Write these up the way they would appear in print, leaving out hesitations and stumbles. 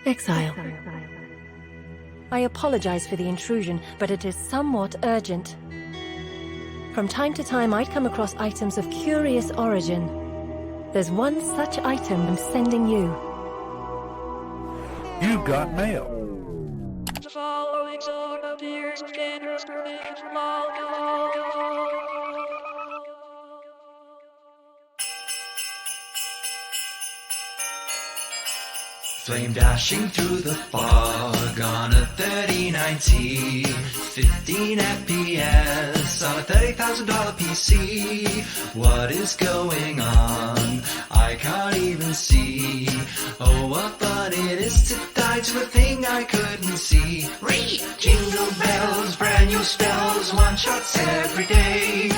Exile. I apologize for the intrusion, but it is somewhat urgent. From time to time, I'd come across items of curious origin. There's one such item I'm sending you. You've got mail. The following song appears with generous permission from all. Flame dashing through the fog on a 3090, 15 FPS on a $30,000 PC. What is going on? I can't even see. Oh, what fun it is to die to a thing I couldn't see. Jingle bells, brand new spells, one-shots every day.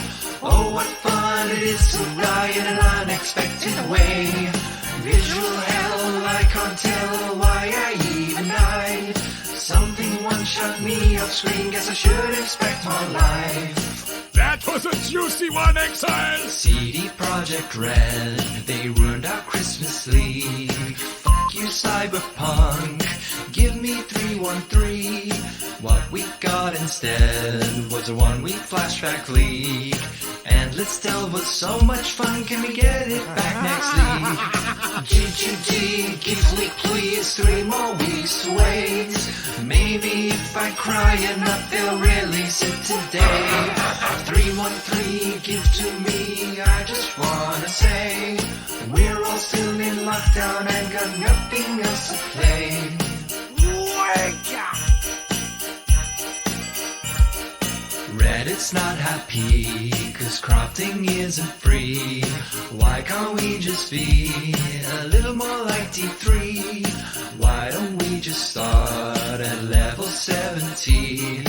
Oh, what fun it is to die in an unexpected way. Visual hell, I can't tell why I even died. Something one-shot me off screen, guess I should expect more life. That was a juicy one, Exile! CD Projekt Red, they ruined our Christmas League. Fuck you, Cyberpunk, give me 313. What we got instead was a one-week flashback league. And let's delve with so much fun, can we get it back next league? GGG, give week please, 3 more weeks to wait. Maybe if I cry enough, they'll release it today. 313, give to me, I just wanna say we're all still in lockdown and got nothing else to play. Reddit's not happy, cause crafting isn't free. Why can't we just be a little more like D3? Why don't we just start at level 70?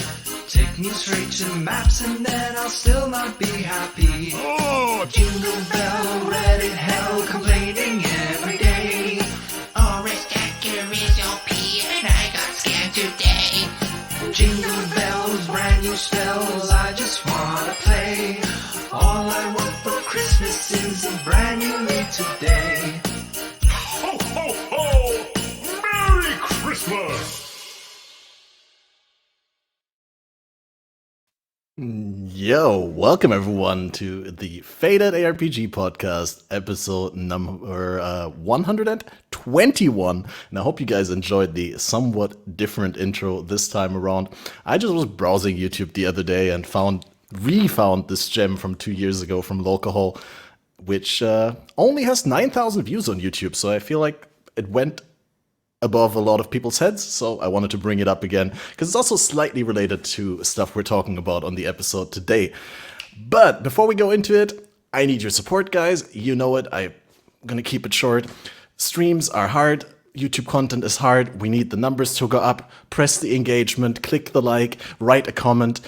Take me straight to maps and then I'll still not be happy. Oh! Jingle bell, Reddit hell, complaining every day. Orange Decker is OP and I got scammed today. Jingle bells, brand new spells, I just wanna play. All I want for Christmas is a brand new league today. Ho, ho, ho! Merry Christmas! Yo, welcome everyone to the FATED ARPG Podcast, episode number 121. And I hope you guys enjoyed the somewhat different intro this time around. I just was browsing YouTube the other day and refound this gem from 2 years ago from Localhole, which only has 9,000 views on YouTube. So I feel like it went above a lot of people's heads, so I wanted to bring it up again, because it's also slightly related to stuff we're talking about on the episode today. But before we go into it, I need your support, guys. You know it. I'm gonna keep it short. Streams are hard. YouTube content is hard. We need the numbers to go up. Press the engagement, click the like, write a comment,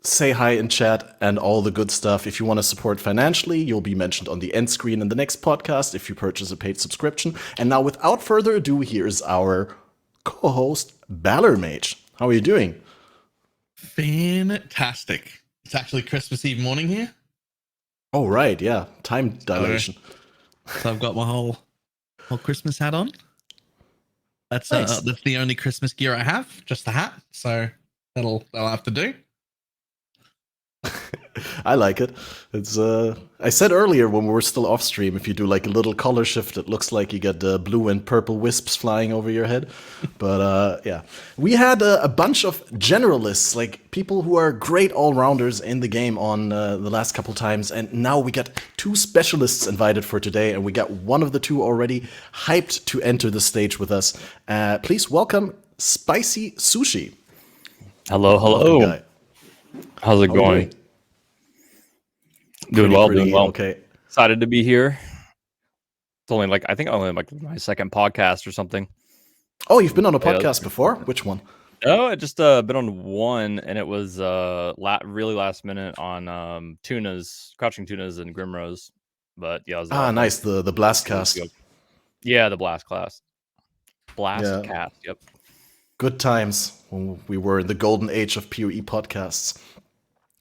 say hi in chat, and all the good stuff. If you want to support financially, you'll be mentioned on the end screen in the next podcast if you purchase a paid subscription. And now, without further ado, here's our co-host, BalorMage. How are you doing? Fantastic. It's actually Christmas Eve morning here. Oh, right, yeah. Time dilation. So I've got my whole Christmas hat on. That's Nice. That's the only Christmas gear I have, just the hat. So that'll have to do. I like it. It's I said earlier when we were still off stream, if you do like a little color shift, it looks like you get blue and purple wisps flying over your head. But yeah, we had a bunch of generalists, like people who are great all-rounders in the game on the last couple times, and now we got 2 specialists invited for today, and we got one of the 2 already hyped to enter the stage with us. Please welcome spicysushi. Hello. Welcome, guy. How's it How are you going? Doing well. Okay. Excited to be here. It's only I think only my second podcast or something. Oh, you've been on a podcast before? Which one? Oh, I just been on one, and it was really last minute on crouching tunas and Grimrose. But yeah, it was, nice, the Blastcast. Yeah, the Blastcast. Blastcast. Yep. Good times when we were in the golden age of PoE podcasts,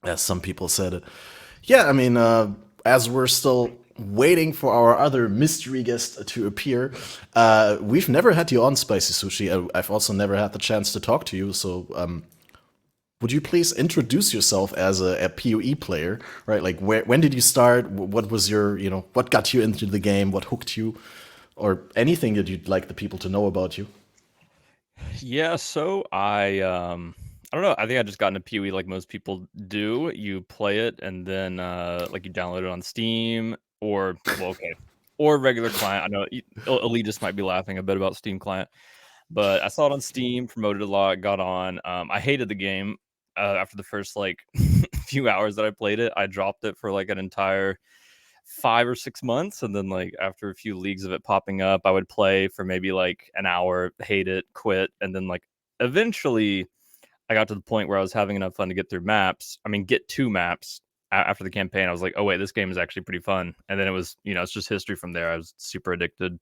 as some people said it. Yeah, I mean, as we're still waiting for our other mystery guest to appear. We've never had you on, Spicy Sushi. I've also never had the chance to talk to you. So, would you please introduce yourself as a PoE player? Right, like when did you start? What was your, what got you into the game? What hooked you, or anything that you'd like the people to know about you? Yeah, so I don't know. I think I just got into PoE like most people do. You play it and then like you download it on Steam or or regular client. I know Elitist might be laughing a bit about Steam client, but I saw it on Steam, promoted a lot, got on. I hated the game after the first like few hours that I played it. I dropped it for like an entire 5 or 6 months, and then like after a few leagues of it popping up, I would play for maybe like an hour, hate it, quit, and then like eventually I got to the point where I was having enough fun to get through maps. I mean, get 2 maps after the campaign. I was like, oh wait, this game is actually pretty fun. And then it was, it's just history from there. I was super addicted.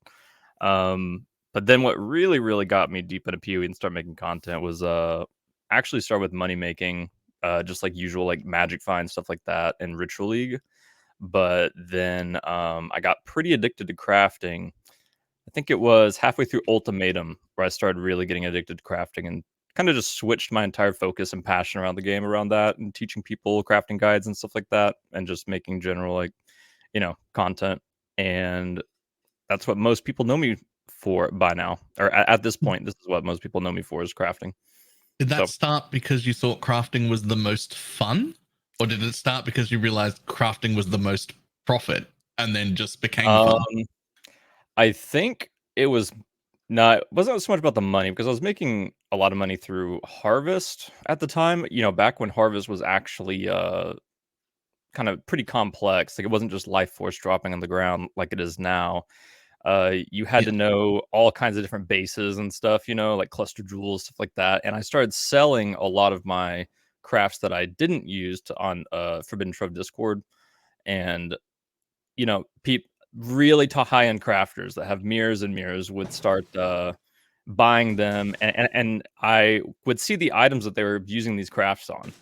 But then what really, really got me deep into PoE and start making content was actually start with money making, just like usual, like magic find stuff like that in Ritual League. But then I got pretty addicted to crafting. I think it was halfway through Ultimatum where I started really getting addicted to crafting and kind of just switched my entire focus and passion around the game around that, and teaching people crafting guides and stuff like that, and just making general like content. And that's what most people know me for by now, or at this point this is what most people know me for, is crafting. Did that start because you thought crafting was the most fun, or did it start because you realized crafting was the most profit and then just became fun? I think it wasn't so much about the money, because I was making a lot of money through Harvest at the time. Back when Harvest was actually kind of pretty complex. Like it wasn't just life force dropping on the ground like it is now. You had to know all kinds of different bases and stuff, like cluster jewels, stuff like that. And I started selling a lot of my crafts that I didn't use on Forbidden Trove Discord. And, really high-end crafters that have mirrors and mirrors would start buying them. And I would see the items that they were using these crafts on.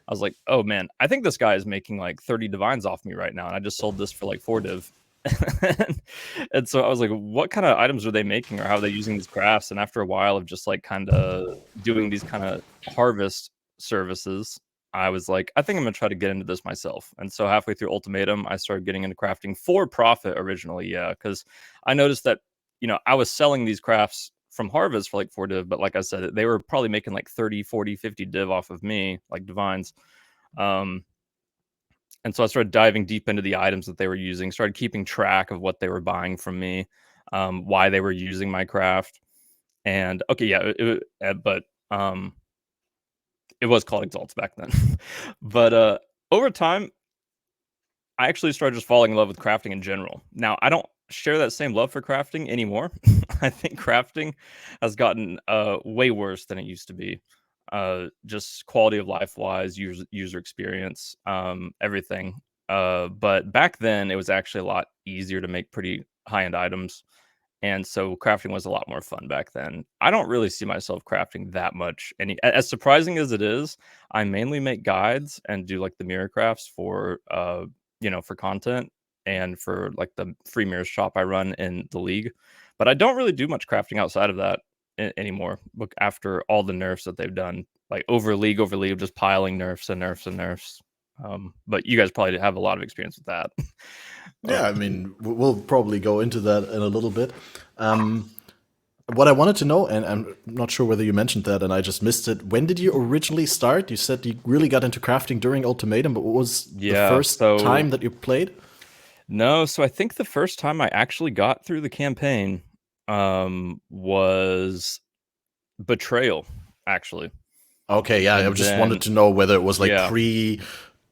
I was like, oh man, I think this guy is making like 30 divines off me right now. And I just sold this for like 4 div. And so I was like, what kind of items are they making, or how are they using these crafts? And after a while of just like kind of doing these kind of harvest services, I was like, I think I'm gonna try to get into this myself. And so halfway through Ultimatum, I started getting into crafting for profit originally. Yeah, because I noticed that I was selling these crafts from Harvest for like 4 div, but like I said, they were probably making like 30, 40, 50 div off of me, like divines. And so I started diving deep into the items that they were using, started keeping track of what they were buying from me, why they were using my craft. And okay, yeah, but it was called Exalts back then. But over time, I actually started just falling in love with crafting in general. Now, I don't share that same love for crafting anymore. I think crafting has gotten way worse than it used to be. Just quality of life wise, user experience, everything. But back then, it was actually a lot easier to make pretty high-end items. And so crafting was a lot more fun back then. I don't really see myself crafting that much. As surprising as it is, I mainly make guides and do like the mirror crafts for for content and for like the free mirror shop I run in the league. But I don't really do much crafting outside of that anymore. Look, after all the nerfs that they've done, like over league, just piling nerfs and nerfs and nerfs. But you guys probably have a lot of experience with that. Yeah, I mean, we'll probably go into that in a little bit. What I wanted to know, and I'm not sure whether you mentioned that and I just missed it, when did you originally start? You said you really got into crafting during Ultimatum, but what was the first time that you played? No, so I think the first time I actually got through the campaign was Betrayal, actually. Okay, yeah, I just wanted to know whether it was like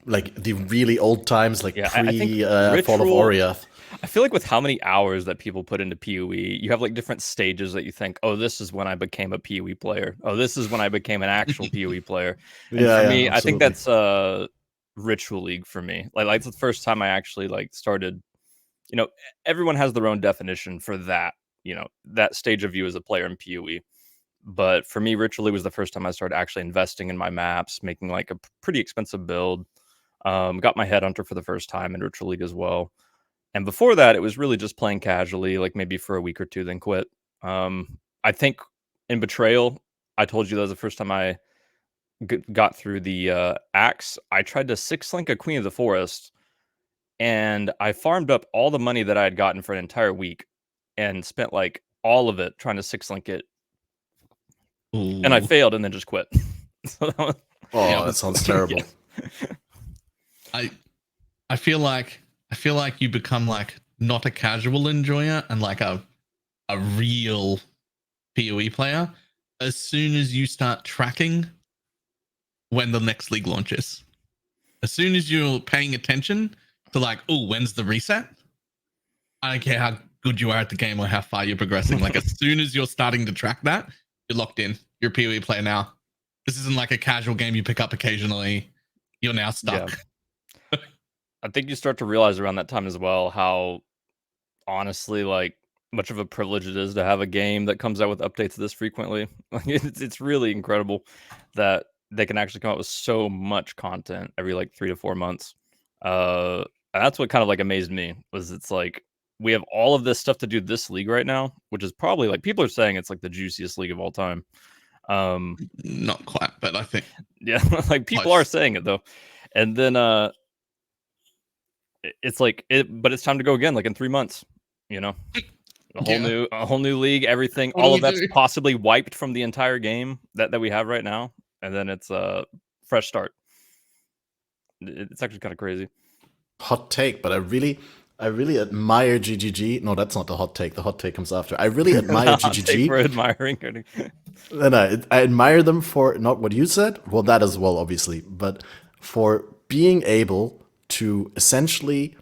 like the really old times, like pre Fall of Oriath. I feel like with how many hours that people put into PoE, you have like different stages that you think, oh, this is when I became a PoE player. Oh, this is when I became an actual PoE player. And for me, absolutely. I think that's Ritual League for me. Like it's the first time I actually like started. Everyone has their own definition for that. That stage of you as a player in PoE. But for me, Ritual League was the first time I started actually investing in my maps, making like a pretty expensive build. Got my Headhunter for the first time in Ritual League as well. And before that, it was really just playing casually, like maybe for a week or two, then quit. I think in Betrayal, I told you that was the first time I got through the axe. I tried to 6-link a Queen of the Forest, and I farmed up all the money that I had gotten for an entire week and spent like all of it trying to 6-link it. Ooh. And I failed and then just quit. So that sounds terrible. I feel like you become like not a casual enjoyer and like a real PoE player as soon as you start tracking when the next league launches. As soon as you're paying attention to like, oh, when's the reset? I don't care how good you are at the game or how far you're progressing. Like as soon as you're starting to track that, you're locked in. You're a PoE player now. This isn't like a casual game you pick up occasionally. You're now stuck. Yeah. I think you start to realize around that time as well how honestly like much of a privilege it is to have a game that comes out with updates this frequently. It's really incredible that they can actually come out with so much content every like 3 to 4 months. And that's what kind of like amazed me was it's like we have all of this stuff to do this league right now, which is probably like people are saying it's like the juiciest league of all time. Not quite, but I think yeah, like people are saying it though. And then it's like but it's time to go again, like in 3 months, you know, a whole new league, everything, all of that's possibly wiped from the entire game that we have right now, and then it's a fresh start. It's actually kind of crazy. Hot take, but I really admire GGG. No, that's not the hot take. The hot take comes after. I really admire GGG for admiring. And I admire them for not what you said. Well, that as well, obviously, but for being able to essentially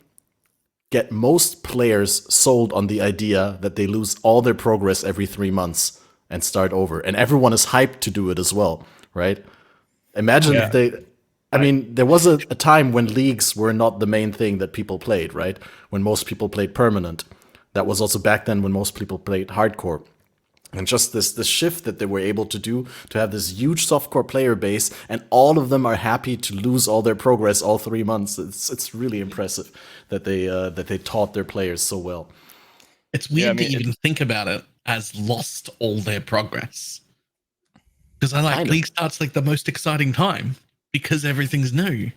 get most players sold on the idea that they lose all their progress every 3 months and start over. And everyone is hyped to do it as well, right? Imagine if they... I mean, there was a time when leagues were not the main thing that people played, right? When most people played permanent. That was also back then when most people played hardcore. And just this shift that they were able to do, to have this huge softcore player base, and all of them are happy to lose all their progress all 3 months. It's really impressive that they taught their players so well. It's weird to even think about it as lost all their progress. Because league starts like the most exciting time because everything's new.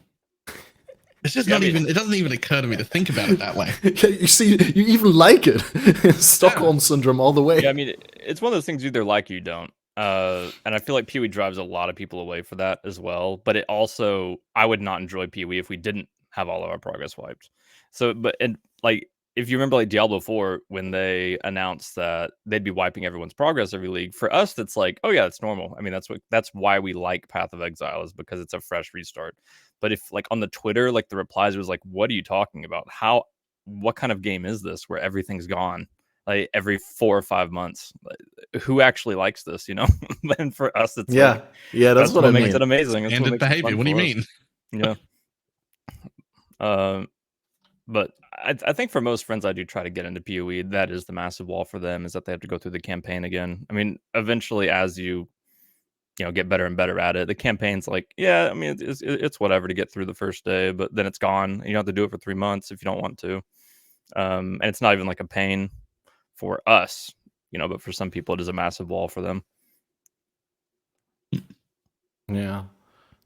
It's just not even. It doesn't even occur to me to think about it that way. You see, you even like it. Stockholm syndrome all the way. Yeah, I mean, it's one of those things you either like or you don't. And I feel like PoE drives a lot of people away for that as well. But it also, I would not enjoy PoE if we didn't have all of our progress wiped. So, if you remember like Diablo 4, when they announced that they'd be wiping everyone's progress every league, for us, that's like, oh yeah, it's normal. I mean, that's why we like Path of Exile, is because it's a fresh restart. But if like on the Twitter, like the replies was like, what are you talking about? What kind of game is this where everything's gone like every 4 or 5 months? Like, who actually likes this, you know? And for us, it's that's what makes it amazing. That's Standard behavior. What do you mean? Yeah. But I think for most friends I do try to get into PoE, that is the massive wall for them, is that they have to go through the campaign again. I mean, eventually as you get better and better at it, the campaign's like, yeah, I mean, it's whatever to get through the first day, but then it's gone. You don't have to do it for 3 months if you don't want to. And it's not even like a pain for us, but for some people it is a massive wall for them. Yeah.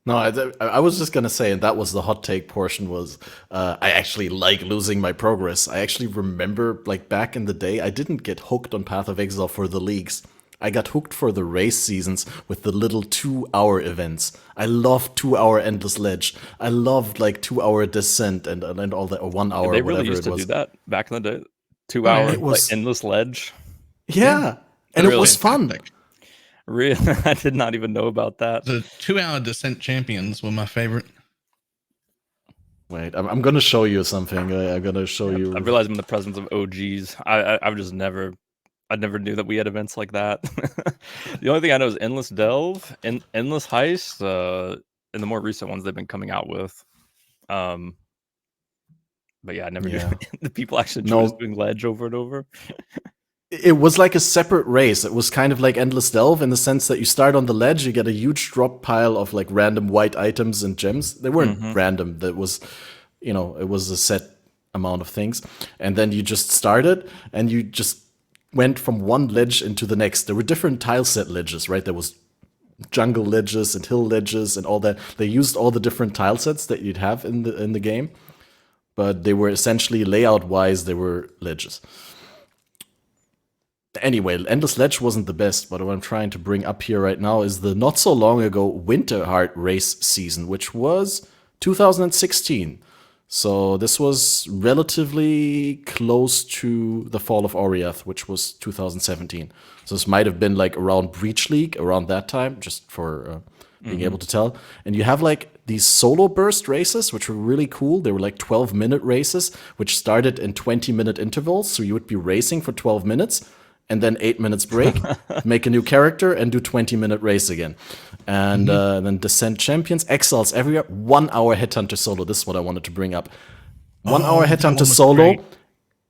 No, I was just going to say, and that was the hot take portion, was I actually like losing my progress. I actually remember, like, back in the day, I didn't get hooked on Path of Exile for the leagues. I got hooked for the race seasons with the little 2-hour events. I loved 2-hour Endless Ledge. I loved, like, 2-hour Descent and all that, or 1 hour, they whatever really used it to was. do that back in the day? 2 hour like, Endless Ledge? Yeah. And really? It was fun. Really? I did not even know about that. The 2-hour Descent champions were my favorite. Wait, I'm going to show you something. I'm going to show you. I realized I'm in the presence of OGs. I've just never knew that we had events like that. The only thing I know is Endless Delve and Endless Heist, and the more recent ones they've been coming out with. But yeah, I never knew the people actually doing Ledge over and over. It was like a separate race. It was kind of like Endless Delve in the sense that you start on the ledge, you get a huge drop pile of like random white items and gems. They weren't random. That was, it was a set amount of things. And then you just started and you just went from one ledge into the next. There were different tile set ledges, right? There was jungle ledges and hill ledges and all that. They used all the different tile sets that you'd have in the game, but they were essentially layout-wise, they were ledges. Anyway, Endless Ledge wasn't the best, but what I'm trying to bring up here right now is the not so long ago Winter Heart race season, which was 2016. So this was relatively close to the Fall of Oriath, which was 2017. So this might have been like around Breach League, around that time, just for being able to tell. And you have like these solo burst races, which were really cool. They were like 12-minute races, which started in 20-minute intervals. So you would be racing for 12 minutes and then 8 minutes break, make a new character, and do 20-minute race again. And then Descent Champions, Exiles everywhere, 1 hour Headhunter solo. This is what I wanted to bring up. 1 hour Headhunter solo. Great.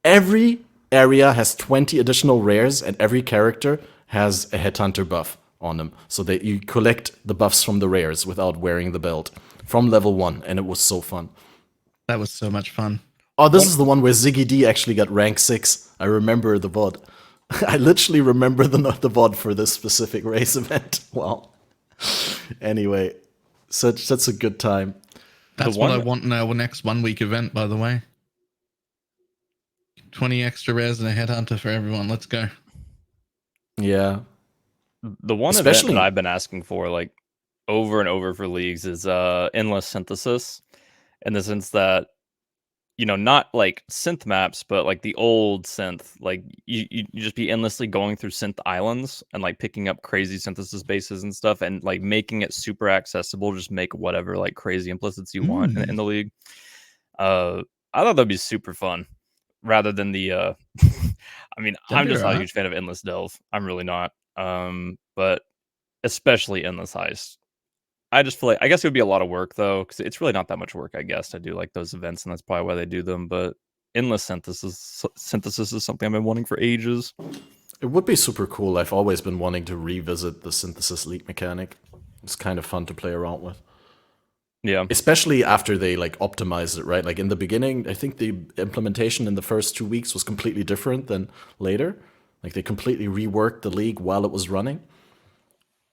Every area has 20 additional rares, and every character has a Headhunter buff on them. So that you collect the buffs from the rares without wearing the belt from level 1, and it was so fun. That was so much fun. Oh, this is the one where Ziggy D actually got rank 6. I remember the VOD. I literally remember the VOD for this specific race event. Wow. Anyway, that's a good time. That's what I want in our next 1 week event, by the way. 20 extra rares and a headhunter for everyone. Let's go. Yeah. The one Especially- event that I've been asking for, like, over and over for leagues is endless synthesis, in the sense that, you know, not like synth maps, but like the old synth. Like you just be endlessly going through synth islands and like picking up crazy synthesis bases and stuff, and like making it super accessible. Just make whatever like crazy implicits you want in the league. I thought that'd be super fun, rather than the. I mean, I'm just not a huge fan of endless delve. I'm really not. But especially endless heist. I just feel like, I guess it would be a lot of work though, because it's really not that much work, I guess, to do like those events, and that's probably why they do them. But endless synthesis is something I've been wanting for ages. It would be super cool. I've always been wanting to revisit the Synthesis League mechanic. It's kind of fun to play around with. Yeah. Especially after they like optimized it, right? Like in the beginning, I think the implementation in the first 2 weeks was completely different than later. Like they completely reworked the league while it was running.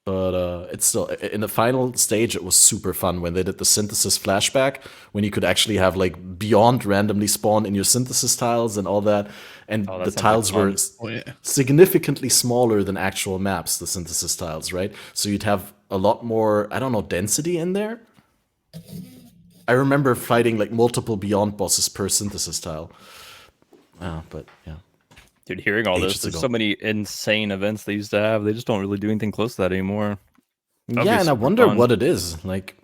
But it's still, in the final stage, it was super fun when they did the synthesis flashback, when you could actually have like Beyond randomly spawn in your synthesis tiles and all that. And Oh, that the sounds like tiles fun. were significantly smaller than actual maps, the synthesis tiles, right? So you'd have a lot more, I don't know, density in there. I remember fighting like multiple Beyond bosses per synthesis tile. But yeah. Dude, hearing all Ages this, there's ago. so many insane events they used to have. They just don't really do anything close to that anymore. That'd be Yeah, and I super wonder fun. what it is. Like,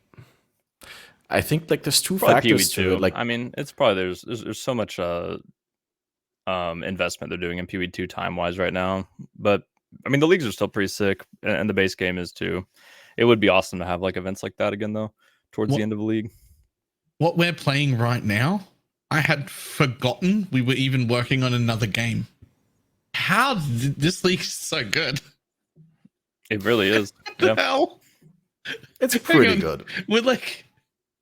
I think like there's two Probably factors PoE to too. it. Like, I mean, it's probably there's so much investment they're doing in PoE 2 time wise right now. But I mean, the leagues are still pretty sick, and the base game is too. It would be awesome to have like events like that again, though, towards the end of the league. What we're playing right now, I had forgotten we were even working on another game. How this league is so good? It really is. What the hell? it's Hang pretty on. good. We're like,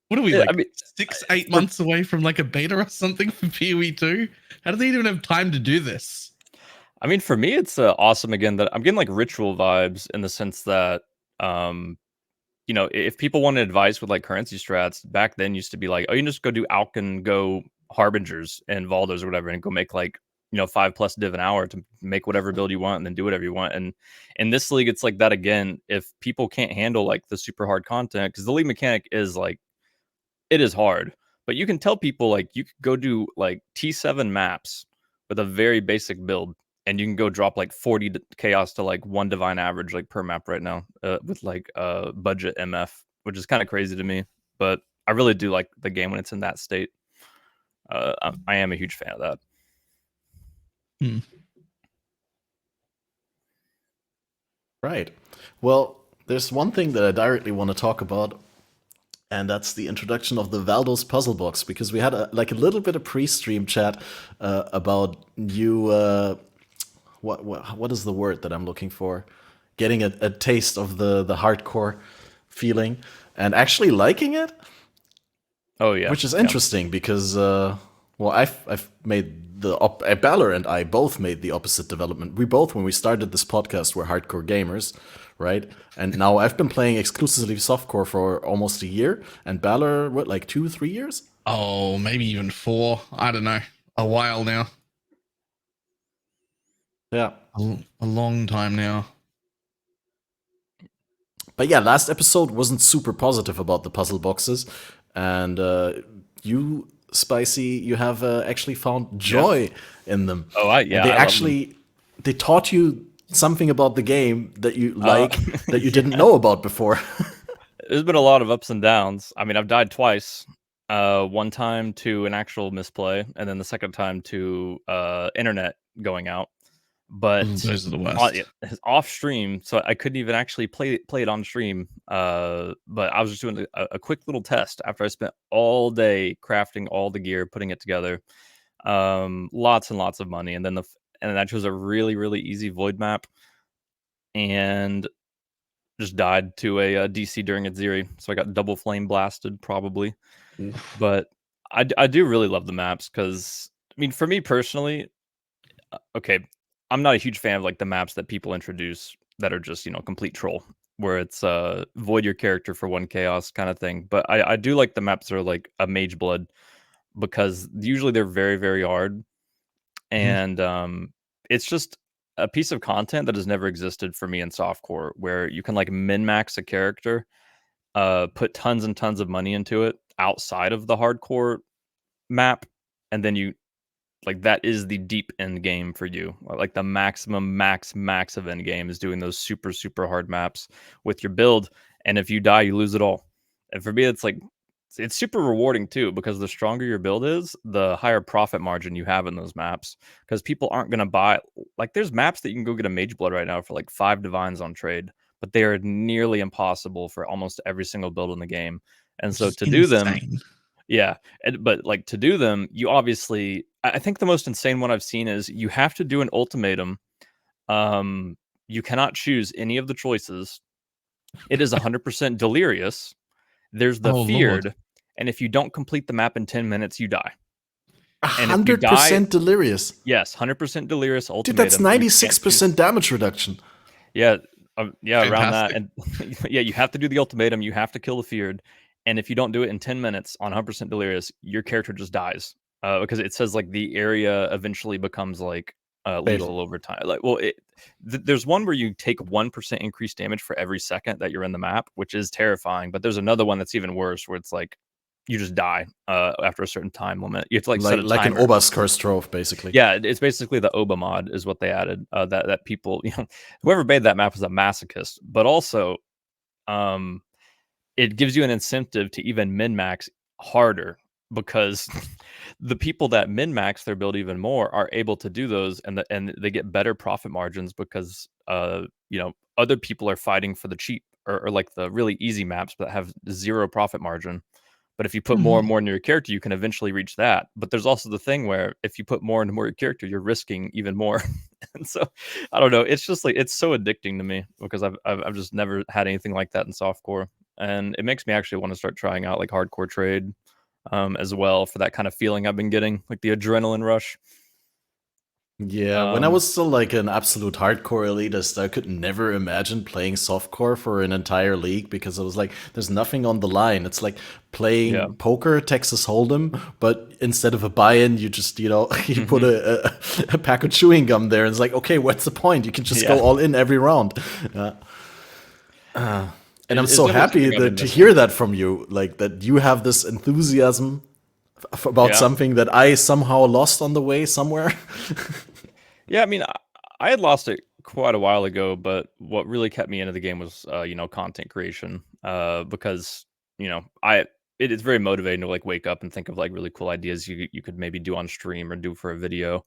what are we Yeah, like? I mean, 6-8 months away from like a beta or something for PoE 2. How do they even have time to do this? I mean, for me, it's awesome again that I'm getting like ritual vibes, in the sense that, you know, if people wanted advice with like currency strats, back then used to be like, oh, you can just go do Alkin, go Harbingers and Valdos or whatever, and go make like, you know, 5+ div an hour to make whatever build you want, and then do whatever you want. And in this league, it's like that again. If people can't handle like the super hard content, because the league mechanic is like, it is hard, but you can tell people like you could go do like T7 maps with a very basic build, and you can go drop like 40 chaos to like 1 divine average like per map right now, with like budget MF, which is kind of crazy to me. But I really do like the game when it's in that state. I am a huge fan of that. Right. Well, there's one thing that I directly want to talk about, and that's the introduction of the Valdos puzzle box, because we had a little bit of pre-stream chat about you. What is the word that I'm looking for? Getting a taste of the hardcore feeling and actually liking it. Oh yeah, Which is yeah. interesting because Well, I've made Balor and I both made the opposite development. We both, when we started this podcast, were hardcore gamers, right? And now I've been playing exclusively softcore for almost a year, and Balor, what, like 2-3 years? Oh, maybe even 4. I don't know. A while now. Yeah. A long time now. But yeah, last episode wasn't super positive about the puzzle boxes, and you, Spicy, you have actually found joy in them. Oh, And they I love them. actually they taught you something about the game that you like that you didn't know about before. There's been a lot of ups and downs. I mean, I've died twice. One time to an actual misplay, and then the second time to internet going out. But Those are the worst. off stream, so I couldn't even actually play it on stream. But I was just doing a quick little test after I spent all day crafting all the gear, putting it together. Lots and lots of money, and then I chose a really, really easy void map, and just died to a DC during its Zeri, so I got double flame blasted probably. But I do really love the maps because, I mean, for me personally, okay, I'm not a huge fan of like the maps that people introduce that are just, complete troll, where it's void your character for 1 chaos kind of thing. But I do like the maps that are like a mage blood, because usually they're very, very hard, and it's just a piece of content that has never existed for me in softcore, where you can like min max a character, put tons and tons of money into it outside of the hardcore map, and then you like that is the deep end game for you. Like the maximum max of end game is doing those super, super hard maps with your build, and if you die, you lose it all. And for me, it's like it's super rewarding too, because the stronger your build is, the higher profit margin you have in those maps, because people aren't going to buy, like, there's maps that you can go get a mage blood right now for like 5 divines on trade, but they are nearly impossible for almost every single build in the game. And so to do them, yeah, but like to do them, you obviously, I think the most insane one I've seen is you have to do an ultimatum. You cannot choose any of the choices. It is 100% delirious. There's the Oh, feared, Lord. and if you don't complete the map in 10 minutes, you die. And if you 100% die, delirious. yes, 100% delirious ultimatum. Dude, that's You can't choose- 96% damage reduction. Yeah, yeah, around that. Fantastic. And yeah, you have to do the ultimatum. You have to kill the feared, and if you don't do it in 10 minutes on 100% delirious, your character just dies. Because it says like the area eventually becomes like lethal over time. Like, well, there's one where you take 1% increased damage for every second that you're in the map, which is terrifying. But there's another one that's even worse, where it's like you just die after a certain time limit. You have to like set a Like an timer. Oba's Curse Trove, basically. Yeah, it's basically the Oba mod is what they added. That people, whoever made that map was a masochist, but also, it gives you an incentive to even min max harder, because the people that min max their build even more are able to do those, and they get better profit margins because other people are fighting for the cheap or like the really easy maps that have 0 profit margin. But if you put more and more into your character, you can eventually reach that. But there's also the thing where if you put more into more your character, you're risking even more. And so I don't know. It's just like it's so addicting to me, because I've just never had anything like that in softcore, and it makes me actually want to start trying out like hardcore trade as well, for that kind of feeling I've been getting, like the adrenaline rush. Yeah, when I was still like an absolute hardcore elitist, I could never imagine playing softcore for an entire league, because I was like, there's nothing on the line. It's like playing poker, Texas Hold'em, but instead of a buy-in, you just, you put a pack of chewing gum there, and it's like, okay, what's the point? You can just go all in every round. And I'm so happy to hear that from you, like that you have this enthusiasm about something that I somehow lost on the way somewhere. Yeah, I mean, I had lost it quite a while ago, but what really kept me into the game was, content creation. Because it's very motivating to like wake up and think of like really cool ideas you could maybe do on stream or do for a video.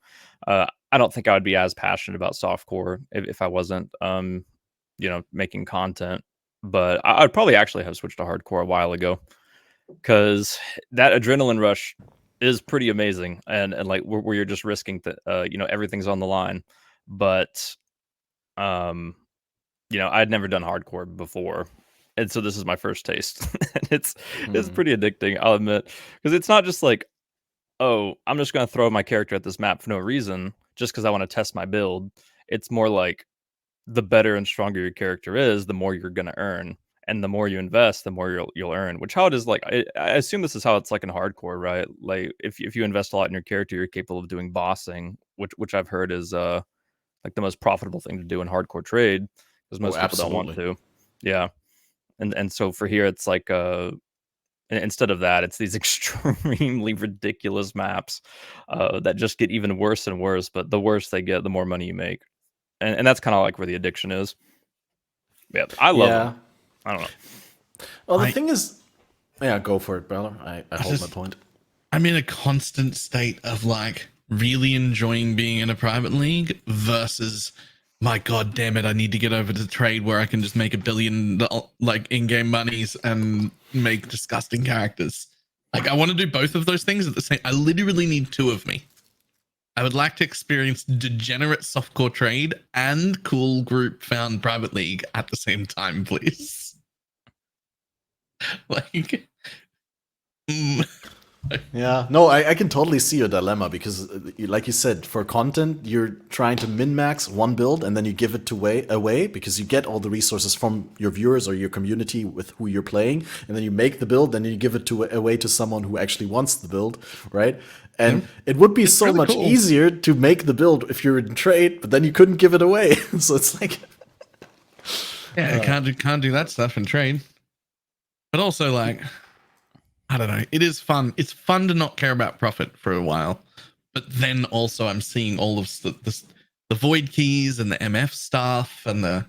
I don't think I would be as passionate about softcore if I wasn't, making content. But I'd probably actually have switched to hardcore a while ago, because that adrenaline rush is pretty amazing, and like where you're just risking everything's on the line. But I'd never done hardcore before, and so this is my first taste. And it's pretty addicting, I'll admit, because it's not just like oh, I'm just going to throw my character at this map for no reason, just because I want to test my build. It's more like the better and stronger your character is, the more you're going to earn. And the more you invest, the more you'll earn. Which how it is like I assume this is how it's like in hardcore, right? Like if you invest a lot in your character, you're capable of doing bossing, which I've heard is like the most profitable thing to do in hardcore trade, because most people don't want to. Yeah. And so for here it's like instead of that, it's these extremely ridiculous maps that just get even worse and worse, but the worse they get, the more money you make. And that's kind of like where the addiction is. Yeah, I love them. I don't know. Well, the thing is, yeah, go for it, Balor. I hold my point. I'm in a constant state of like really enjoying being in a private league versus, my god damn it, I need to get over to trade where I can just make $1 billion like in-game monies and make disgusting characters. Like I want to do both of those things at the same. I literally need two of me. I would like to experience degenerate softcore trade and cool group found private league at the same time, please. Like, yeah, no, I can totally see your dilemma because, like you said, for content, you're trying to min-max one build and then you give it away because you get all the resources from your viewers or your community with who you're playing, and then you make the build, then you give it away to someone who actually wants the build, right? And it would be so really much easier to make the build if you're in trade, but then you couldn't give it away. So it's like, yeah, can't do that stuff in trade. But also, like, I don't know. It is fun. It's fun to not care about profit for a while. But then also I'm seeing all of the void keys and the MF stuff and the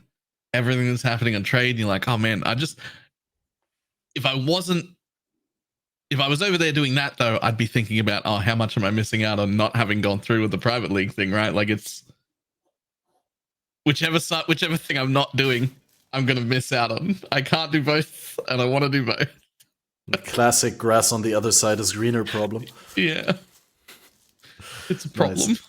everything that's happening on trade. And you're like, oh man, if I was over there doing that though, I'd be thinking about, oh, how much am I missing out on not having gone through with the private league thing, right? Like it's whichever thing I'm not doing, I'm going to miss out on. I can't do both, and I want to do both. The classic grass on the other side is greener problem. Yeah. It's a problem. Nice.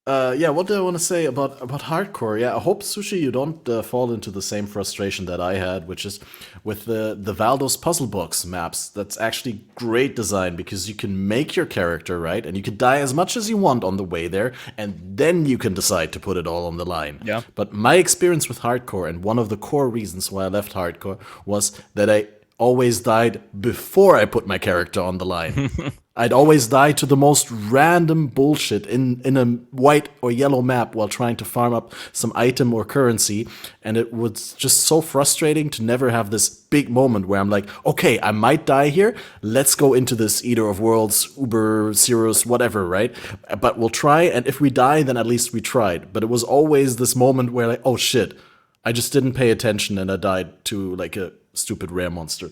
Yeah, what do I want to say about hardcore? Yeah, I hope, Sushi, you don't fall into the same frustration that I had, which is with the Valdos puzzle box maps. That's actually great design because you can make your character, right? And you can die as much as you want on the way there, and then you can decide to put it all on the line. Yeah. But my experience with hardcore, and one of the core reasons why I left hardcore, was that I always died before I put my character on the line. I'd always die to the most random bullshit in a white or yellow map while trying to farm up some item or currency, and it was just so frustrating to never have this big moment where I'm like, okay, I might die here, let's go into this Eater of Worlds, Uber, Cirrus, whatever, right? But we'll try, and if we die, then at least we tried. But it was always this moment where like, oh shit, I just didn't pay attention and I died to like a stupid rare monster.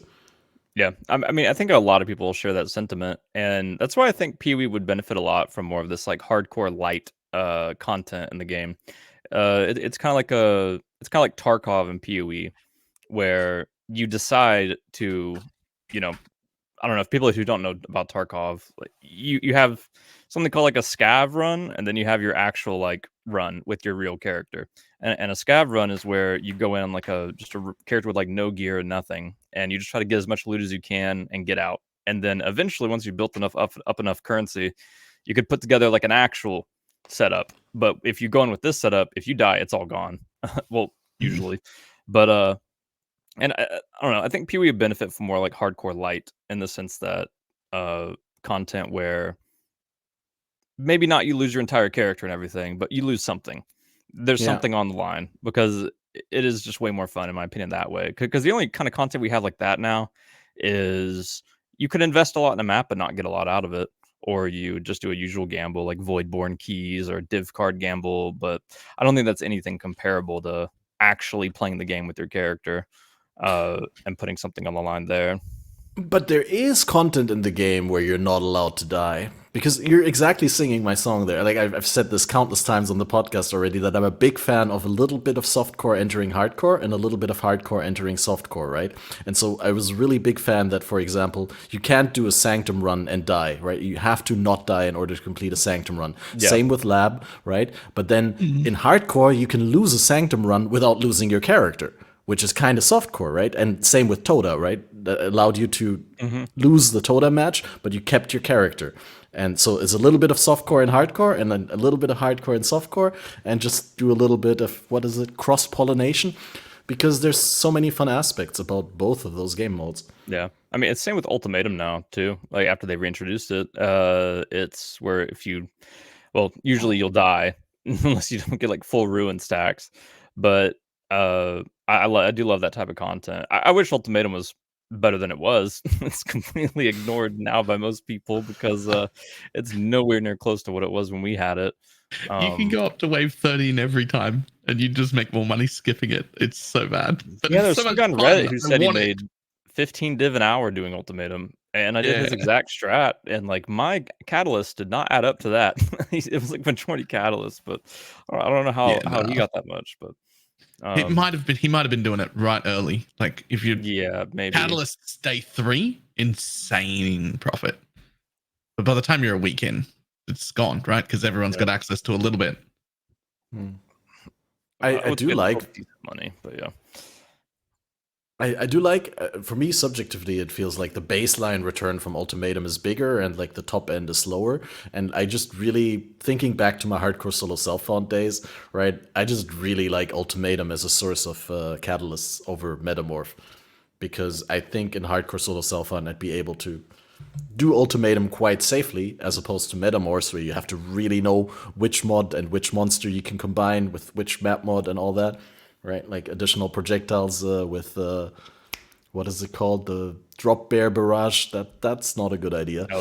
Yeah, I mean, I think a lot of people share that sentiment, and that's why I think PoE would benefit a lot from more of this like hardcore light content in the game. It's kind of like Tarkov and PoE, where you decide to, I don't know if people who don't know about Tarkov, like you have something called like a scav run, and then you have your actual like run with your real character. And a scav run is where you go in like just a character with like no gear and nothing, and you just try to get as much loot as you can and get out. And then eventually, once you've built enough up enough currency, you could put together like an actual setup. But if you go in with this setup, if you die, it's all gone. Well, usually. But and I don't know. I think PoE would benefit from more like hardcore light in the sense that content where maybe not you lose your entire character and everything, but you lose something. There's something on the line, because it is just way more fun, in my opinion, that way. Because the only kind of content we have like that now is you could invest a lot in a map but not get a lot out of it, or you just do a usual gamble like Voidborn keys or div card gamble. But I don't think that's anything comparable to actually playing the game with your character and putting something on the line there. But there is content in the game where you're not allowed to die. Because you're exactly singing my song there. Like I've said this countless times on the podcast already, that I'm a big fan of a little bit of softcore entering hardcore and a little bit of hardcore entering softcore, right? And so I was a really big fan that, for example, you can't do a Sanctum run and die, right? You have to not die in order to complete a Sanctum run. Yeah. Same with Lab, right? But then in hardcore, you can lose a Sanctum run without losing your character, which is kind of softcore, right? And same with Toda, right? That allowed you to lose the Toda match, but you kept your character. And so it's a little bit of softcore and hardcore, and then a little bit of hardcore and softcore, and just do a little bit of, what is it, cross-pollination? Because there's so many fun aspects about both of those game modes. Yeah. I mean, it's same with Ultimatum now, too. Like, after they reintroduced it, it's where usually you'll die unless you don't get, like, full ruin stacks. But I do love that type of content. I wish Ultimatum was better than it was. It's completely ignored now by most people because it's nowhere near close to what it was when we had it. You can go up to wave 13 every time, and you just make more money skipping it. It's so bad. But Yeah, there's so some much guy on fun. Reddit who I said he want it. made 15 div an hour doing Ultimatum, and I did his Yeah. exact strat, and like my catalyst did not add up to that. It was like majority catalyst, but I don't know how he got that much, but He might have been doing it right early. Like if you yeah, maybe. Catalyst's day 3, insane profit. But by the time you're a week in, it's gone, right? Because everyone's got access to a little bit. I do like money, but yeah. I do like, for me, subjectively, it feels like the baseline return from Ultimatum is bigger and like the top end is lower. And I just really, thinking back to my hardcore solo self-found days, right? I just really like Ultimatum as a source of catalysts over Metamorph. Because I think in hardcore solo self-found, I'd be able to do Ultimatum quite safely, as opposed to Metamorphs, where you have to really know which mod and which monster you can combine with which map mod and all that. Right, like additional projectiles with what is it called? The drop bear barrage. That's not a good idea. A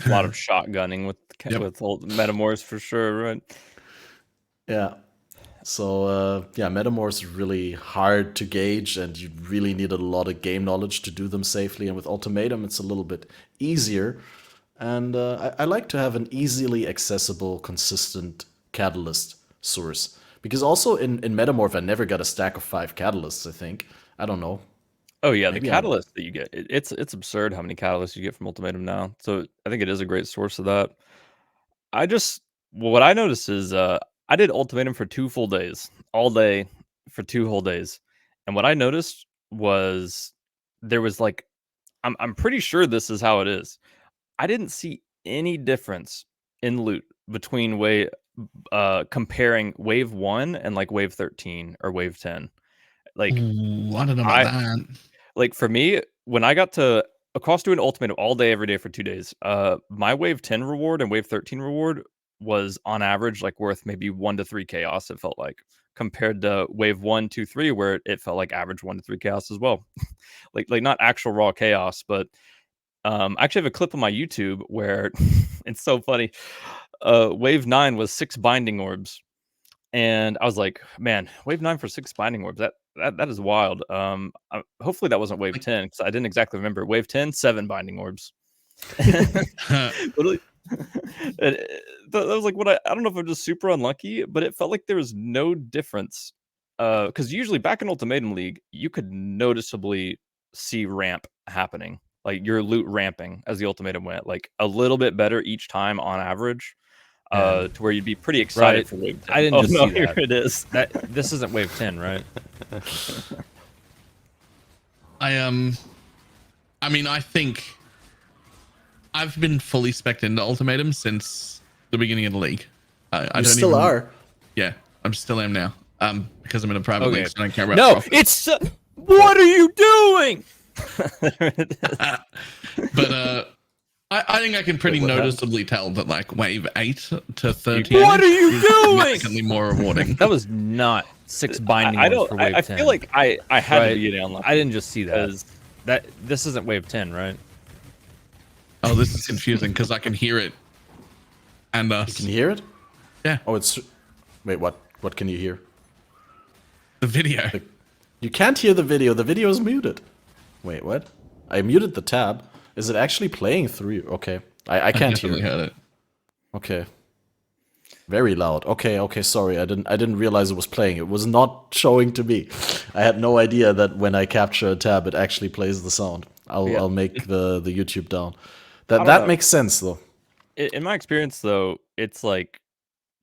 lot of shotgunning with old Metamorphs for sure, right? Yeah. So Metamorphs is really hard to gauge, and you really need a lot of game knowledge to do them safely. And with Ultimatum, it's a little bit easier. And I like to have an easily accessible, consistent catalyst source. Because also in Metamorph, I never got a stack of 5 catalysts, I think. I don't know. Oh yeah, the catalyst that you get, it's absurd how many catalysts you get from Ultimatum now. So I think it is a great source of that. What I noticed is I did Ultimatum for 2 full days, all day for 2 whole days. And what I noticed was there was like, I'm pretty sure this is how it is. I didn't see any difference in loot between comparing wave 1 and like wave 13 or wave 10. Like, ooh, I don't know about that. Like for me, when I got to across doing Ultimatum all day, every day for 2 days, my wave 10 reward and wave 13 reward was on average like worth maybe 1 to 3 chaos. It felt like, compared to wave 1, 2, 3, where it felt like average 1 to 3 chaos as well. like not actual raw chaos, but I actually have a clip on my YouTube where it's so funny. Wave 9 was 6 binding orbs, and I was like, man, wave 9 for 6 binding orbs, that is wild. Hopefully that wasn't wave 10, because I didn't exactly remember. Wave 10, 7 binding orbs. Literally. That was like what I don't know if I'm just super unlucky, but it felt like there was no difference. Because usually back in Ultimatum League, you could noticeably see ramp happening, like your loot ramping as the Ultimatum went, like a little bit better each time on average. To where you'd be pretty excited for wave 10. I didn't just see here that. it is. This isn't wave 10, right? I mean, I think I've been fully spec'd into Ultimatum since the beginning of the league. I don't still are. Yeah, I'm still am now. Because I'm in a private Okay. league, so I don't care about No, profit. it's what are you doing? But I think I can pretty noticeably tell that like wave 8 to 13. What are you is doing? significantly more rewarding. That was not 6 binding orbs for wave 10. I feel like I had Right. to be getting unlucky. I didn't just see that. because This isn't wave 10, right? Oh, this is confusing because I can hear it. And You can hear it? Yeah. Oh, it's... Wait, what? What can you hear? the video. You can't hear the video. The video is muted. Wait, what? I muted the tab. Is it actually playing through? Okay. I can't hear definitely it. heard it. Okay. Very loud. Okay, sorry. I didn't realize it was playing. It was not showing to me. I had no idea that when I capture a tab it actually plays the sound. I'll make the YouTube down. That makes sense though. in my experience, though, it's like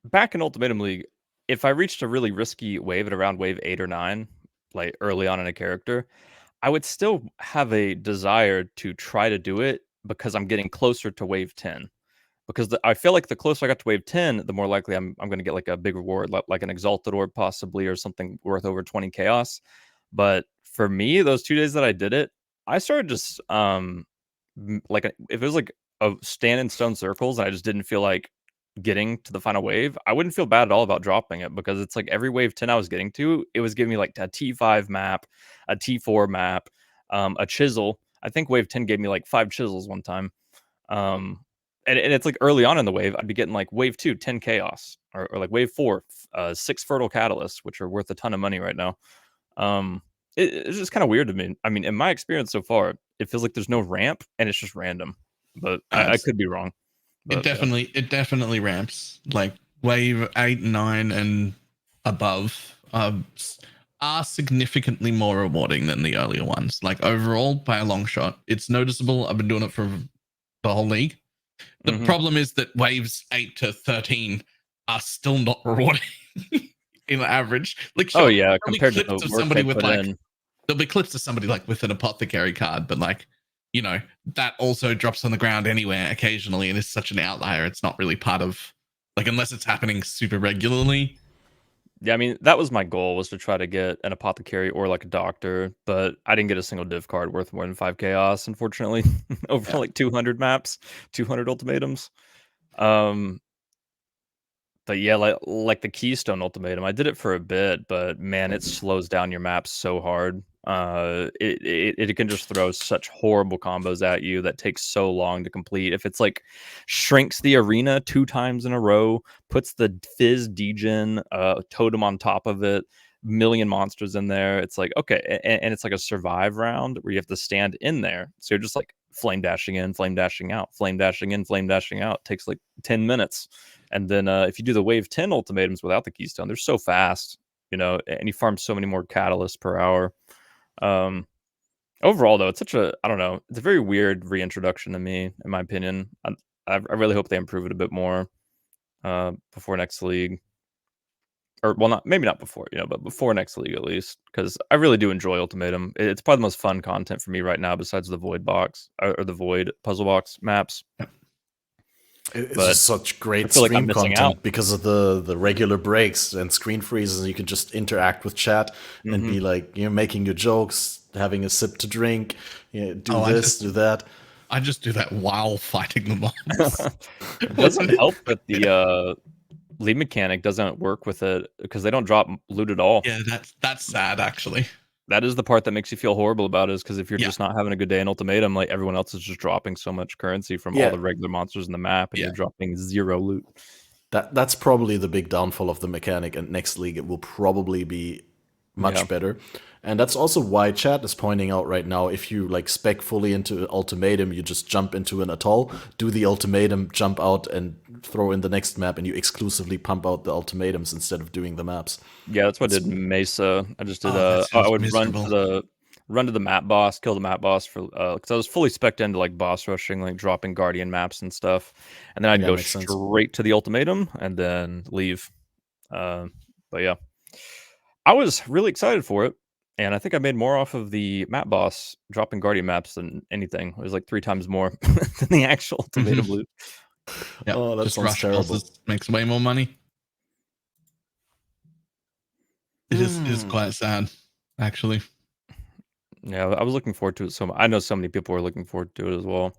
back in Ultimatum League, if I reached a really risky wave at around wave 8 or 9, like early on in a character, I would still have a desire to try to do it because I'm getting closer to wave 10. Because I feel like the closer I got to wave 10, the more likely I'm going to get like a big reward, like an exalted orb possibly, or something worth over 20 chaos. But for me, those 2 days that I did it, I started just if it was like a stand in stone circles and I just didn't feel like getting to the final wave, I wouldn't feel bad at all about dropping it, because it's like every wave 10 I was getting to, it was giving me like a T5 map, a T4 map, a chisel. I think wave 10 gave me like 5 chisels one time. And it's like early on in the wave, I'd be getting like wave 2, 10 chaos, or like wave 4, 6 fertile catalysts, which are worth a ton of money right now. It's just kind of weird to me. I mean, in my experience so far, it feels like there's no ramp and it's just random, but I could be wrong. But, it definitely ramps. Like wave 8, 9, and above are significantly more rewarding than the earlier ones. Like overall, by a long shot, it's noticeable. I've been doing it for the whole league. The problem is that waves 8 to 13 are still not rewarding in average. Like, sure, compared to the of somebody with like, there'll be clips of somebody like with an apothecary card, but like, you know, that also drops on the ground anywhere occasionally, and it's such an outlier. It's not really part of, like, unless it's happening super regularly. Yeah, I mean, that was my goal, was to try to get an apothecary or like a doctor, but I didn't get a single div card worth more than 5 chaos, unfortunately, over like 200 maps, 200 ultimatums. But yeah, like the Keystone ultimatum, I did it for a bit, but man, it slows down your maps so hard. It can just throw such horrible combos at you that takes so long to complete. If it's like shrinks the arena 2 times in a row, puts the Fizz degen totem on top of it, million monsters in there, it's like, okay, and it's like a survive round where you have to stand in there. So you're just like flame dashing in, flame dashing out, flame dashing in, flame dashing out. It takes like 10 minutes. And then if you do the wave 10 ultimatums without the Keystone, they're so fast, you know, and you farm so many more catalysts per hour. Overall, though, it's I don't know, it's a very weird reintroduction to me, in my opinion. I really hope they improve it a bit more before next league. Or, well, maybe not before, you know, but before next league at least, because I really do enjoy Ultimatum. It's probably the most fun content for me right now, besides the Void box or the Void puzzle box maps. It's just such great stream like content because of the regular breaks and screen freezes. You can just interact with chat and be like, you know, making your jokes, having a sip to drink, you know, do that. I just do that while fighting the mobs. It doesn't help that the lead mechanic doesn't work with it, because they don't drop loot at all. Yeah, that's sad, actually. That is the part that makes you feel horrible about it, is because if you're just not having a good day in Ultimatum, like everyone else is just dropping so much currency from all the regular monsters in the map, and you're dropping 0 loot. That's probably the big downfall of the mechanic, and next league it will probably be much better. And that's also why chat is pointing out right now, if you like spec fully into ultimatum, you just jump into an atoll, do the ultimatum, jump out and throw in the next map, and you exclusively pump out the ultimatums instead of doing the maps. Yeah, that's what I did in Mesa. I just did I would run to the map boss, kill the map boss for because I was fully spec'd into like boss rushing, like dropping guardian maps and stuff, and then I'd go straight to the ultimatum and then leave. But yeah, I was really excited for it, and I think I made more off of the map boss dropping guardian maps than anything. It was like 3 times more than the actual ultimatum loot. Yeah, oh, that sounds terrible. Makes way more money. It is quite sad, actually. Yeah, I was looking forward to it so much. I know so many people were looking forward to it as well.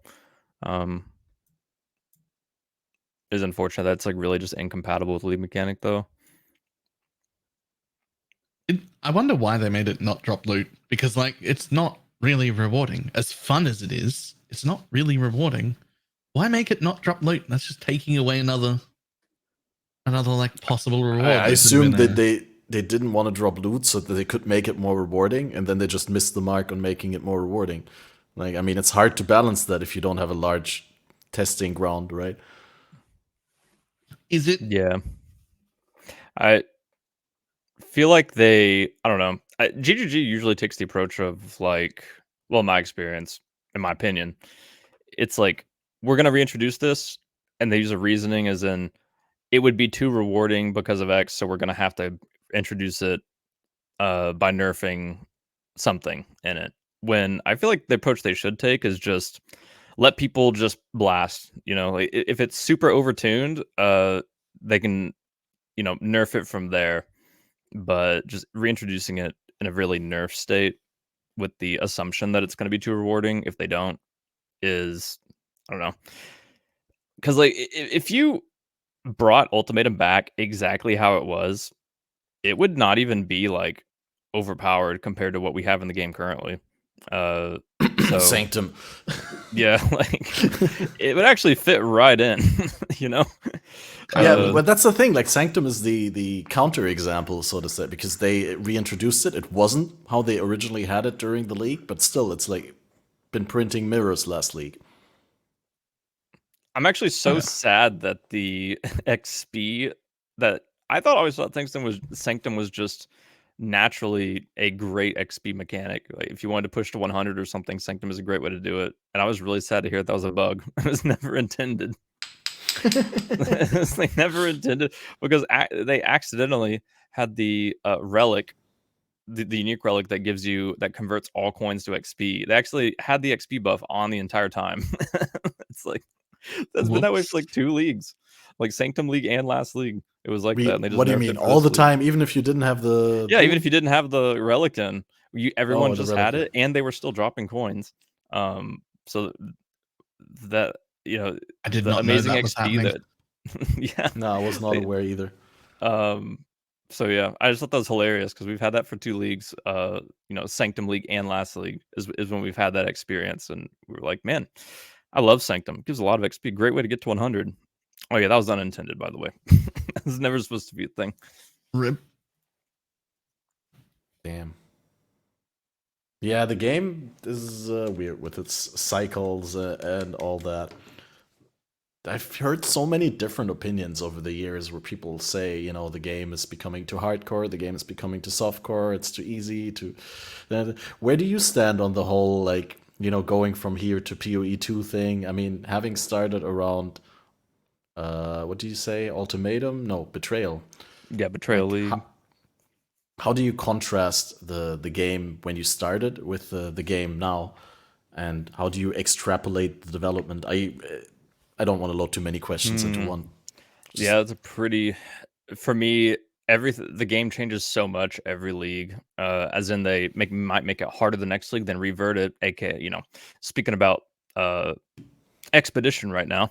It's unfortunate that it's like really just incompatible with league mechanic, though. I wonder why they made it not drop loot, because like it's not really rewarding. As fun as it is, it's not really rewarding. Why make it not drop loot? That's just taking away another like possible reward. I assume that they didn't want to drop loot so that they could make it more rewarding, and then they just missed the mark on making it more rewarding. Like, I mean, it's hard to balance that if you don't have a large testing ground, right? Is it? Yeah. I feel like I don't know. GGG usually takes the approach of like, well, my experience, in my opinion, it's like, we're going to reintroduce this, and they use a reasoning as in, it would be too rewarding because of X, so we're going to have to introduce it by nerfing something in it. When I feel like the approach they should take is just let people just blast. Like if it's super overtuned, they can nerf it from there. But just reintroducing it in a really nerf state with the assumption that it's going to be too rewarding if they don't is, I don't know. Because like if you brought Ultimatum back exactly how it was, it would not even be like overpowered compared to what we have in the game currently. So Sanctum. yeah, like it would actually fit right in, Yeah, but that's the thing. Like Sanctum is the counter example, so to say, because they reintroduced it. It wasn't how they originally had it during the league, but still, it's like been printing mirrors last league. I'm actually so sad that the XP that I always thought Sanctum was just naturally a great XP mechanic. Like if you wanted to push to 100 or something, Sanctum is a great way to do it. And I was really sad to hear that was a bug. It was never intended. It was like never intended because they accidentally had the relic, the unique relic that converts all coins to XP. They actually had the XP buff on the entire time. It's like that's been that way for like 2 leagues, like Sanctum League and last league. It was like that. And they just what do you mean? All the time, even if you didn't have the even if you didn't have the relic in, everyone just had relic. it, and they were still dropping coins. So that I did the not amazing know that was XP happening. that No, I was not aware either. So yeah, I just thought that was hilarious because we've had that for 2 leagues. Sanctum League and last league is when we've had that experience, and we were like, man, I love Sanctum. It gives a lot of XP. Great way to get to 100. Oh yeah, that was unintended, by the way. It was never supposed to be a thing. Rip. Damn. Yeah, the game is weird with its cycles and all that. I've heard so many different opinions over the years where people say, the game is becoming too hardcore, the game is becoming too softcore, it's too easy to. Where do you stand on the whole, like, going from here to PoE 2 thing? I mean, having started around, what do you say? Ultimatum? No, Betrayal. Yeah, Betrayal League. How do you contrast the game when you started with the game now? And how do you extrapolate the development? I don't want to load too many questions into one. Yeah, it's for me, the game changes so much every league. As in they might make it harder the next league, then revert it. AKA, speaking about Expedition right now,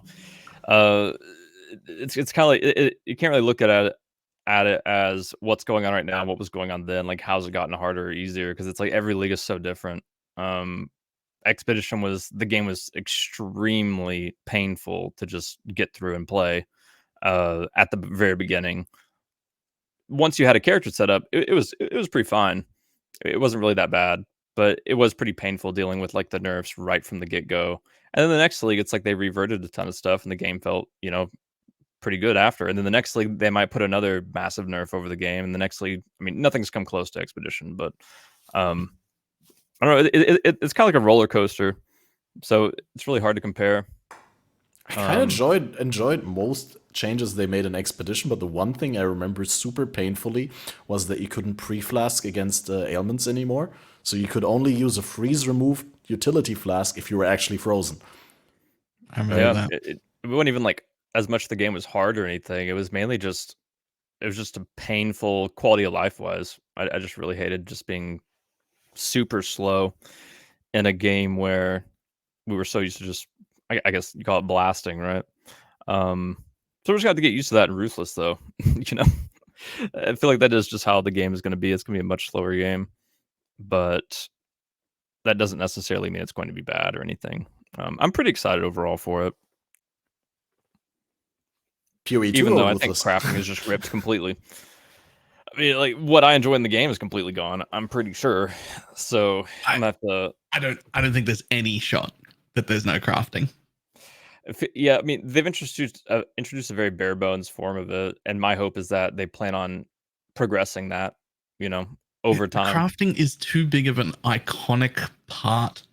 it's kind of like you can't really look at it as what's going on right now and what was going on then. Like how's it gotten harder or easier? Because it's like every league is so different. Expedition the game was extremely painful to just get through and play at the very beginning. Once you had a character set up, it was pretty fine. It wasn't really that bad, but it was pretty painful dealing with like the nerfs right from the get-go. And then the next league, it's like they reverted a ton of stuff and the game felt, pretty good after. And then the next league, they might put another massive nerf over the game. And the next league, I mean, nothing's come close to Expedition, but I don't know. It's kind of like a roller coaster, so it's really hard to compare. I kind of enjoyed most changes they made in Expedition, but the one thing I remember super painfully was that you couldn't pre-flask against ailments anymore. So you could only use a freeze-remove utility flask if you were actually frozen. I remember that. It wasn't even like as much the game was hard or anything. It was mainly just a painful quality of life wise. I just really hated just being super slow in a game where we were so used to just, I guess you call it blasting, right? So we just got to get used to that in Ruthless, though. I feel like that is just how the game is going to be. It's going to be a much slower game, but that doesn't necessarily mean it's going to be bad or anything. I'm pretty excited overall for it. Even though I think crafting is just ripped completely. I mean, like what I enjoy in the game is completely gone. I'm pretty sure. So I'm gonna have to. I don't think there's any shot that there's no crafting. Yeah, I mean they've introduced a very bare bones form of it, and my hope is that they plan on progressing that, over time. Crafting is too big of an iconic part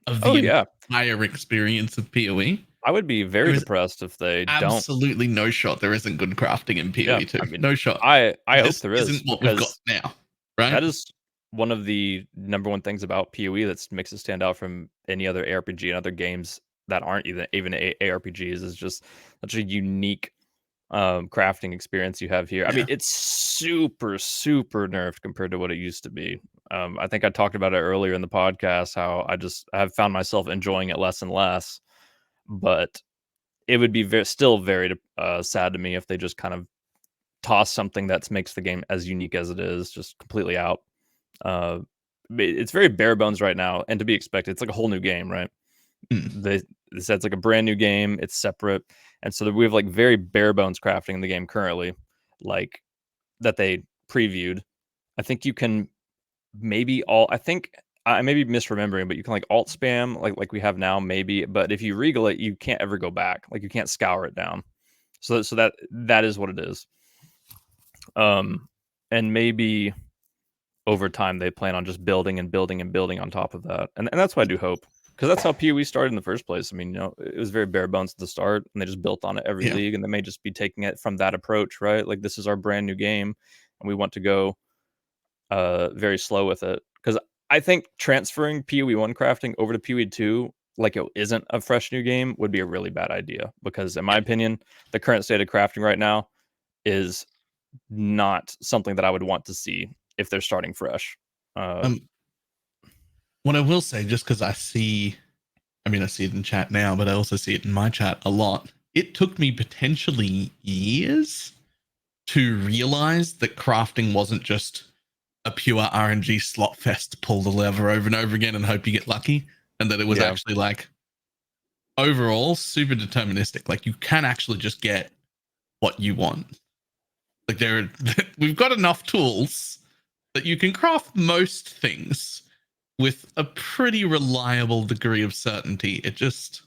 of the entire experience of PoE. I would be very depressed if they don't. Absolutely no shot there isn't good crafting in PoE 2. I mean, no shot. I hope there is. Isn't what we've got now. right? That is one of the number one things about PoE that makes it stand out from any other ARPG and other games that aren't even ARPGs, is just such a unique crafting experience you have here. I mean, it's super nerfed compared to what it used to be. I think I talked about it earlier in the podcast, how I have found myself enjoying it less and less, but it would be still very sad to me if they just kind of toss something that makes the game as unique as it is just completely out. It's very bare bones right now, and to be expected. It's like a whole new game, right? They said it's like a brand new game. It's separate, and so we have like very bare bones crafting in the game currently, like that they previewed. I think you can I think I may be misremembering, but you can like alt spam like we have now, maybe. But if you regal it, you can't ever go back. Like you can't scour it down. So that is what it is. And maybe over time they plan on just building and building and building on top of that, and that's what I do hope, because that's how PoE started in the first place. I mean, it was very bare bones at the start, and they just built on it every league, and they may just be taking it from that approach, right? Like, this is our brand new game, and we want to go very slow with it, because I think transferring PoE 1 crafting over to PoE 2 like it isn't a fresh new game would be a really bad idea, because in my opinion, the current state of crafting right now is not something that I would want to see if they're starting fresh. What I will say, just because I see it in chat now, but I also see it in my chat a lot. It took me potentially years to realize that crafting wasn't just a pure RNG slot fest, pull the lever over and over again and hope you get lucky, and that it was actually like overall super deterministic. Like, you can actually just get what you want. Like, we've got enough tools that you can craft most things with a pretty reliable degree of certainty. It just,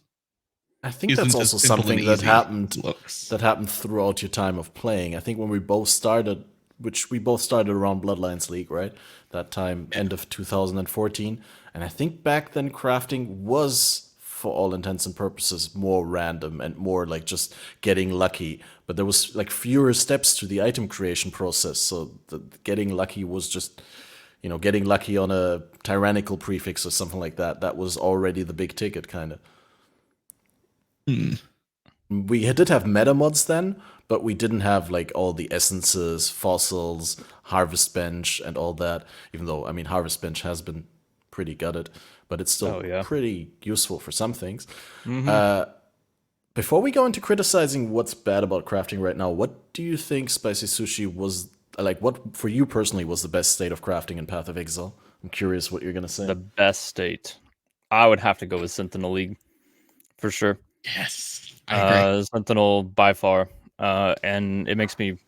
I think that's also something that happened throughout your time of playing. I think when we both started, which we both started around Bloodlines League, right? That time, end of 2014. And I think back then crafting was, for all intents and purposes, more random and more like just getting lucky. But there was like fewer steps to the item creation process. So the getting lucky was just, getting lucky on a tyrannical prefix or something like that. That was already the big ticket, kind of. We did have meta mods then, but we didn't have like all the essences, fossils, harvest bench, and all that. Even though, I mean, harvest bench has been pretty gutted, but it's still pretty useful for some things. Before we go into criticizing what's bad about crafting right now, what do you think spicysushi was like? What for you personally was the best state of crafting in Path of Exile? I'm curious what you're gonna say. The best state, I would have to go with Sentinel League for sure. Yes, I agree. Sentinel by far, and it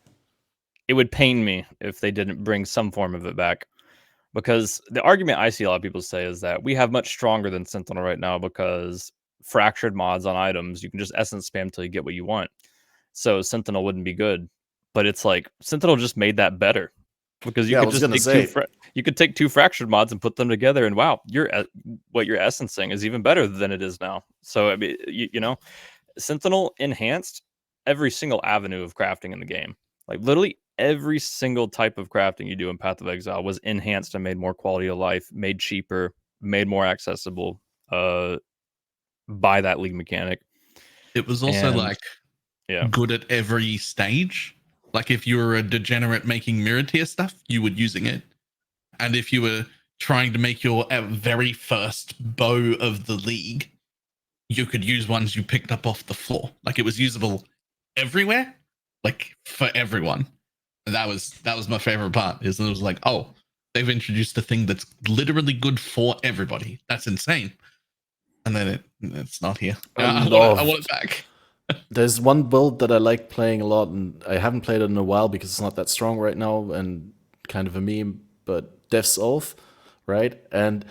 would pain me if they didn't bring some form of it back. Because the argument I see a lot of people say is that we have much stronger than Sentinel right now, because fractured mods on items, you can just essence spam till you get what you want. So Sentinel wouldn't be good. But it's like, Sentinel just made that better. Because you could take two fractured mods and put them together, and wow, what you're essencing is even better than it is now. So I mean, Sentinel enhanced every single avenue of crafting in the game. Like, literally every single type of crafting you do in Path of Exile was enhanced and made more quality of life, made cheaper, made more accessible by that league mechanic. It was also good at every stage. Like, if you were a degenerate making mirror tier stuff, you were using it. And if you were trying to make your very first bow of the league, you could use ones you picked up off the floor. Like, it was usable everywhere, like for everyone. And that was my favorite part, is that it was like, oh, they've introduced a thing that's literally good for everybody. That's insane. And then it's not here. I want it back. There's one build that I like playing a lot, and I haven't played it in a while because it's not that strong right now and kind of a meme, but Death's Oath, right? And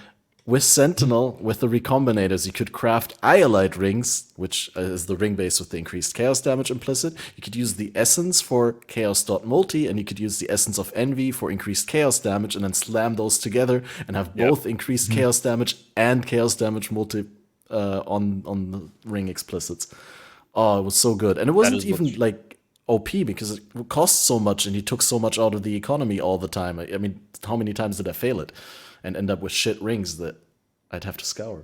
with Sentinel, with the recombinators, you could craft Iolite rings, which is the ring base with the increased chaos damage implicit. You could use the essence for chaos.multi, and you could use the essence of envy for increased chaos damage, and then slam those together and have both increased chaos damage and chaos damage multi on the ring explicits. Oh, it was so good. And it wasn't even like OP because it costs so much and he took so much out of the economy all the time. I mean, how many times did I fail it and end up with shit rings that I'd have to scour?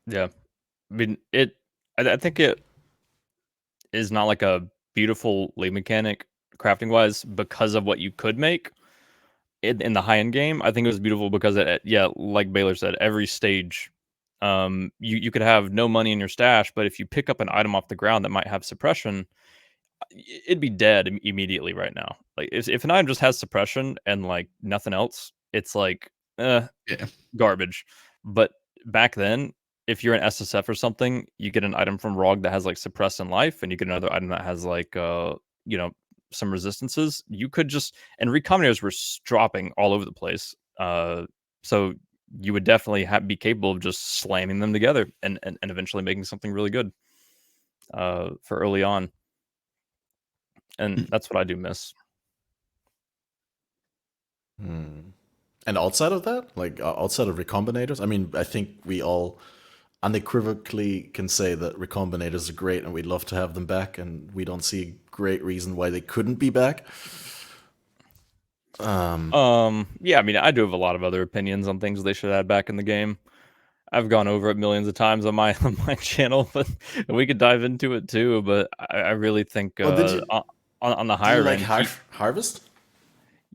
Yeah, I mean I think it is not like a beautiful league mechanic crafting wise because of what you could make in the high end game. I think it was beautiful because yeah, like Baylor said, every stage, you could have no money in your stash, but if you pick up an item off the ground that might have suppression, it'd be dead immediately right now. Like if an item just has suppression and like nothing else, it's like Yeah. garbage. But back then, if you're an SSF or something, you get an item from ROG that has like suppress and life, and you get another item that has like some resistances. You could just, and recombinators were dropping all over the place. So you would definitely be capable of just slamming them together and eventually making something really good for early on. And that's what I do miss. And outside of that, like outside of recombinators, I mean, I think we all unequivocally can say that recombinators are great and we'd love to have them back, and we don't see a great reason why they couldn't be back. Yeah, I mean, I do have a lot of other opinions on things they should add back in the game. I've gone over it millions of times on my channel, but we could dive into it too. But I really think on the higher end, Harvest?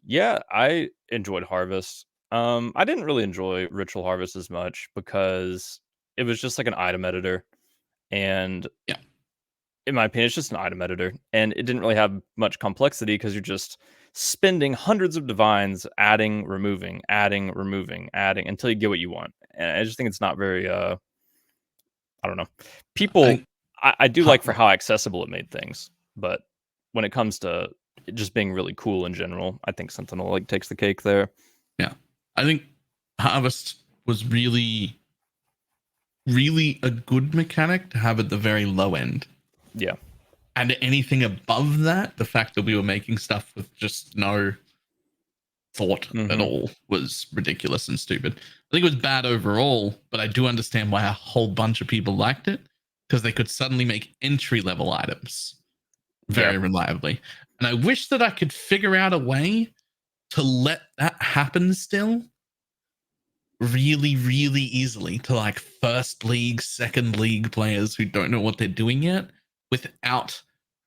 Yeah, I enjoyed Harvest. I didn't really enjoy Ritual Harvest as much because it was just like an item editor, and yeah, in my opinion, it's just an item editor, and it didn't really have much complexity because you're just spending hundreds of divines, adding, removing, adding, until you get what you want. And I just think it's not very, I don't know. People, I do like for how accessible it made things, but when it comes to it just being really cool in general, I think Sentinel like takes the cake there. Yeah, I think Harvest was really, really a good mechanic to have at the very low end. Yeah. And anything above that, the fact that we were making stuff with just no thought at all was ridiculous and stupid. I think it was bad overall, but I do understand why a whole bunch of people liked it, because they could suddenly make entry-level items very reliably. And I wish that I could figure out a way to let that happen still really, really easily to like first league, second league players who don't know what they're doing yet, without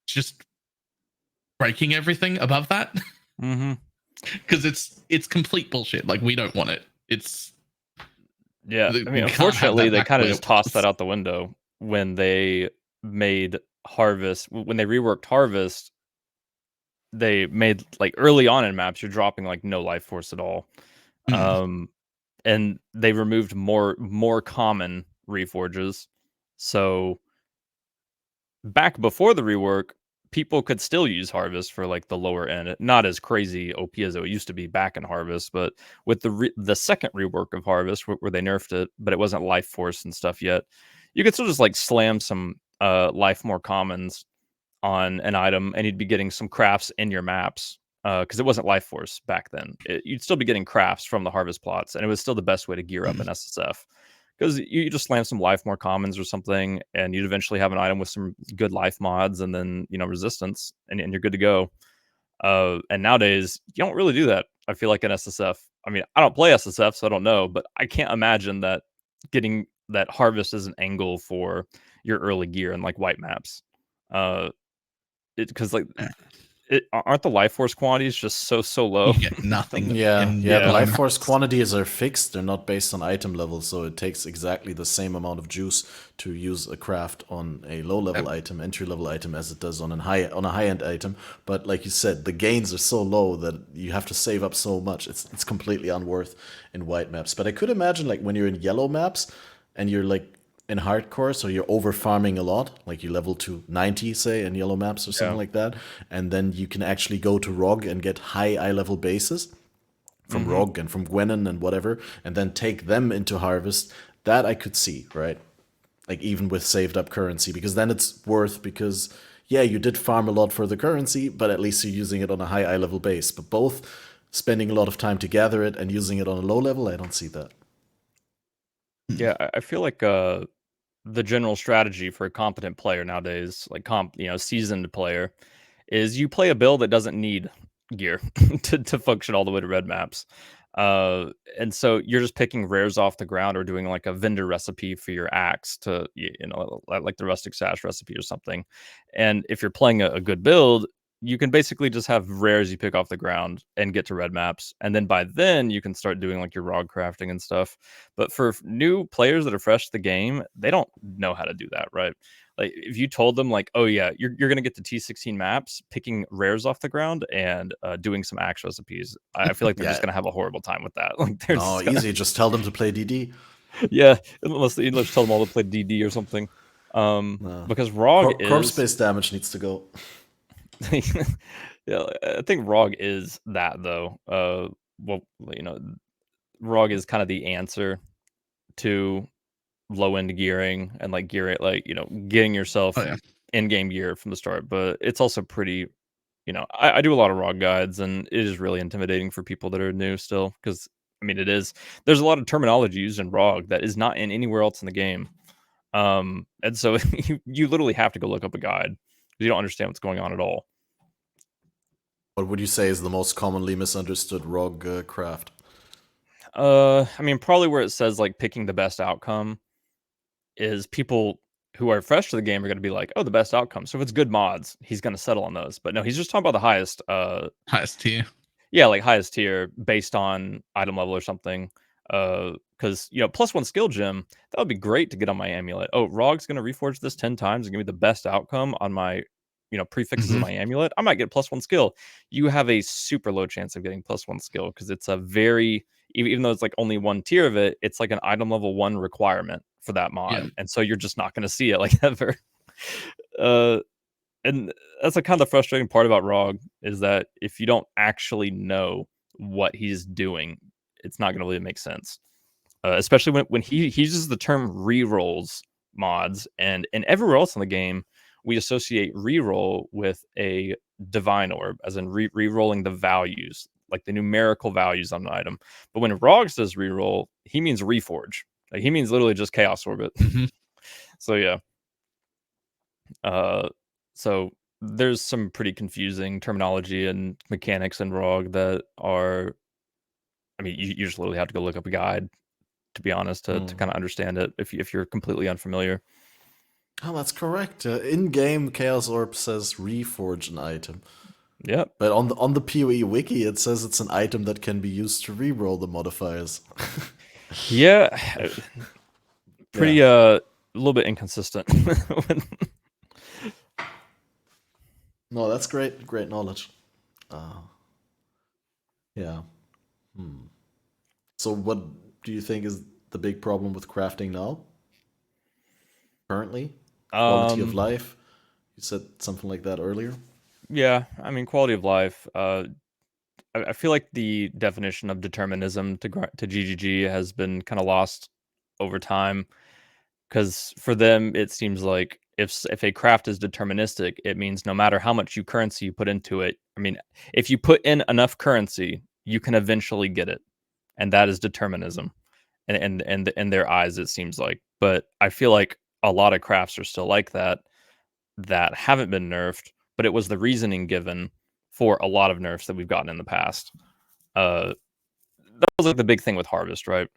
just breaking everything above that. Because it's complete bullshit. Like, we don't want it. It's I mean, unfortunately, they kind of just tossed that out the window when they made Harvest. When they reworked Harvest, they made like early on in maps you're dropping like no life force at all. And they removed more common reforges. So back before the rework, people could still use Harvest for like the lower end, not as crazy OP as it used to be back in Harvest, but with the second rework of Harvest where they nerfed it, but it wasn't life force and stuff yet, you could still just like slam some life more commons on an item and you'd be getting some crafts in your maps because it wasn't life force back then. You'd still be getting crafts from the Harvest plots, and it was still the best way to gear up an SSF. Because you just slam some life more commons or something, and you'd eventually have an item with some good life mods, and then resistance, and you're good to go. And nowadays you don't really do that. I feel like an SSF. I mean, I don't play SSF, so I don't know, but I can't imagine that getting that Harvest as an angle for your early gear and like white maps. Because like. Aren't the life force quantities just so low? You get nothing. The life force quantities are fixed. They're not based on item level, so it takes exactly the same amount of juice to use a craft on a low level item, entry level item, as it does on a high end item. But like you said, the gains are so low that you have to save up so much. It's completely unworth in white maps. But I could imagine like when you're in yellow maps and you're like in hardcore, so you're over farming a lot, like you level to 90, say, in yellow maps or something like that, and then you can actually go to ROG and get high eye level bases from ROG and from Gwenin and whatever, and then take them into Harvest. That I could see, right? Like even with saved up currency, because then it's worth, because you did farm a lot for the currency, but at least you're using it on a high eye level base. But both spending a lot of time to gather it and using it on a low level, I don't see that. Yeah, I feel like the general strategy for a competent player nowadays, like seasoned player, is you play a build that doesn't need gear to function all the way to red maps. And so you're just picking rares off the ground or doing like a vendor recipe for your axe to, like the rustic sash recipe or something. And if you're playing a good build, you can basically just have rares you pick off the ground and get to red maps. And then by then you can start doing like your ROG crafting and stuff. But for new players that are fresh to the game, they don't know how to do that, right? Like if you told them like, oh yeah, you're going to get to T16 maps, picking rares off the ground and doing some axe recipes, I feel like they're just going to have a horrible time with that. Like they're No, easy. Just tell them to play DD. Yeah, unless you tell them all to play DD or something. Because ROG corpse based damage needs to go. Yeah, I think ROG is that though. ROG is kind of the answer to low end gearing and like getting yourself in-game gear from the start. But it's also pretty, I do a lot of ROG guides, and it is really intimidating for people that are new still, because it is. There's a lot of terminology used in ROG that is not in anywhere else in the game. And so you literally have to go look up a guide because you don't understand what's going on at all. What would you say is the most commonly misunderstood ROG craft? Probably where it says like picking the best outcome is people who are fresh to the game are going to be like, oh, the best outcome. So if it's good mods, he's going to settle on those. But no, he's just talking about the highest tier. Yeah, like highest tier based on item level or something. Because +1 skill gem, that would be great to get on my amulet. Oh, ROG's going to reforge this 10 times and give me the best outcome on my prefixes of my amulet. I might get +1 skill. You have a super low chance of getting +1 skill because it's a very, even though it's like only one tier of it, it's like an item level 1 requirement for that mod. And so you're just not going to see it like ever. And that's like kind of the frustrating part about ROG, is that if you don't actually know what he's doing, it's not going to really make sense. Especially when he uses the term rerolls mods, and everywhere else in the game, we associate reroll with a divine orb, as in rerolling the values, like the numerical values on an item. But when ROG says reroll, he means reforge. Like, he means literally just chaos orbit. So yeah. So there's some pretty confusing terminology and mechanics in ROG that are, you just literally have to go look up a guide, to be honest, to kind of understand it if you're completely unfamiliar. Oh, that's correct. In-game Chaos Orb says reforge an item. Yep. But on the PoE wiki, it says it's an item that can be used to reroll the modifiers. Yeah. Pretty a little bit inconsistent. No, that's great. Great knowledge. Yeah. So what do you think is the big problem with crafting now? Currently? Quality of life? You said something like that earlier. Yeah, quality of life. I feel like the definition of determinism to GGG has been kind of lost over time, because for them it seems like if a craft is deterministic, it means no matter how much currency you put into it. If you put in enough currency, you can eventually get it, and that is determinism. And in their eyes, it seems like. But I feel like a lot of crafts are still like that haven't been nerfed, but it was the reasoning given for a lot of nerfs that we've gotten in the past. That was like the big thing with Harvest, right?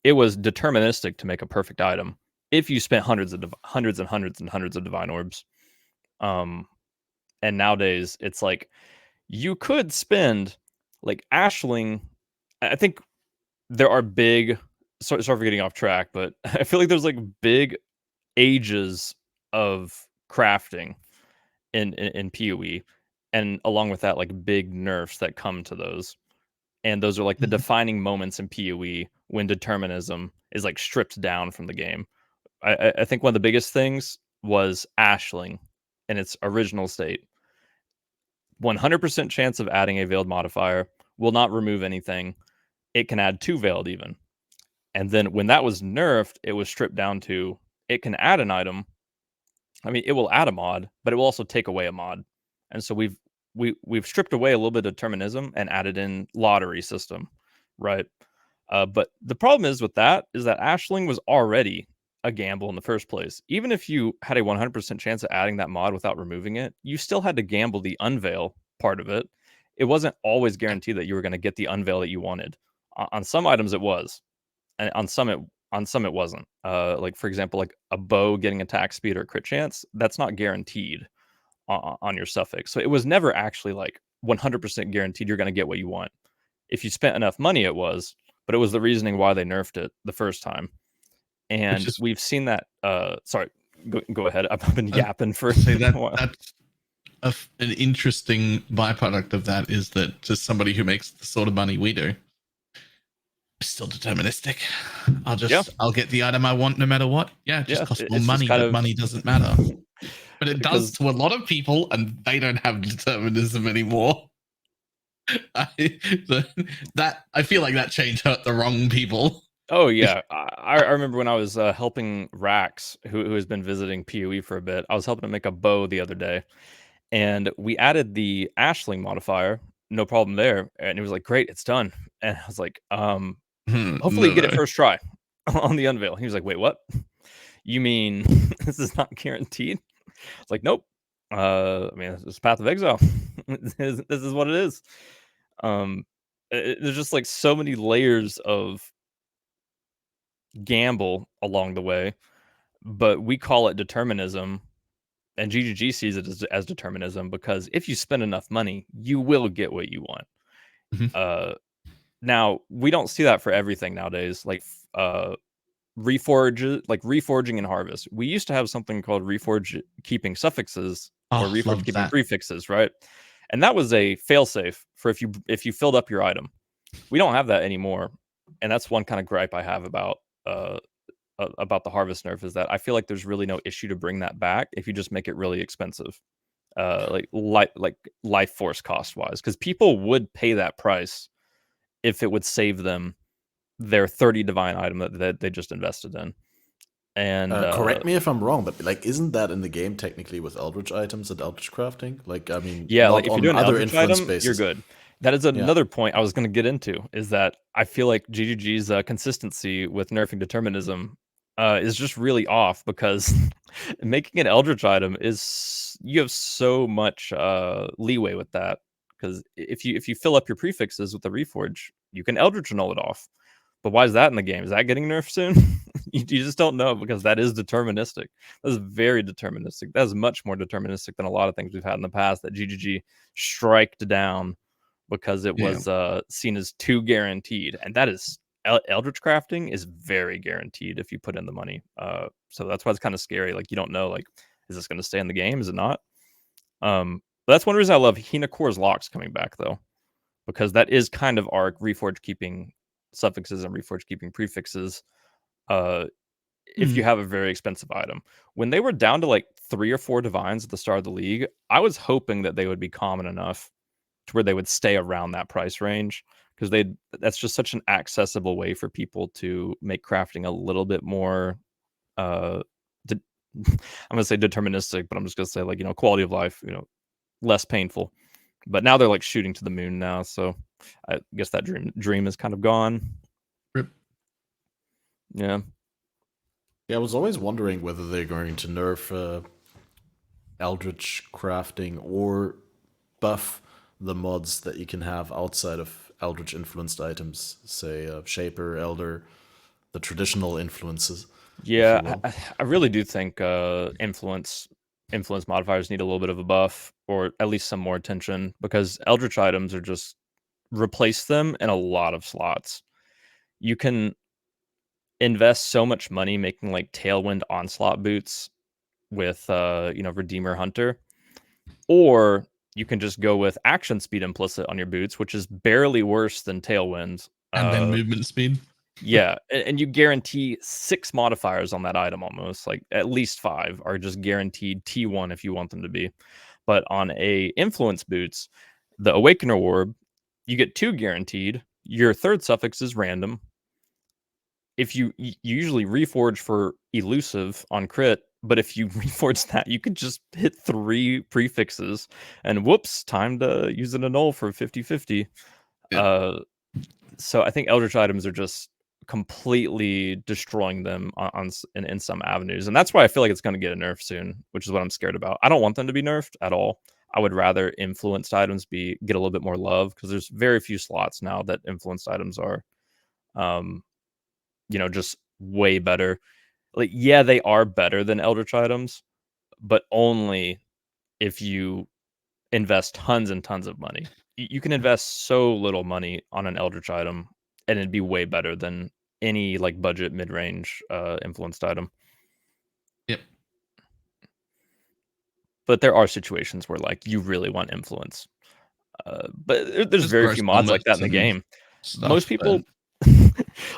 It was deterministic to make a perfect item if you spent hundreds and hundreds of divine orbs. And nowadays it's like you could spend like Ashling. I think there are big, sorry for getting off track, but I feel like there's like big ages of crafting in PoE, and along with that, like big nerfs that come to those. And those are like the defining moments in PoE when determinism is like stripped down from the game. I think one of the biggest things was Ashling in its original state. 100% chance of adding a veiled modifier, will not remove anything. It can add 2 veiled even. And then when that was nerfed, it was stripped down to it can add an item. It will add a mod, but it will also take away a mod. And so we've stripped away a little bit of determinism and added in lottery system, right? But the problem is with that is that Ashling was already a gamble in the first place. Even if you had a 100% chance of adding that mod without removing it, you still had to gamble the unveil part of it. It wasn't always guaranteed that you were going to get the unveil that you wanted. On some items it was, and on some it wasn't. Like for example, like a bow getting attack speed or crit chance, that's not guaranteed on your suffix. So it was never actually like 100% guaranteed you're going to get what you want. If you spent enough money, it was, but it was the reasoning why they nerfed it the first time. And we've seen that. Sorry, go ahead. I've been yapping for that, a while. That's an interesting byproduct of that is that just somebody who makes the sort of money we do is still deterministic. I'll get the item I want no matter what. Yeah, it just costs more money, but money doesn't matter. But it does to a lot of people, and they don't have determinism anymore. I feel like that change hurt the wrong people. Oh yeah, I remember when I was helping Rax, who has been visiting PoE for a bit. I was helping him make a bow the other day, and we added the Ashling modifier. No problem there, and he was like, "Great, it's done." And I was like, "Hopefully you get it first try on the unveil." He was like, "Wait, what? You mean this is not guaranteed?" It's like, "Nope. I mean, it's Path of Exile. This is what it is." There's just like so many layers of gamble along the way, but we call it determinism, and GGG sees it as determinism because if you spend enough money, you will get what you want. Now we don't see that for everything nowadays, like reforging and harvest. We used to have something called reforge keeping suffixes or reforge keeping prefixes, right? And that was a failsafe for if you filled up your item. We don't have that anymore, and that's one kind of gripe I have about the harvest nerf is that I feel like there's really no issue to bring that back if you just make it really expensive, like life force cost wise, because people would pay that price if it would save them their 30 divine item that they just invested in. And correct me if I'm wrong, but like, isn't that in the game technically with Eldritch items and Eldritch crafting? Like, I mean, yeah, like if you're doing other Eldritch influence item, bases, you're good. That is another point I was going to get into, is that I feel like GGG's consistency with nerfing determinism is just really off, because making an Eldritch item you have so much leeway with that, because if you fill up your prefixes with the Reforge, you can Eldritch annul it off. But why is that in the game? Is that getting nerfed soon? you just don't know, because that is deterministic. That is very deterministic. That is much more deterministic than a lot of things we've had in the past that GGG striked down because it was seen as too guaranteed. And that is Eldritch crafting is very guaranteed if you put in the money. So that's why it's kind of scary. Like, you don't know, like, is this going to stay in the game? Is it not? That's one reason I love Hinakor's locks coming back, though, because that is kind of our reforge keeping suffixes and reforge keeping prefixes. If you have a very expensive item, when they were down to like 3 or 4 divines at the start of the league, I was hoping that they would be common enough to where they would stay around that price range, because that's just such an accessible way for people to make crafting a little bit more I'm gonna say deterministic, but I'm just gonna say, like, quality of life, less painful. But now they're like shooting to the moon now, so I guess that dream is kind of gone. Rip. Yeah, I was always wondering whether they're going to nerf Eldritch crafting or buff the mods that you can have outside of Eldritch influenced items, say Shaper, Elder, the traditional influences. Yeah, I really do think influence modifiers need a little bit of a buff, or at least some more attention, because Eldritch items are just replace them in a lot of slots. You can invest so much money making like Tailwind Onslaught boots with Redeemer Hunter, or you can just go with action speed implicit on your boots, which is barely worse than Tailwind, and then movement speed. Yeah, and you guarantee 6 modifiers on that item almost. Like, at least 5 are just guaranteed T1 if you want them to be. But on a influence boots, the Awakener Orb, you get 2 guaranteed. Your third suffix is random. If you usually reforge for elusive on crit, but if you reforge that, you could just hit 3 prefixes, and whoops, time to use an annul for 50/50. Yeah. So I think Eldritch items are just completely destroying them in some avenues, and that's why I feel like it's going to get a nerf soon, which is what I'm scared about. I don't want them to be nerfed at all. I would rather influenced items get a little bit more love, because there's very few slots now that influenced items are, just way better. Like, yeah, they are better than Eldritch items, but only if you invest tons and tons of money. You can invest so little money on an Eldritch item, and it'd be way better than any like budget mid-range influenced item. Yep. But there are situations where like you really want influence. But there's very few mods like that in the game. Most people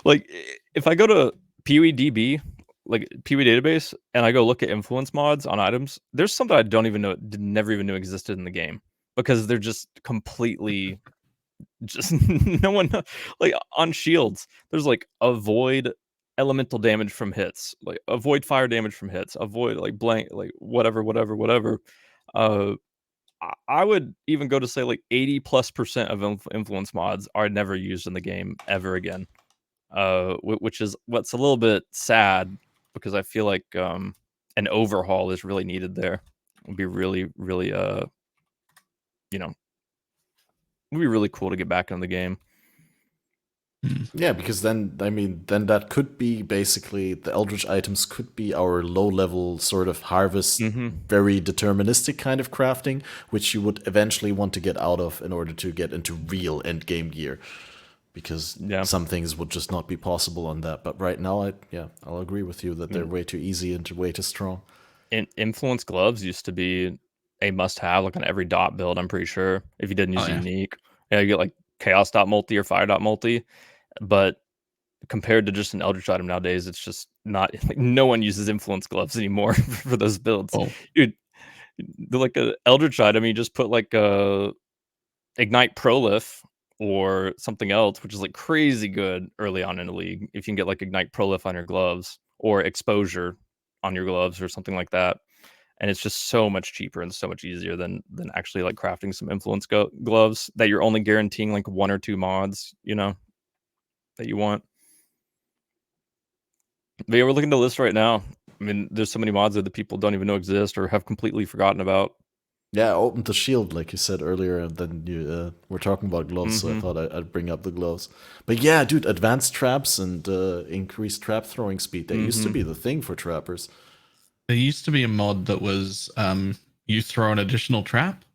like, if I go to PoEDB, like PoE database, and I go look at influence mods on items, there's something I don't even know, never even knew existed in the game, because they're just completely just no one like on shields. There's like avoid elemental damage from hits, like avoid fire damage from hits, avoid like blank, like whatever. I would even go to say like 80+% of influence mods are never used in the game ever again. Which is what's a little bit sad, because I feel like an overhaul is really needed there. It would be really, really, it would be really cool to get back in the game. Yeah, because then that could be basically the Eldritch items could be our low-level sort of harvest, very deterministic kind of crafting, which you would eventually want to get out of in order to get into real endgame gear. Because some things would just not be possible on that. But right now, I'll agree with you that they're way too easy and way too strong. Influence gloves used to be a must-have, like on every dot build, I'm pretty sure, if you didn't use unique. Yeah, you get like chaos dot multi or fire dot multi. But compared to just an Eldritch item nowadays, it's just not, like, no one uses influence gloves anymore for those builds. Dude, like an Eldritch item, you just put like a Ignite Prolif or something else, which is like crazy good early on in the league. If you can get like Ignite Prolif on your gloves, or Exposure on your gloves, or something like that, and it's just so much cheaper and so much easier than actually like crafting some influence gloves that you're only guaranteeing like 1 or 2 mods, that you want. But yeah, we're looking at the list right now. I mean, there's so many mods that the people don't even know exist or have completely forgotten about. Yeah, I opened the shield, like you said earlier, and then you were talking about gloves, so I thought I'd bring up the gloves. But yeah, dude, advanced traps and increased trap throwing speed, they used to be the thing for trappers. There used to be a mod that was you throw an additional trap.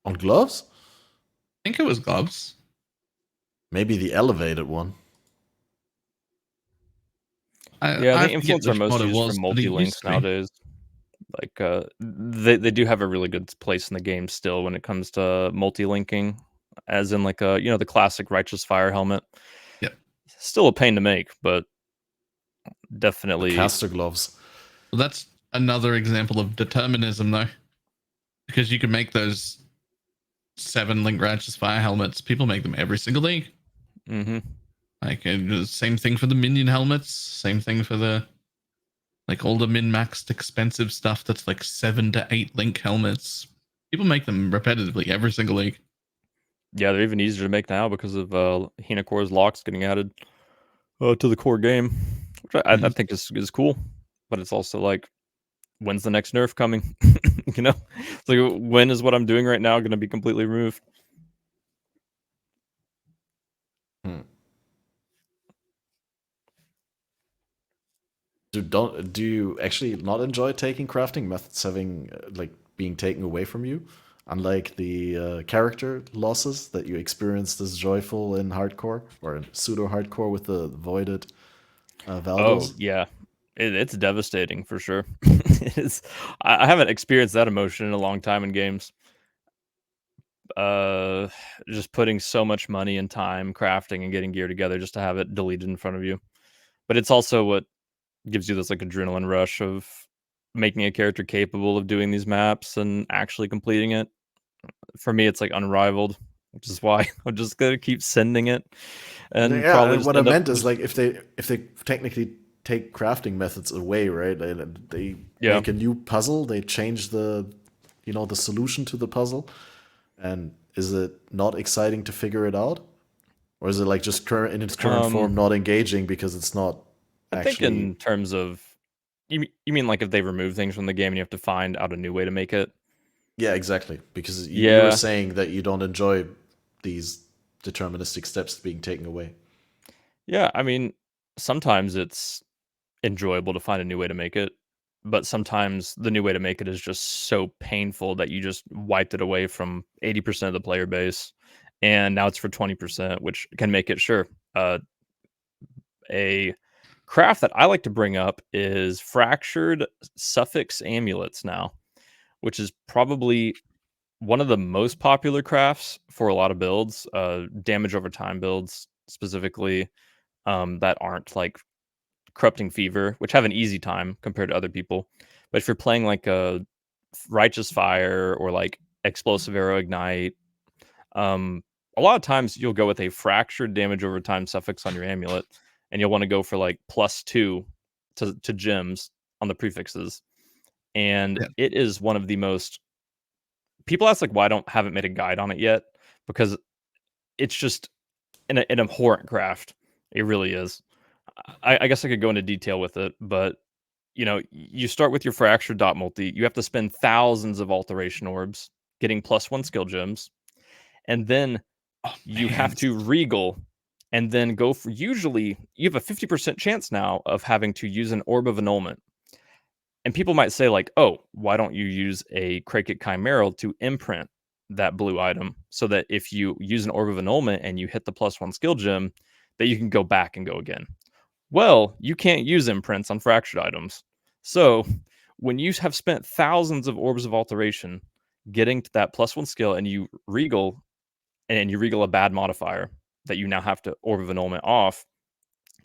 On gloves? I think it was gloves. Maybe the elevated one. I think influence are mostly used for multi-links nowadays. Like they do have a really good place in the game still when it comes to multi-linking, as in like the classic Righteous Fire helmet. Yep. Still a pain to make, but definitely the caster gloves. Well, that's another example of determinism, though, because you can make those 7 link Righteous Fire helmets. People make them every single league. Like same thing for the minion helmets. Same thing for the like all the min-maxed expensive stuff that's like 7 to 8 link helmets. People make them repetitively every single league. Yeah, they're even easier to make now because of Hinacore's locks getting added to the core game, which I think is cool. But it's also like, when's the next nerf coming? It's like, when is what I'm doing right now going to be completely removed? Do you actually not enjoy taking crafting methods having being taken away from you? Unlike the character losses that you experienced as joyful in hardcore or in pseudo hardcore with the voided values. Oh yeah, it's devastating for sure. It is. I haven't experienced that emotion in a long time in games. Just putting so much money and time crafting and getting gear together just to have it deleted in front of you. But it's also what gives you this like adrenaline rush of making a character capable of doing these maps and actually completing it. For me, it's like unrivaled, which is why I'm just gonna keep sending it. And probably what I meant is like if they technically take crafting methods away, right? They make a new puzzle, they change the the solution to the puzzle, and is it not exciting to figure it out? Or is it like just in its current form not engaging because it's not I think in terms of you mean like if they remove things from the game and you have to find out a new way to make it? Yeah, exactly. Because you were saying that you don't enjoy these deterministic steps being taken away. Yeah, I mean, sometimes it's enjoyable to find a new way to make it, but sometimes the new way to make it is just so painful that you just wiped it away from 80% of the player base, and now it's for 20%, which can make it a craft that I like to bring up is fractured suffix amulets now, which is probably one of the most popular crafts for a lot of builds, damage over time builds specifically, that aren't like corrupting fever, which have an easy time compared to other people. But if you're playing like a righteous fire or like explosive arrow ignite, a lot of times you'll go with a fractured damage over time suffix on your amulet, and you'll want to go for like +2 to gems on the prefixes. And it is one of the most, people ask like why I haven't made a guide on it yet, because it's just an abhorrent craft. It really is. I guess I could go into detail with it, but you start with your fractured dot multi. You have to spend thousands of alteration orbs getting +1 skill gems, and then you have to regal, and then go for, usually you have a 50% chance now of having to use an orb of annulment. And people might say like, oh, why don't you use a Crakit Chimeral to imprint that blue item so that if you use an orb of annulment and you hit the +1 skill gem, that you can go back and go again. Well, you can't use imprints on fractured items. So when you have spent thousands of orbs of alteration getting to that +1 skill and you regal a bad modifier that you now have to orb of annulment off,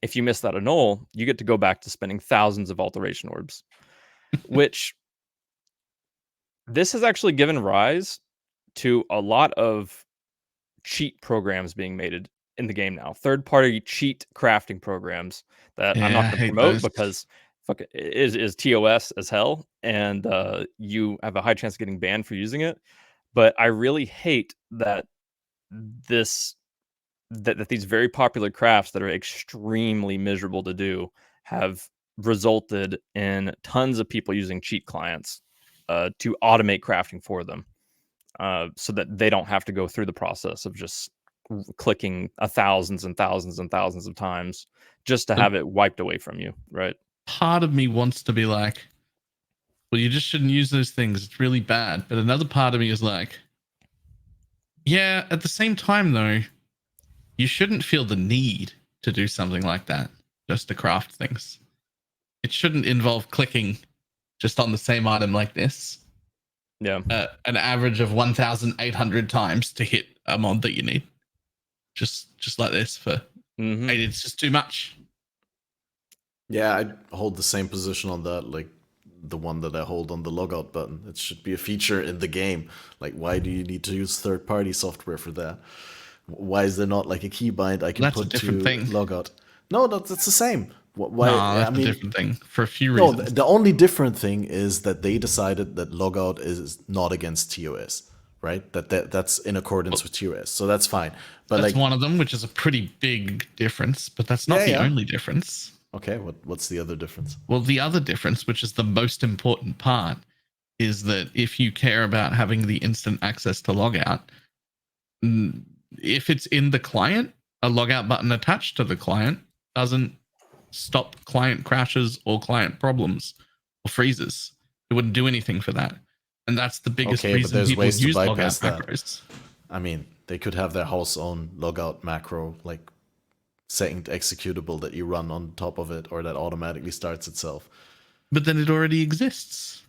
if you miss that annul, you get to go back to spending thousands of alteration orbs, which this has actually given rise to a lot of cheat programs being made in the game now. Third-party cheat crafting programs that I'm not going to promote because fuck it, is TOS as hell, and you have a high chance of getting banned for using it. But I really hate that that these very popular crafts that are extremely miserable to do have resulted in tons of people using cheat clients to automate crafting for them, so that they don't have to go through the process of just clicking thousands and thousands and thousands of times just to have it wiped away from you, right? Part of me wants to be like, well, you just shouldn't use those things. It's really bad. But another part of me is like, yeah, at the same time, though, you shouldn't feel the need to do something like that just to craft things. It shouldn't involve clicking just on the same item like this. Yeah. An average of 1,800 times to hit a mod that you need. Just like this for it's just too much. Yeah, I hold the same position on that, like the one that I hold on the logout button. It should be a feature in the game. Like, why do you need to use third-party software for that? Why is there not like a keybind I can put to logout? No, that's the same. Why? No, that's a different thing for a few reasons. No, the only different thing is that they decided that logout is not against TOS, right? That's in accordance with TOS, so that's fine. But that's like one of them, which is a pretty big difference, but that's not the only difference. Okay, what's the other difference? Well, the other difference, which is the most important part, is that if you care about having the instant access to logout, if it's in the client, a logout button attached to the client doesn't stop client crashes or client problems or freezes. It wouldn't do anything for that. And that's the biggest reason people use logout macros. I mean, they could have their house own logout macro, like second executable that you run on top of it or that automatically starts itself. But then it already exists.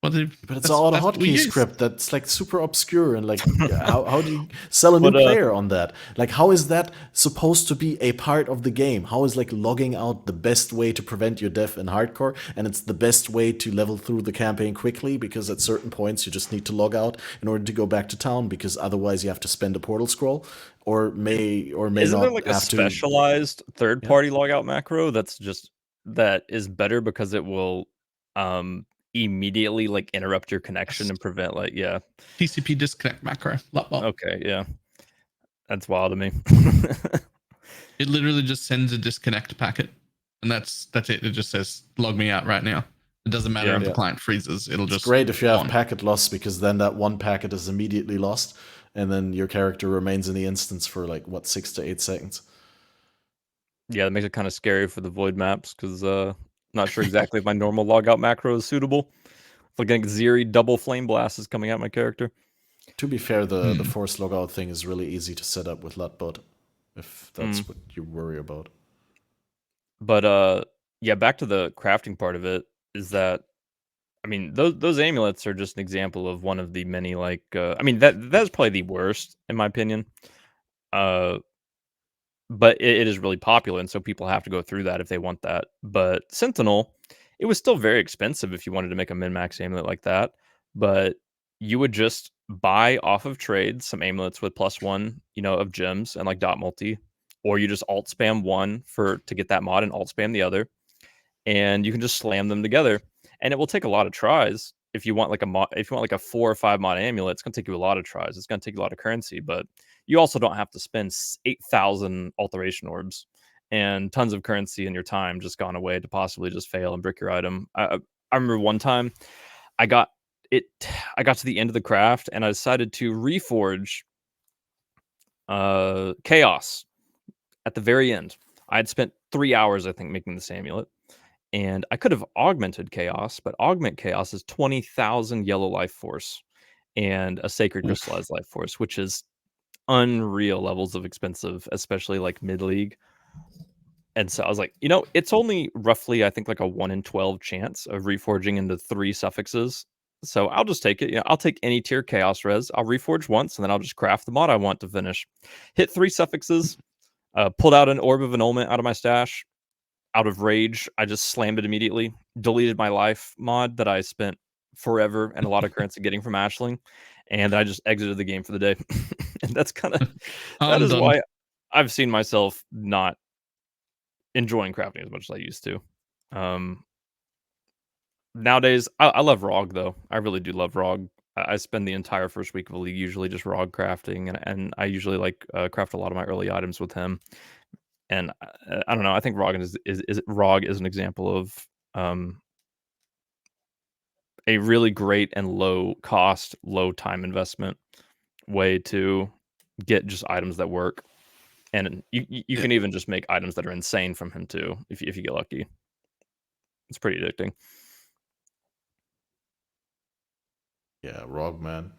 But it's all a hotkey script that's like super obscure, and like how do you sell a new player on that? Like, how is that supposed to be a part of the game? How is like logging out the best way to prevent your death in hardcore, and it's the best way to level through the campaign quickly, because at certain points you just need to log out in order to go back to town, because otherwise you have to spend a portal scroll or may Isn't not there like a specialized third-party logout macro that is better because it will immediately like interrupt your connection and prevent TCP disconnect macro. Okay, yeah. That's wild to me. It literally just sends a disconnect packet, and that's it. It just says log me out right now. It doesn't matter if the client freezes. It'll It's just great if you have on. packet loss, because then that one packet is immediately lost, and then your character remains in the instance for like 6 to 8 seconds. Yeah, that makes it kind of scary for the void maps, because not sure exactly if my normal logout macro is suitable. Like an Xeri double flame blast is coming at my character. To be fair, the force logout thing is really easy to set up with LUTbot, if that's what you worry about. But yeah, back to the crafting part of it, is that, I mean, those amulets are just an example of one of the many, like, I mean, that's probably the worst in my opinion. But it is really popular, and so people have to go through that if they want that. But Sentinel, it was still very expensive if you wanted to make a min-max amulet like that. But you would just buy off of trade some amulets with +1, of gems and like dot multi, or you just alt spam one to get that mod and alt spam the other, and you can just slam them together. And it will take a lot of tries. If you want like a 4 or 5 mod amulet, it's gonna take you a lot of tries. It's gonna take you a lot of currency, but you also don't have to spend 8,000 alteration orbs and tons of currency and your time just gone away to possibly just fail and brick your item. I remember one time I got to the end of the craft and I decided to reforge Chaos at the very end. I had spent 3 hours, I think, making this amulet. And I could have augmented Chaos, but augment Chaos is 20,000 yellow life force and a sacred crystallized life force, which is unreal levels of expensive, especially like mid league. And so I was like, it's only roughly, I think, like a 1 in 12 chance of reforging into 3 suffixes. So I'll just take it. I'll take any tier Chaos res. I'll reforge once, and then I'll just craft the mod I want to finish. Hit 3 suffixes, pulled out an orb of annulment out of my stash. Out of rage, I just slammed it immediately, deleted my life mod that I spent forever and a lot of currency getting from Ashling, and I just exited the game for the day. And that's that is why I've seen myself not enjoying crafting as much as I used to. Nowadays, I love ROG, though. I really do love ROG. I spend the entire first week of the league usually just ROG crafting, and I usually like craft a lot of my early items with him. And I don't know. I think ROG is an example of a really great and low cost, low time investment way to get just items that work. And you can even just make items that are insane from him too, if you get lucky. It's pretty addicting. Yeah, ROG, man.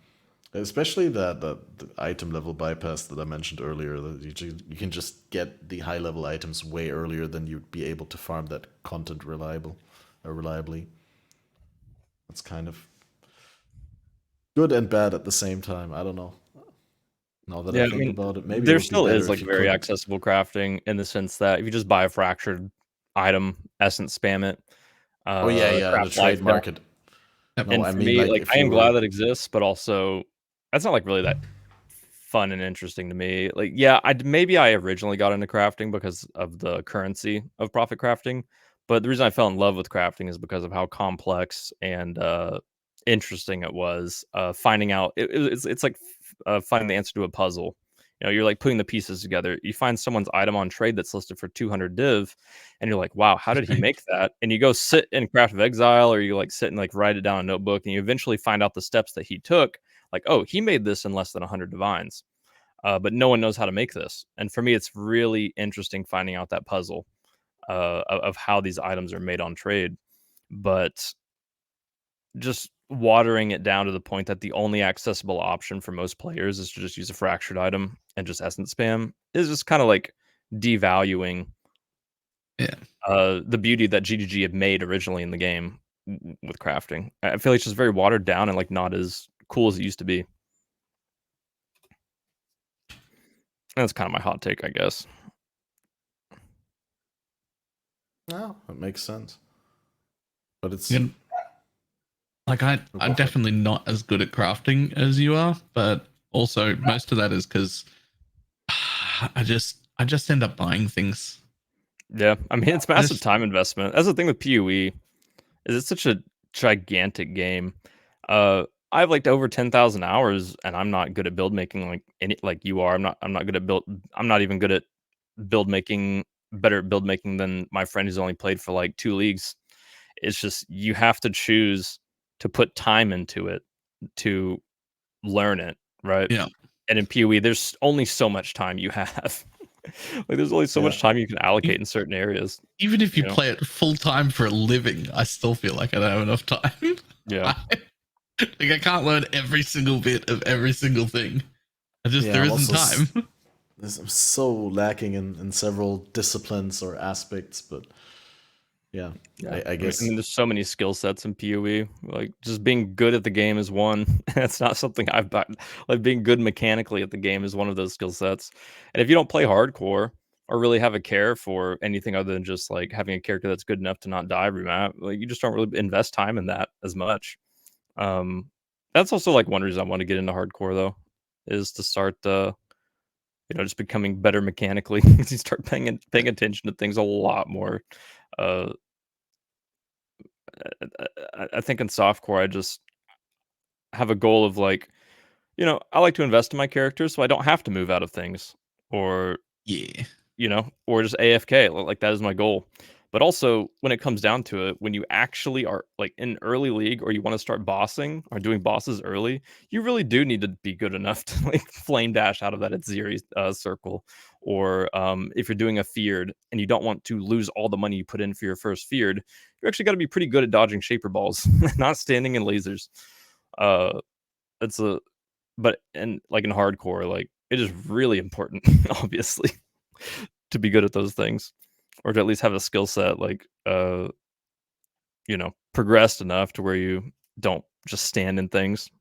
Especially the item level bypass that I mentioned earlier. That you can just get the high level items way earlier than you'd be able to farm that content reliably. That's kind of good and bad at the same time. I don't know. Now that I think about it, maybe there it would be still better is if like you very couldn't. accessible crafting in the sense that if you just buy a fractured item, essence spam it. Oh yeah, in the craft trade life, market. and No, I for mean, me, like, like, if I you am were glad that exists, but also that's not like really that fun and interesting to me. Like, yeah, maybe I originally got into crafting because of the currency of profit crafting, but the reason I fell in love with crafting is because of how complex and interesting it was. Finding out it's like finding the answer to a puzzle. You're like putting the pieces together. You find someone's item on trade that's listed for 200 div, and you're like, wow, how did he make that? And you go sit in Craft of Exile, or you like sit and like write it down in a notebook, and you eventually find out the steps that he took. Like, oh, he made this in less than 100 divines, but no one knows how to make this. And for me, it's really interesting finding out that puzzle of how these items are made on trade. But just watering it down to the point that the only accessible option for most players is to just use a fractured item and just essence spam is just kind of like devaluing the beauty that GGG had made originally in the game with crafting. I feel like it's just very watered down and like not as cool as it used to be. That's kind of my hot take, I guess. No, that makes sense. But it's like I'm definitely not as good at crafting as you are, but also most of that is because I just end up buying things. Yeah, I mean it's massive time investment. That's the thing with PoE, is it's such a gigantic game. I have like over 10,000 hours, and I'm not good at build making like you are. I'm not good at build. I'm not even good at build making. Better at build making than my friend who's only played for like 2 leagues. It's just you have to choose to put time into it to learn it, right? Yeah. And in PoE, there's only so much time you have. Like there's only so much time you can allocate in certain areas. Even if you play it full time for a living, I still feel like I don't have enough time. Yeah. Like I can't learn every single bit of every single thing. There isn't time. I'm so lacking in several disciplines or aspects, but I guess. I mean, there's so many skill sets in PoE. Like just being good at the game is one. That's not something I've got. Like being good mechanically at the game is one of those skill sets. And if you don't play hardcore or really have a care for anything other than just like having a character that's good enough to not die every map, like you just don't really invest time in that as much. That's also like one reason I want to get into hardcore though, is to start just becoming better mechanically. You start paying attention to things a lot more. I think in softcore, I just have a goal of like, I like to invest in my characters so I don't have to move out of things or or just AFK. Like that is my goal. But also when it comes down to it, when you actually are like in early league or you want to start bossing or doing bosses early, you really do need to be good enough to like flame dash out of that Atziri circle. Or if you're doing a feared and you don't want to lose all the money you put in for your first feared, you actually got to be pretty good at dodging shaper balls, not standing in lasers. But like in hardcore, like it is really important, obviously, to be good at those things. Or to at least have a skill set like progressed enough to where you don't just stand in things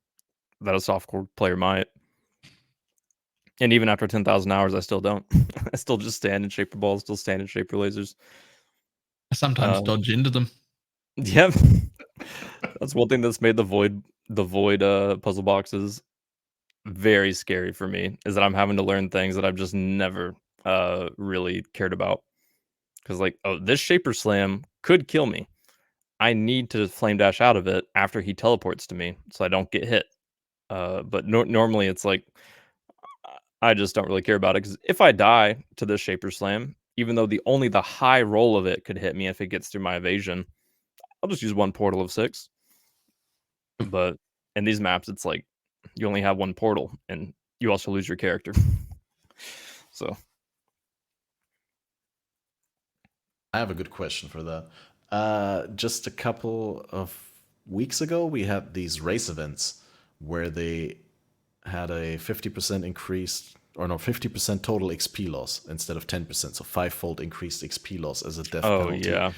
that a softcore player might. And even after 10,000 hours, I still don't. I still just stand in shaper balls, still stand in shaper lasers. I sometimes dodge into them. Yeah. That's one thing that's made the void puzzle boxes very scary for me, is that I'm having to learn things that I've just never really cared about. Because like, this shaper slam could kill me. I need to flame dash out of it after he teleports to me so I don't get hit. But normally it's like, I just don't really care about it, because if I die to this shaper slam, even though only the high roll of it could hit me if it gets through my evasion, I'll just use one portal of 6. But in these maps, it's like you only have one portal and you also lose your character. So I have a good question for that. Just a couple of weeks ago, we had these race events where they had a 50% increased, or no, 50% total XP loss instead of 10%. So 5-fold increased XP loss as a death penalty. Yeah.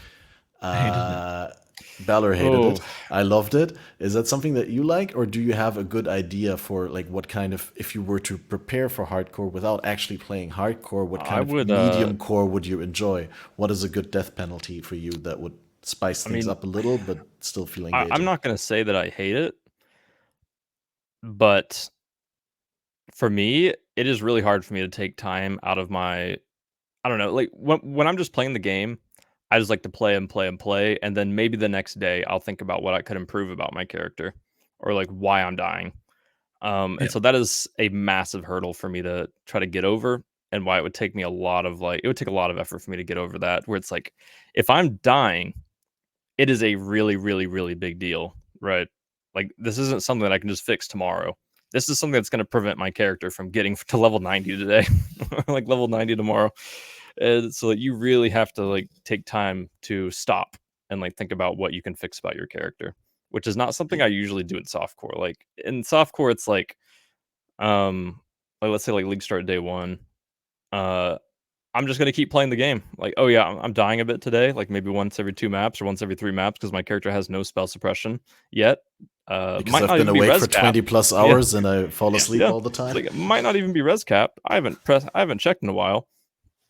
Balor hated it. I loved it. Is that something that you like, or do you have a good idea for like what kind of, if you were to prepare for hardcore without actually playing hardcore, what kind of medium core would you enjoy? What is a good death penalty for you that would spice things up a little but still feel engaging? I'm not going to say that I hate it, but for me, it is really hard for me to take time out of my, I don't know, like when I'm just playing the game, I just like to play and play and play, and then maybe the next day I'll think about what I could improve about my character, or like why I'm dying. And so that is a massive hurdle for me to try to get over, and why it would take me it would take a lot of effort for me to get over that, where it's like, if I'm dying, it is a really, really, really big deal, right? Like this isn't something that I can just fix tomorrow. This is something that's going to prevent my character from getting to level 90 today, like level 90 tomorrow. And so you really have to like take time to stop and like think about what you can fix about your character, which is not something I usually do in softcore. Like in softcore, it's like let's say like league start day 1. I'm just gonna keep playing the game. Like, oh yeah, I'm dying a bit today, like maybe once every 2 maps or once every 3 maps, because my character has no spell suppression yet. Because I've been awake for 20 plus hours and I fall asleep all the time. Like, it might not even be res cap. I haven't checked in a while,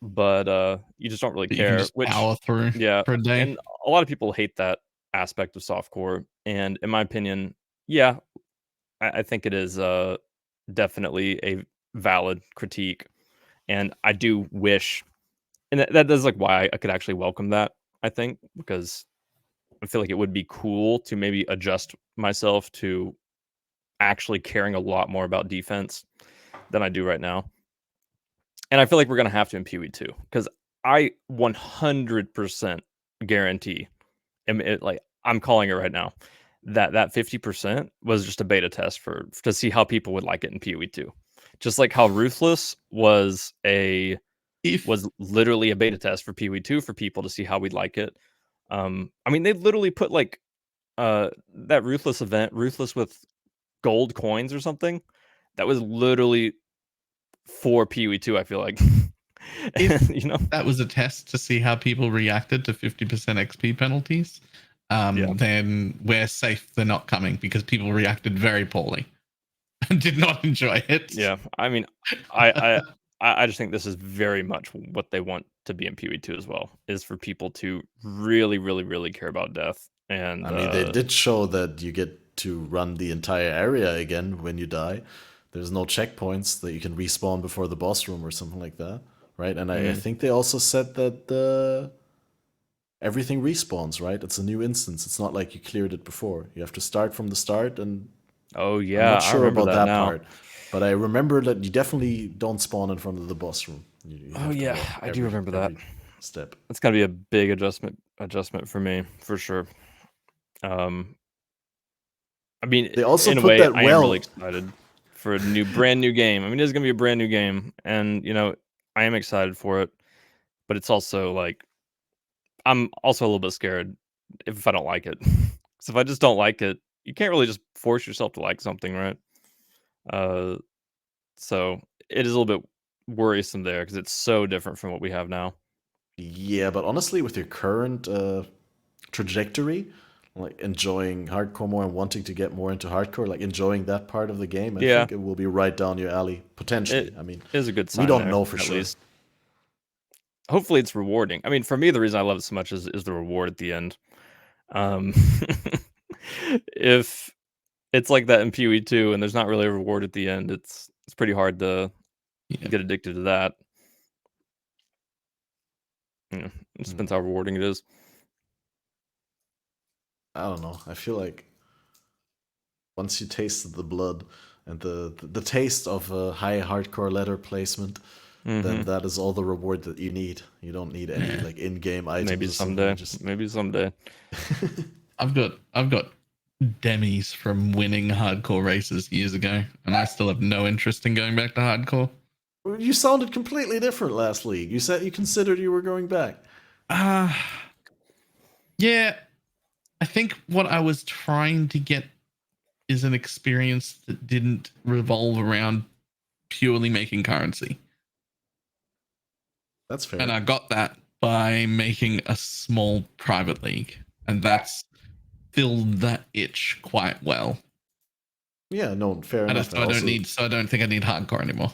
but you just don't really care. Which power through for a day. And a lot of people hate that aspect of softcore. And in my opinion, yeah, I think it is definitely a valid critique. And I do wish, and that is like why I could actually welcome that, I think, because I feel like it would be cool to maybe adjust myself to actually caring a lot more about defense than I do right now. And I feel like we're going to have to in PoE too, because I 100% guarantee, I'm calling it right now, that 50% was just a beta test to see how people would like it in PoE 2. Just like how Ruthless was literally a beta test for PoE 2 for people to see how we'd like it. I mean, they literally put like that Ruthless event, Ruthless with gold coins or something, that was literally for PoE 2, I feel like. If You know, that was a test to see how people reacted to 50% XP penalties, then we're safe they're not coming, because people reacted very poorly and did not enjoy it. Yeah, I mean, I just think this is very much what they want to be in PoE 2 as well, is for people to really, really, really care about death. And I mean, they did show that you get to run the entire area again when you die. There's no checkpoints that you can respawn before the boss room or something like that, right? And I think they also said that everything respawns, right? It's a new instance. It's not like you cleared it before. You have to start from the start, and oh yeah, I'm not sure I remember about that now. part. But I remember that you definitely don't spawn in front of the boss room. You Oh have to yeah, go I do remember that. every step. That's gotta be a big adjustment for me, for sure. I mean, They also in a put way, that I am well. really excited for a brand new game. I mean, it's gonna be a brand new game, and you know, I am excited for it. But it's also like, I'm also a little bit scared if I don't like it. So if I just don't like it, you can't really just force yourself to like something, right? So it is a little bit worrisome there because it's so different from what we have now. Yeah, but honestly, with your current trajectory, like enjoying hardcore more and wanting to get more into hardcore, like enjoying that part of the game, I Yeah. think it will be right down your alley, potentially. It I mean, is a good sign. we don't there, know for at sure. least. Hopefully, it's rewarding. I mean, for me, the reason I love it so much is the reward at the end. If it's like that in PoE 2 and there's not really a reward at the end, it's pretty hard to get addicted to that. It depends how rewarding it is. I don't know. I feel like once you tasted the blood and the taste of a high hardcore letter placement, then that is all the reward that you need. You don't need any like in-game items. Maybe or something. someday. Maybe someday. I've got demis from winning hardcore races years ago, and I still have no interest in going back to hardcore. You sounded completely different last league. You said you considered you were going back. Yeah. I think what I was trying to get is an experience that didn't revolve around purely making currency. That's fair. And I got that by making a small private league, and that's filled that itch quite well. Yeah, no, fair enough. So I don't think I need hardcore anymore.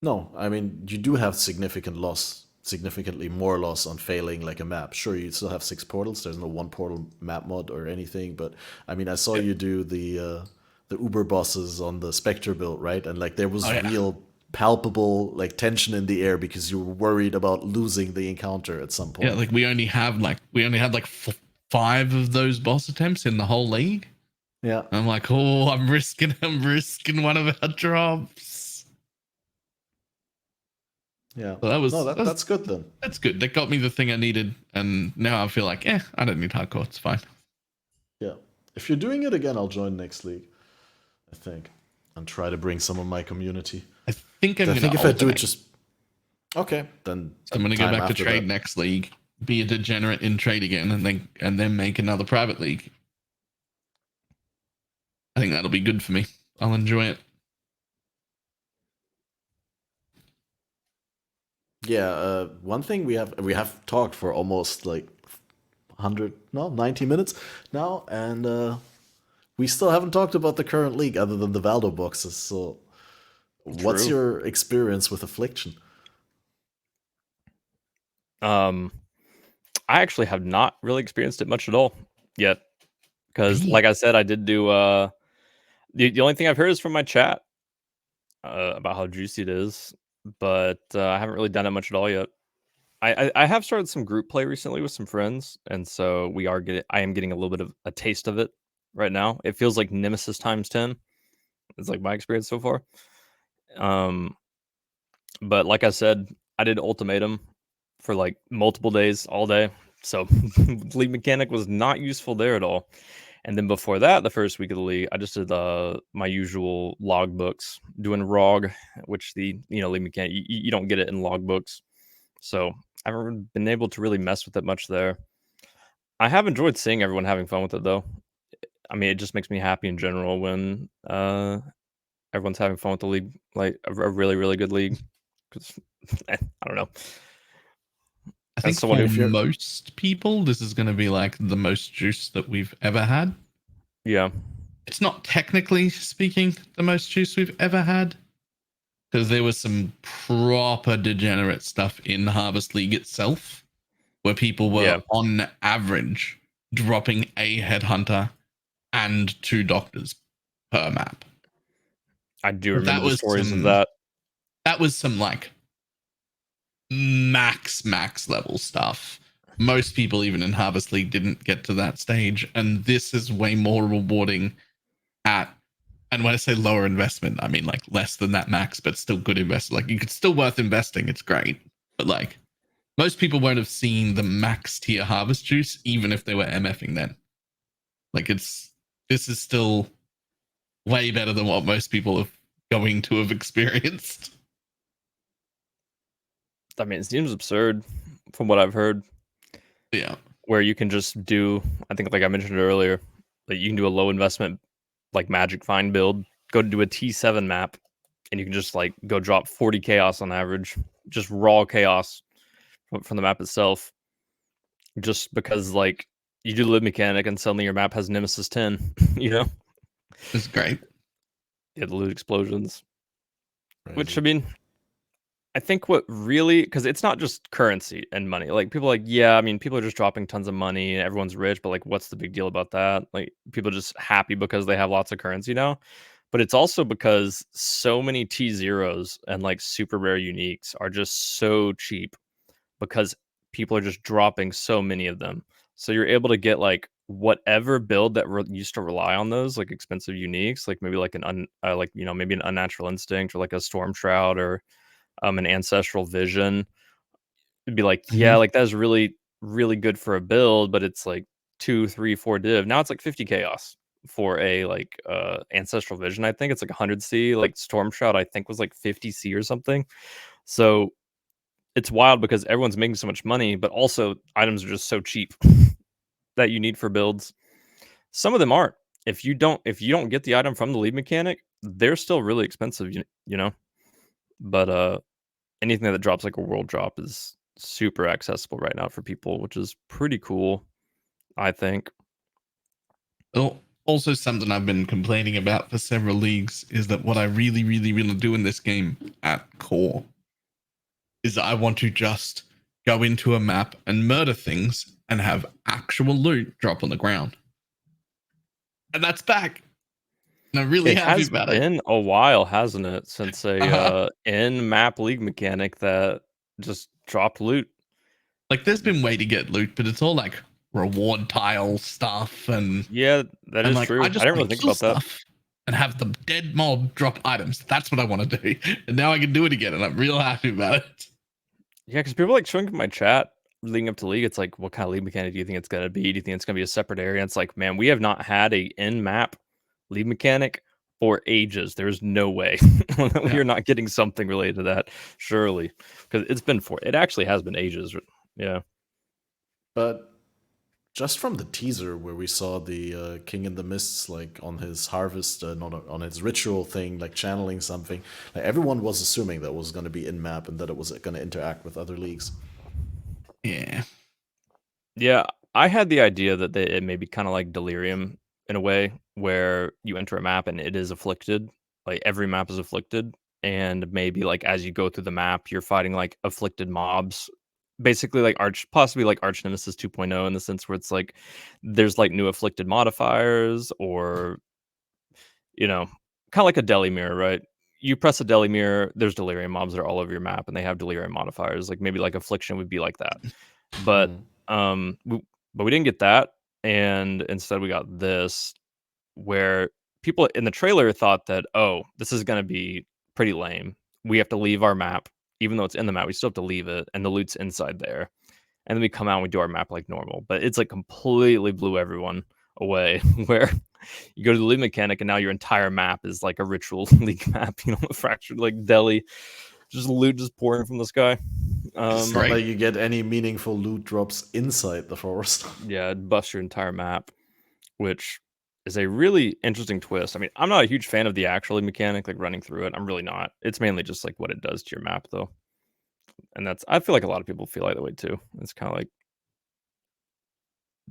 No, I mean, you do have significantly more loss on failing like a map. Sure, you still have 6 portals. There's no 1 portal map mod or anything, but I mean, I saw you do the Uber bosses on the Spectre build, right? And like there was real palpable like tension in the air because you were worried about losing the encounter at some point. Yeah, like we only had like 5 of those boss attempts in the whole league. Yeah. I'm like, oh, I'm risking one of our drops. Yeah. So that's good then. That's good. That got me the thing I needed, and now I feel like, I don't need hardcore. It's fine. Yeah. If you're doing it again, I'll join next league, I think, and try to bring some of my community. I think if I do it just okay, then I'm going to go back to trade next league, be a degenerate in trade again, and then make another private league. I think that'll be good for me. I'll enjoy it. Yeah, one thing we have talked for almost like 90 minutes now, and we still haven't talked about the current league other than the Valdo boxes. So, what's your experience with Affliction? I actually have not really experienced it much at all yet, because like I said, I did do the only thing I've heard is from my chat about how juicy it is, but I haven't really done it much at all yet. I have started some group play recently with some friends, and so I am getting a little bit of a taste of it. right now. It feels like Nemesis times 10. It's like my experience so far. But like I said, I did Ultimatum for like multiple days, all day. So League Mechanic was not useful there at all. And then before that, the first week of the league, I just did my usual logbooks, doing ROG, which League Mechanic, you don't get it in logbooks. So I haven't been able to really mess with it much there. I have enjoyed seeing everyone having fun with it, though. I mean, it just makes me happy in general when everyone's having fun with the league, like a really, really good league. Because I don't know. I think for most people, this is going to be like the most juice that we've ever had. Yeah. It's not technically speaking the most juice we've ever had, because there was some proper degenerate stuff in Harvest League itself, where people were on average dropping a headhunter and 2 doctors per map. I do remember the stories of that. That was some like max level stuff. Most people, even in Harvest League, didn't get to that stage, and this is way more rewarding at, and when I say lower investment, I mean like less than that max, but still good investment. Like, it's still worth investing. It's great, but like most people won't have seen the max tier Harvest juice, even if they were MFing then. Like, this is still way better than what most people are going to have experienced. I mean, it seems absurd from what I've heard. Yeah. Where you can just do, I think like I mentioned earlier, that you can do a low investment like Magic Find build, go to do a T7 map, and you can just like go drop 40 chaos on average, just raw chaos from the map itself. Just because like you do Live Mechanic and suddenly your map has Nemesis 10, you know? It's great. You have the loot explosions. Crazy. Which, I mean, I think what really, because it's not just currency and money. Like, people are like, yeah, I mean, people are just dropping tons of money and everyone's rich, but like, what's the big deal about that? Like, people are just happy because they have lots of currency now. But it's also because so many T0s and like super rare uniques are just so cheap because people are just dropping so many of them. So you're able to get like whatever build that used to rely on those like expensive uniques, like maybe like maybe an Unnatural Instinct or like a Storm Shroud or an Ancestral Vision. It'd be like, yeah, like that's really, really good for a build, but it's like 2, 3, 4 div. Now it's like 50 chaos for a like Ancestral Vision. I think it's like 100 C. Like Storm Shroud, I think was like 50 C or something. So it's wild because everyone's making so much money, but also items are just so cheap that you need for builds. Some of them aren't. If you don't get the item from the lead mechanic, they're still really expensive, you know. But anything that drops like a world drop is super accessible right now for people, which is pretty cool, I think. Well, also something I've been complaining about for several leagues is that what I really, really, really do in this game at core is I want to just go into a map and murder things and have actual loot drop on the ground. And that's back. And I'm really happy about it. It's been a while, hasn't it, since a in-map league mechanic that just dropped loot. Like, there's been way to get loot, but it's all like reward tile stuff and yeah, that is like, true. I didn't really think about that. And have the dead mob drop items. That's what I want to do. And now I can do it again, and I'm real happy about it. Yeah, because people like showing up in my chat leading up to league. It's like, what kind of league mechanic do you think it's gonna be? Do you think it's gonna be a separate area? It's like, man, we have not had a in-map league mechanic for ages. There's no way we're not getting something related to that, surely, because it actually has been ages. Yeah, but just from the teaser where we saw the King in the Mists, like on his harvest, not on his ritual thing, like channeling something, like everyone was assuming that was going to be in map and that it was going to interact with other leagues. Yeah, I had the idea that it may be kind of like Delirium in a way, where you enter a map and it is afflicted. Like, every map is afflicted, and maybe like as you go through the map, you're fighting like afflicted mobs. Basically, like possibly like Arch Nemesis 2.0 in the sense where it's like there's like new afflicted modifiers, or kind of like a deli mirror, right? You press a deli mirror, there's delirium mobs that are all over your map, and they have delirium modifiers. Like, maybe like Affliction would be like that, but we didn't get that, and instead we got this. where people in the trailer thought that, oh, this is going to be pretty lame. We have to leave our map, even though it's in the map. We still have to leave it, and the loot's inside there. And then we come out and we do our map like normal. But it's like completely blew everyone away. Where you go to the league mechanic, and now your entire map is like a ritual league map. You know, a fractured like deli, just loot just pouring from the sky. It's not like you get any meaningful loot drops inside the forest. Yeah, it buffs your entire map, which is a really interesting twist. I mean, I'm not a huge fan of the actual mechanic, like running through it. I'm really not. It's mainly just like what it does to your map, though. And I feel like a lot of people feel like that way too. It's kind of like,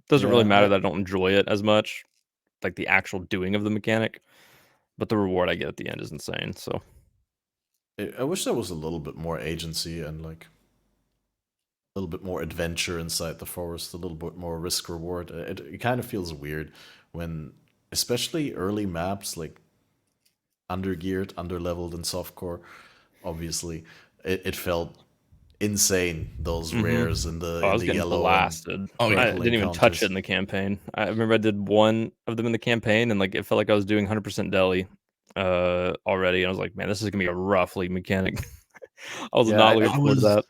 doesn't really matter that I don't enjoy it as much, like the actual doing of the mechanic, but the reward I get at the end is insane. So I wish there was a little bit more agency and like a little bit more adventure inside the forest, a little bit more risk reward. It kind of feels weird when, especially early maps like undergeared, underleveled, and softcore, obviously, it felt insane. Those rares in the, I was in the getting yellow. blasted. Oh, yeah. I didn't even touch it in the campaign. I remember I did one of them in the campaign, and like it felt like I was doing 100% deli already. And I was like, man, this is gonna be a rough league mechanic. I was not looking forward to that.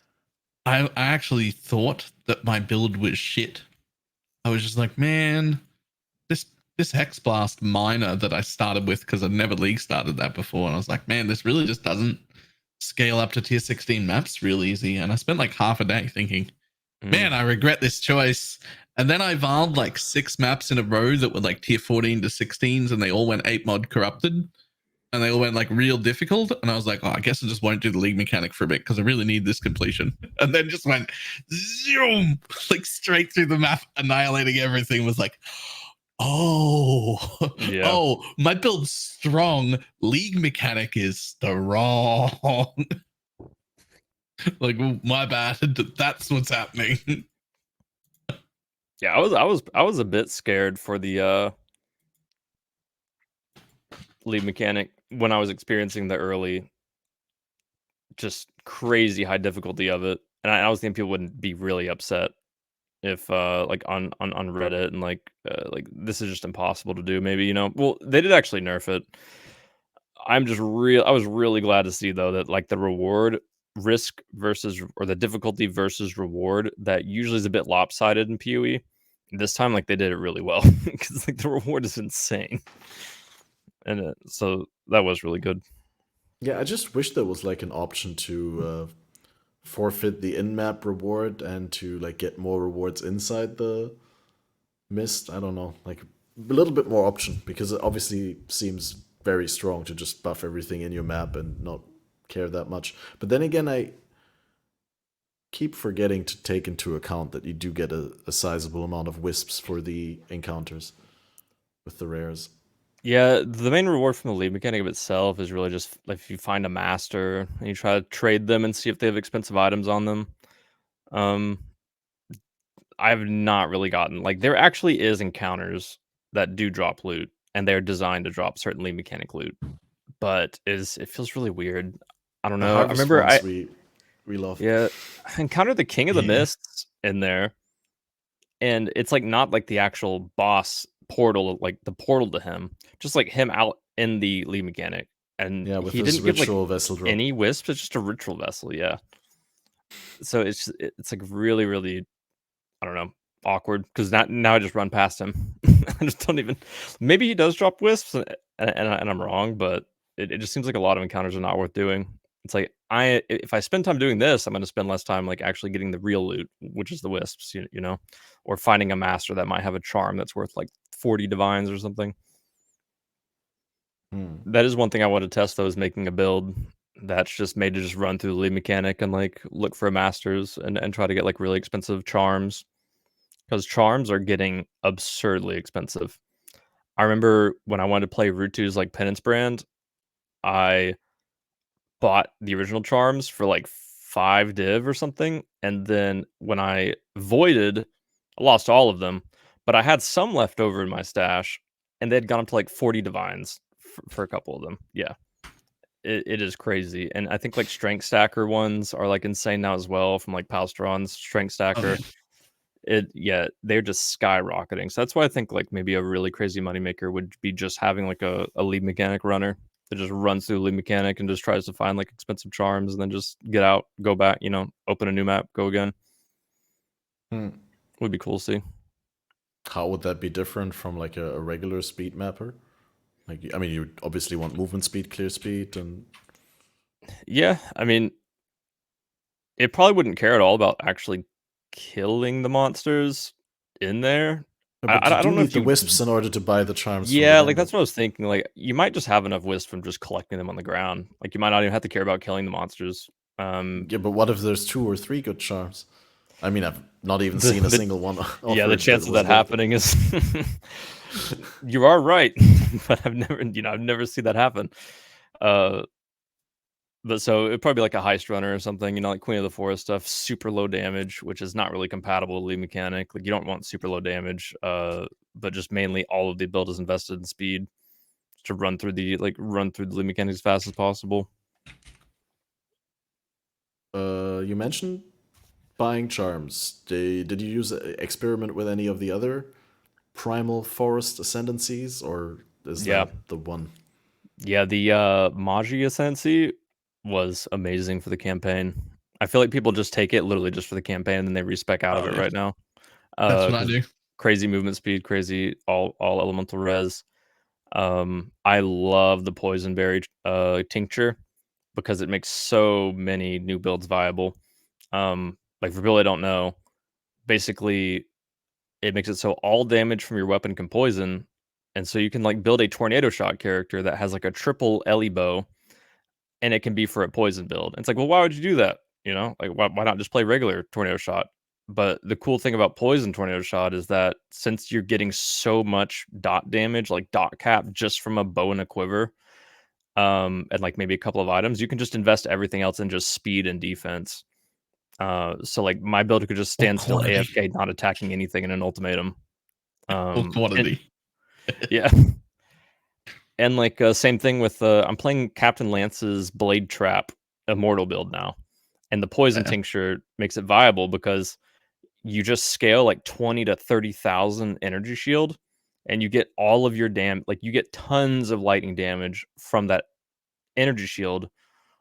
I actually thought that my build was shit. I was just like, man, this Hex Blast minor that I started with, because I'd never league started that before, and I was like, man, this really just doesn't scale up to tier 16 maps real easy. And I spent like half a day thinking, man, I regret this choice. And then I varled like 6 maps in a row that were like tier 14 to 16s, and they all went 8 mod corrupted. And they all went like real difficult. And I was like, oh, I guess I just won't do the league mechanic for a bit because I really need this completion. And then just went zoom, like straight through the map, annihilating everything. Was like, oh, oh, my build's strong. League mechanic is strong. Like, my bad. That's what's happening. Yeah, I was a bit scared for the league mechanic when I was experiencing the early, just crazy high difficulty of it, and I was thinking people wouldn't be really upset if like on Reddit and like this is just impossible to do. Maybe, you know, well, they did actually nerf it. I was really glad to see though that like the reward risk versus, or the difficulty versus reward, that usually is a bit lopsided in PoE. This time, like, they did it really well because like the reward is insane, and so that was really good. Yeah, I just wish there was like an option to forfeit the in-map reward and to like get more rewards inside the mist. I don't know, like a little bit more option, because it obviously seems very strong to just buff everything in your map and not care that much. But then again, I keep forgetting to take into account that you do get a sizable amount of wisps for the encounters with the rares. Yeah, the main reward from the league mechanic of itself is really just like if you find a master and you try to trade them and see if they have expensive items on them. I've not really gotten, like, there actually is encounters that do drop loot, and they're designed to drop certain league mechanic loot, but it feels really weird. I don't know. I remember we love. Yeah, I encountered the King of the Mists in there, and it's like not like the actual boss portal, like the portal to him, just like him out in the league mechanic, and with he his didn't give ritual like vessel drop. any wisps. It's just a ritual vessel, yeah. So it's like really, really, I don't know, awkward, because now I just run past him. I just don't even. Maybe he does drop wisps, and I'm wrong, but it just seems like a lot of encounters are not worth doing. It's like if I spend time doing this, I'm going to spend less time like actually getting the real loot, which is the wisps, you know, or finding a master that might have a charm that's worth like 40 divines or something. That is one thing I want to test though, is making a build that's just made to just run through the lead mechanic and like look for masters and try to get like really expensive charms, because charms are getting absurdly expensive. I remember when I wanted to play Root 2's like Penance brand, I bought the original charms for like 5 div or something, and then when I voided, I lost all of them, but I had some left over in my stash, and they had gone up to like 40 divines for a couple of them. Yeah, it is crazy. And I think like strength stacker ones are like insane now as well, from like Palstron's strength stacker. they're just skyrocketing. So that's why I think like maybe a really crazy moneymaker would be just having like a league mechanic runner that just runs through league mechanic and just tries to find like expensive charms and then just get out, go back, open a new map, go again. Would be cool to see. How would that be different from like a regular speed mapper? Like, I mean, you obviously want movement speed, clear speed, and yeah, I mean, it probably wouldn't care at all about actually killing the monsters in there. but I don't know need if the you wisps in order to buy the charms. Yeah, from the like that's vendor. what I was thinking. Like you might just have enough wisp from just collecting them on the ground. Like you might not even have to care about killing the monsters. Yeah, but what if there's 2 or 3 good charms? I mean, I've not even seen a single one. Yeah, the chance of was that good. happening is you are right, but I've never seen that happen. But so it'd probably be like a heist runner or something, like Queen of the Forest stuff, super low damage, which is not really compatible with league mechanic. Like you don't want super low damage, but just mainly all of the build is invested in speed to run through the league mechanic as fast as possible. You mentioned buying charms. Did you use experiment with any of the other primal forest ascendancies, or is Yeah. that the one? Yeah, the Magi Ascendancy was amazing for the campaign. I feel like people just take it literally just for the campaign and then they respec out of it right now. That's what I 'Cause do. crazy movement speed, crazy all elemental res. I love the poison berry tincture because it makes so many new builds viable. Like for people that don't know, basically it makes it so all damage from your weapon can poison, and so you can like build a tornado shot character that has like a triple Ellie bow, and it can be for a poison build. It's like, well, why would you do that? Like why not just play regular tornado shot? But the cool thing about poison tornado shot is that since you're getting so much dot damage, like dot cap, just from a bow and a quiver, and like maybe a couple of items, you can just invest everything else in just speed and defense. So like my build could just stand still quantity. AFK, not attacking anything in an ultimatum. Or quantity. Yeah. And like same thing with I'm playing Captain Lance's Blade Trap Immortal build now. And the poison tincture makes it viable because you just scale like 20 to 30,000 energy shield and you get all of your like you get tons of lightning damage from that energy shield,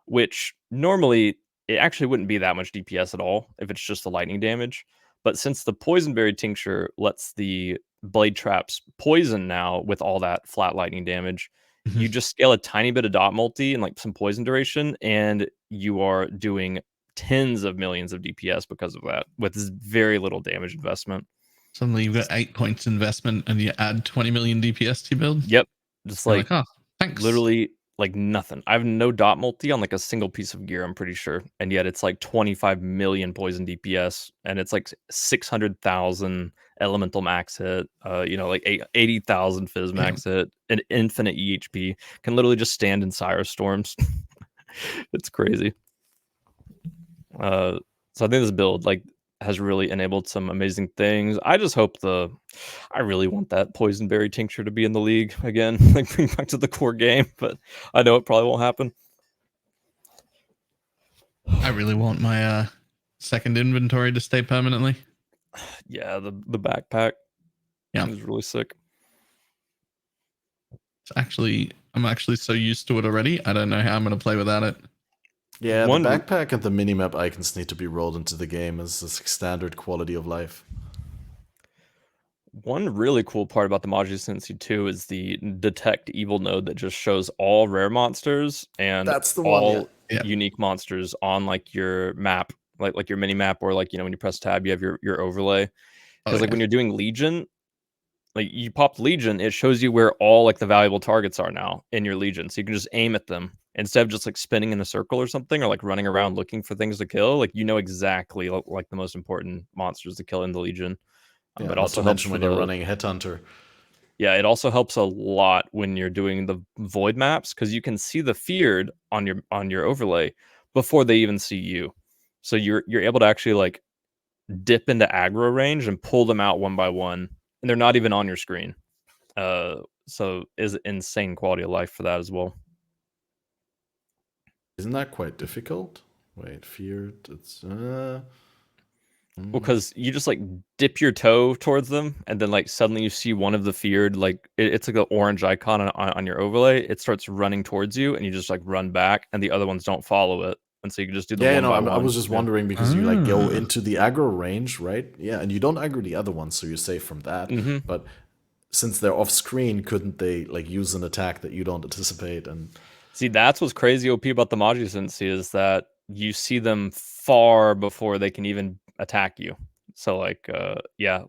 which normally it actually wouldn't be that much DPS at all if it's just the lightning damage. But since the poison berry tincture lets the blade traps poison now with all that flat lightning damage, you just scale a tiny bit of dot multi and like some poison duration, and you are doing tens of millions of DPS because of that with very little damage investment. Suddenly you've got 8 points investment and you add 20 million DPS to your build. Yep. Just You're like oh, thanks. literally like nothing. I have no dot multi on like a single piece of gear, I'm pretty sure. And yet it's like 25 million poison DPS and it's like 600,000 elemental max hit, like 80,000 fizz max hit, and infinite EHP. Can literally just stand in Sire Storms. It's crazy. So I think this build like has really enabled some amazing things. I just hope I really want that poison berry tincture to be in the league again, like bring back to the core game, but I know it probably won't happen. I really want my second inventory to stay permanently. Yeah, the backpack. Yeah, is really sick. I'm actually so used to it already. I don't know how I'm going to play without it. Yeah, the backpack and the minimap icons need to be rolled into the game as a standard quality of life. One really cool part about the Magi Ascendancy 2 is the detect evil node that just shows all rare monsters and That's the all one, unique monsters on like your map, like your mini map, or like when you press tab, you have your overlay. Because when you're doing Legion, like you pop Legion, it shows you where all like the valuable targets are now in your Legion, so you can just aim at them instead of just like spinning in a circle or something, or like running around looking for things to kill. Like exactly like the most important monsters to kill in the Legion. Yeah, It not also to helps mention when you're running Headhunter. Yeah, it also helps a lot when you're doing the void maps because you can see the feared on your overlay before they even see you. So you're able to actually like dip into aggro range and pull them out one by one, and they're not even on your screen. So is insane quality of life for that as well. Isn't that quite difficult? Wait, feared. It's Because you just like dip your toe towards them, and then like suddenly you see one of the feared, like it's like an orange icon on your overlay. It starts running towards you, and you just like run back, and the other ones don't follow it, and so you can just do the one by one. I was just wondering because you like go into the aggro range, right? Yeah, and you don't aggro the other ones, so you're safe from that. But since they're off screen, couldn't they like use an attack that you don't anticipate? And see, that's what's crazy OP about the Magi Sensi is that you see them far before they can even attack you. So like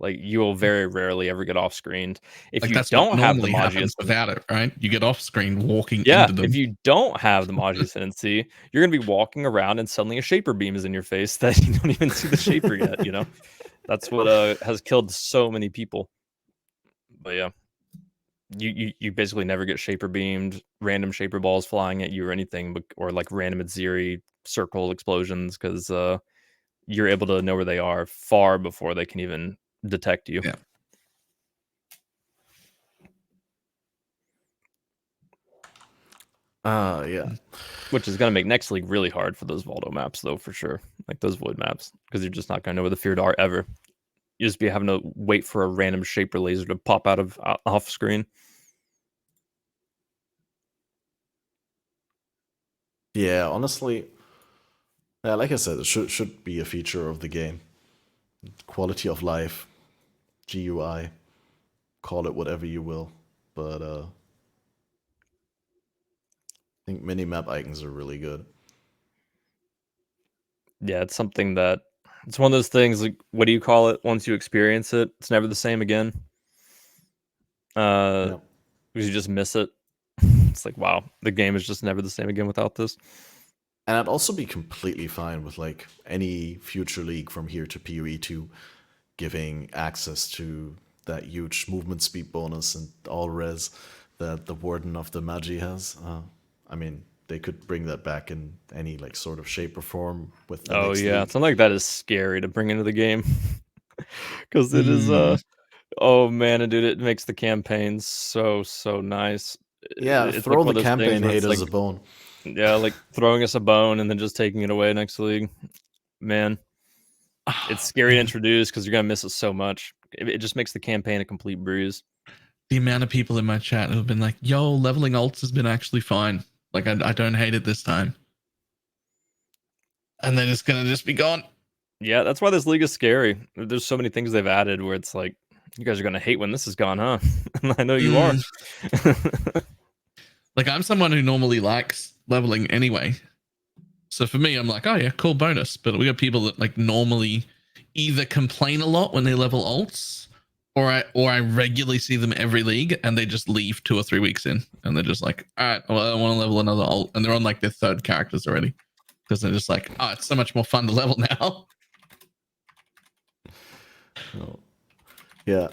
like you will very rarely ever get off screened if like you that's don't what have the normally Magi happens without it, right? You get off screen walking Yeah, into them. if you don't have the Magi Sensi, you're gonna be walking around and suddenly a Shaper Beam is in your face that you don't even see the Shaper yet, you know? That's what has killed so many people. But yeah. You basically never get Shaper Beamed, random Shaper Balls flying at you or anything, or like random Atziri circle explosions, because you're able to know where they are far before they can even detect you. Yeah. Yeah. Which is going to make next league really hard for those Voldo maps, though, for sure. Like those Void maps, because you're just not going to know where the feared are ever. You just be having to wait for a random Shaper laser to pop out of off screen. Yeah, honestly, yeah, like I said, it should be a feature of the game. Quality of life, GUI, call it whatever you will, but I think minimap icons are really good. Yeah, it's something that it's one of those things. Like, what do you call it? Once you experience it, it's never the same again. Because you just miss it. It's like, wow, the game is just never the same again without this. And I'd also be completely fine with like any future league from here to PoE2 giving access to that huge movement speed bonus and all res that the Warden of the Magi has. I mean, they could bring that back in any like sort of shape or form with the next league. Something like that is scary to bring into the game. Because it is oh man, dude, it makes the campaign so nice. Yeah, it's throw like the campaign haters like, a bone. Yeah, like throwing us a bone and then just taking it away next league. Man, it's scary to introduce because you're gonna miss it so much. It just makes the campaign a complete breeze. The amount of people in my chat who have been like, "Yo, leveling alts has been actually fine. Like, I don't hate it this time," and they're just gonna be gone. Yeah, that's why this league is scary. There's so many things they've added where it's like, you guys are gonna hate when this is gone, huh? I know you are. Like, I'm someone who normally likes leveling anyway. So for me, I'm like, oh yeah, cool bonus. But we got people that like normally either complain a lot when they level alts, or I regularly see them every league and they just leave 2 or 3 weeks in and they're just like, all right, well, I want to level another alt, and they're on like their 3rd characters already because they're just like, oh, it's so much more fun to level now. Oh. Yeah.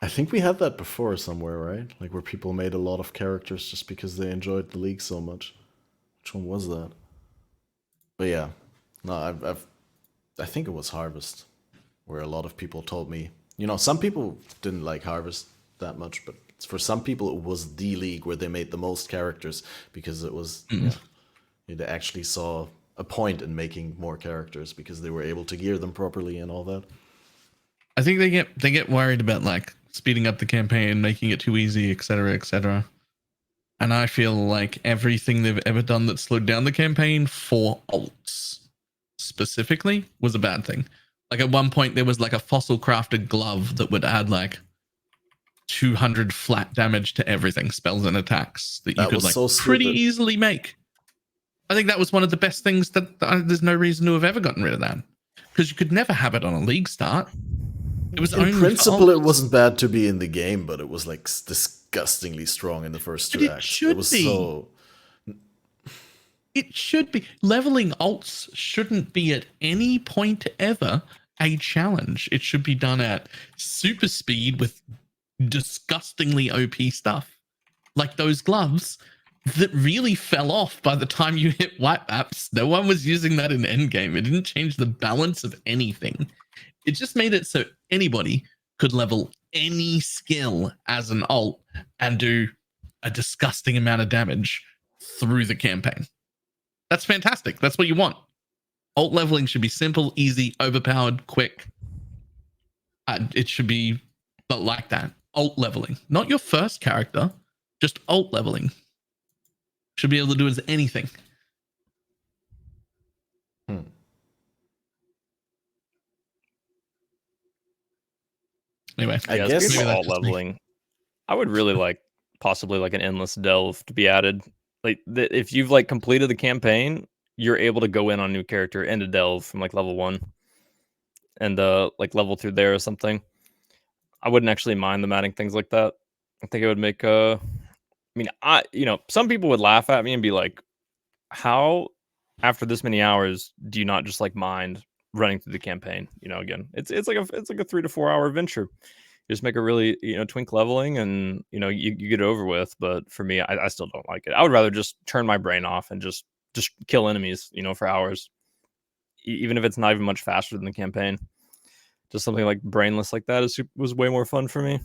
I think we had that before somewhere, right? Like where people made a lot of characters just because they enjoyed the league so much. Which one was that? But yeah, no, I think it was Harvest, where a lot of people told me, you know, some people didn't like Harvest that much, but for some people it was the league where they made the most characters because it was, they actually saw a point in making more characters because they were able to gear them properly and all that. I think they get worried about like speeding up the campaign, making it too easy, etc., etc. And I feel like everything they've ever done that slowed down the campaign for alts specifically was a bad thing. Like at one point there was like a fossil crafted glove that would add like 200 flat damage to everything, spells and attacks that you could like so pretty easily make. I think that was one of the best things that there's no reason to have ever gotten rid of that, because you could never have it on a league start. It was in principle, it wasn't bad to be in the game, but it was like disgustingly strong in the first 2 acts. It was so. It should be. Leveling alts shouldn't be at any point ever a challenge. It should be done at super speed with disgustingly OP stuff. Like those gloves that really fell off by the time you hit white maps. No one was using that in endgame. It didn't change the balance of anything. It just made it so anybody could level any skill as an alt and do a disgusting amount of damage through the campaign. That's fantastic. That's what you want. Alt leveling should be simple, easy, overpowered, quick. It should be but like that. Alt leveling, not your first character, just alt leveling. Should be able to do as anything. Anyway, I Yeah, guess speaking of maybe alt that's just me. leveling, I would really like possibly like an endless delve to be added. Like if you've like completed the campaign, you're able to go in on a new character and a delve from like level 1 and like level through there or something. I wouldn't actually mind them adding things like that. I think it would make I mean, some people would laugh at me and be like, how after this many hours do you not just like mind running through the campaign? Again, it's like a 3 to 4 hour adventure. You just make a really twink leveling and you get it over with. But for me, I still don't like it. I would rather just turn my brain off and just kill enemies for hours, even if it's not even much faster than the campaign. Just something like brainless like that was way more fun for me.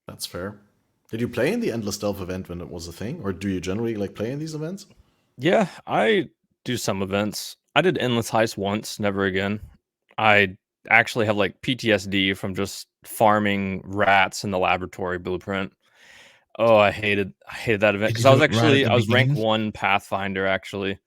That's fair. Did you play in the Endless Delve event when it was a thing? Or do you generally like play in these events? Yeah, I do some events. I did Endless Heist once, never again. I actually have like PTSD from just farming rats in the laboratory blueprint. Oh, I hated that event Did because you I do was it right at the I was rank beginning? 1 Pathfinder actually,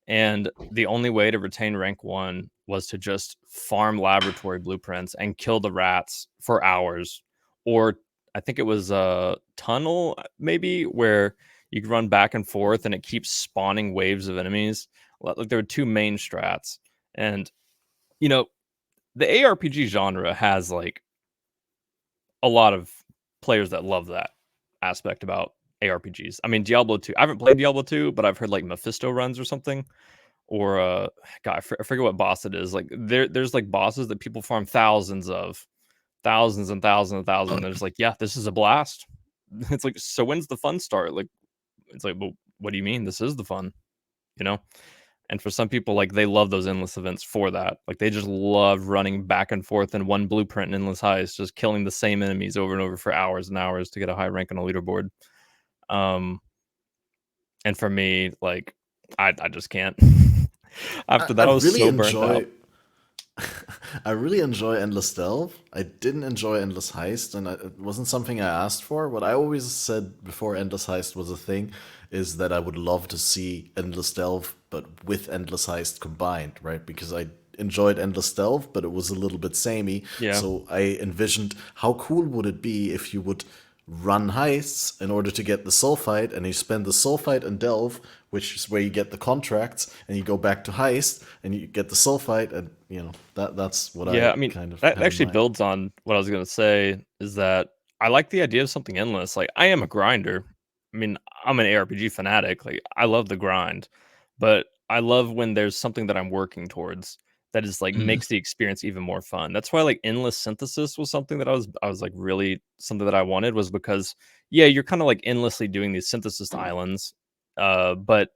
and the only way to retain rank 1 was to just farm laboratory blueprints and kill the rats for hours. Or I think it was a tunnel maybe where you could run back and forth and it keeps spawning waves of enemies. Like there were 2 main strats, and the ARPG genre has like a lot of players that love that aspect about ARPGs. I mean, Diablo 2. I haven't played Diablo 2, but I've heard like Mephisto runs or something. Or God, I forget what boss it is. Like there's like bosses that people farm thousands of, thousands and thousands and thousands. And there's like, yeah, this is a blast. It's like, so when's the fun start? Like, it's like, well, what do you mean? This is the fun, you know? And for some people, like they love those endless events for that. Like they just love running back and forth in one blueprint in endless heist, just killing the same enemies over and over for hours and hours to get a high rank on a leaderboard. And for me, like I just can't. After that, I was really so burnt out. I really enjoy Endless Delve. I didn't enjoy Endless Heist, and it wasn't something I asked for. What I always said before Endless Heist was a thing is that I would love to see Endless Delve, but with Endless Heist combined, right? Because I enjoyed Endless Delve, but it was a little bit samey. Yeah. So I envisioned how cool would it be if you would run heists in order to get the sulfite, and you spend the sulfite and delve, which is where you get the contracts, and you go back to heist and you get the sulfite, and that's what Yeah, I I mean, kind of that had in actually mind. builds on what I was gonna say, is that I like the idea of something endless. Like, I am a grinder. I mean, I'm an ARPG fanatic. Like, I love the grind, but I love when there's something that I'm working towards that is like Mm. makes the experience even more fun. That's why like endless synthesis was something that I was like really something that I wanted, was because yeah, you're kind of like endlessly doing these synthesis islands. But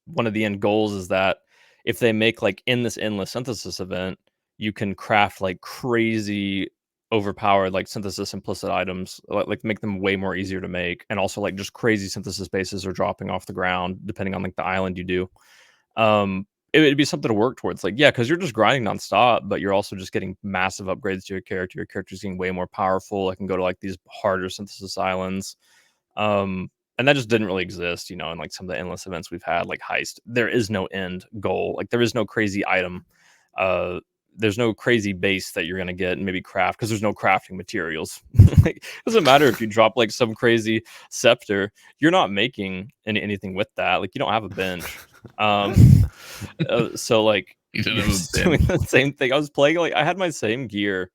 one of the end goals is that if they make like in this endless synthesis event, you can craft like crazy overpowered like synthesis implicit items, like make them way more easier to make, and also like just crazy synthesis bases are dropping off the ground depending on like the island you do. It'd be something to work towards, like, yeah, because you're just grinding nonstop, but you're also just getting massive upgrades to your character. Your character's getting way more powerful. I can go to like these harder synthesis islands. And that just didn't really exist, in like some of the endless events we've had, like heist. There is no end goal. Like there is no crazy item. There's no crazy base that you're gonna get and maybe craft, because there's no crafting materials. Like, it doesn't matter if you drop like some crazy scepter, you're not making anything with that. Like you don't have a bench. So like You don't you're have a just doing bin. the same thing. I was playing, like I had my same gear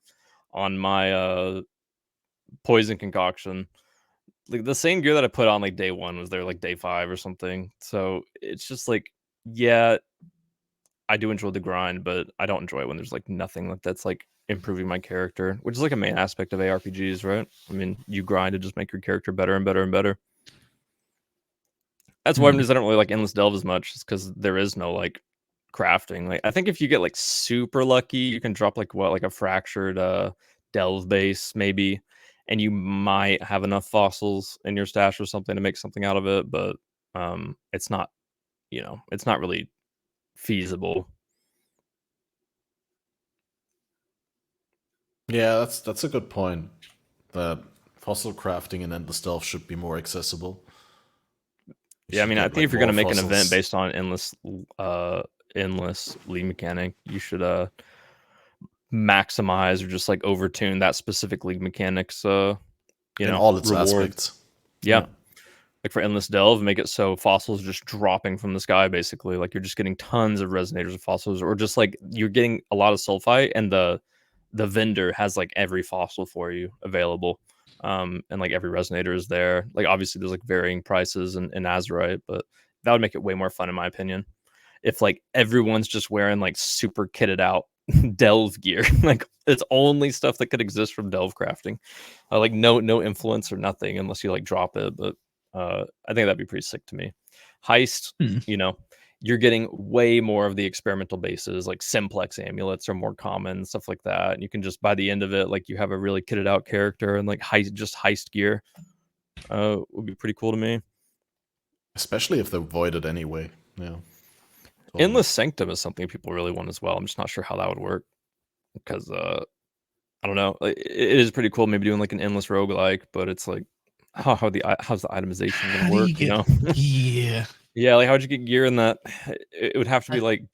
on my poison concoction. Like the same gear that I put on like day 1 was there like day 5 or something. So it's just like, yeah, I do enjoy the grind, but I don't enjoy it when there's like nothing that's like improving my character, which is like a main aspect of ARPGs, right? I mean, you grind to just make your character better and better and better. That's why I don't really like endless delve as much, is because there is no like crafting. Like I think if you get like super lucky, you can drop like like a fractured delve base maybe, and you might have enough fossils in your stash or something to make something out of it, but it's not it's not really feasible. Yeah, that's a good point. That fossil crafting and endless delve should be more accessible. Yeah, I mean, I think if you're gonna make an event based on endless league mechanic, you should maximize or just like overtune that specific league mechanics. In all its rewards. aspects. Yeah. Like for endless delve, make it so fossils just dropping from the sky, basically. Like you're just getting tons of resonators of fossils, or just like you're getting a lot of sulfite, and the vendor has like every fossil for you available. And like every resonator is there. Like obviously there's like varying prices in Azurite, but that would make it way more fun in my opinion. If like everyone's just wearing like super kitted out delve gear, like it's only stuff that could exist from delve crafting. Like no influence or nothing unless you like drop it. But I think that'd be pretty sick to me. Heist, you're getting way more of the experimental bases, like simplex amulets are more common, stuff like that. And you can just, by the end of it, like you have a really kitted out character, and like heist gear would be pretty cool to me. Especially if they're voided anyway. Yeah. Endless Sanctum is something people really want as well. I'm just not sure how that would work, because I don't know. It is pretty cool, maybe doing like an endless roguelike, but it's like how's the itemization gonna work? Yeah. Yeah, like how'd you get gear in that? It would have to be like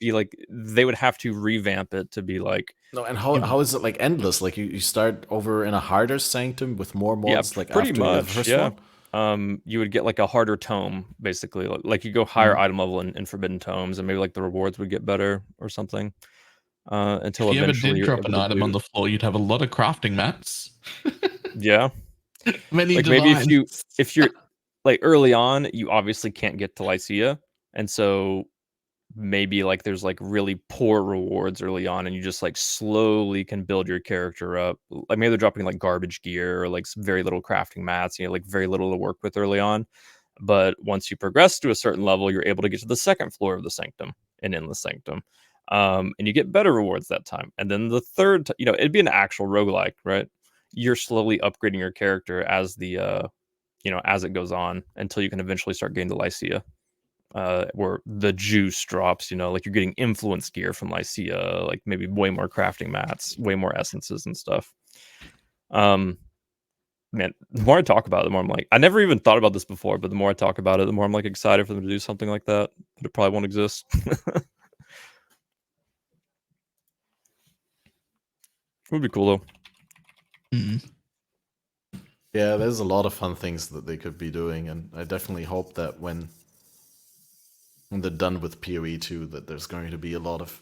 they would have to revamp it to be like. No, and how is it like endless? Like you start over in a harder sanctum with more mods, like pretty after much, the first yeah. one? You would get like a harder tome, basically. Like you go higher item level in Forbidden Tomes, and maybe like the rewards would get better or something. Until if you eventually ever did drop an item on the floor, you'd have a lot of crafting mats. Yeah. Many like designs. maybe if you're like early on, you obviously can't get to Lycia, and so maybe like there's like really poor rewards early on, and you just like slowly can build your character up. Like maybe they're dropping like garbage gear or like very little crafting mats, like very little to work with early on. But once you progress to a certain level, you're able to get to the second floor of the Sanctum in Endless Sanctum, and you get better rewards that time. And then the third, it'd be an actual roguelike, right? You're slowly upgrading your character as the as it goes on, until you can eventually start getting to Lycia, where the juice drops, like you're getting influence gear from Lycia, like maybe way more crafting mats, way more essences and stuff. Man, the more I talk about it, the more I'm like, I never even thought about this before, but the more I talk about it, the more I'm like excited for them to do something like that, but it probably won't exist. It would be cool though. Mm-hmm. Yeah, there's a lot of fun things that they could be doing, and I definitely hope that when they're done with PoE 2, that there's going to be a lot of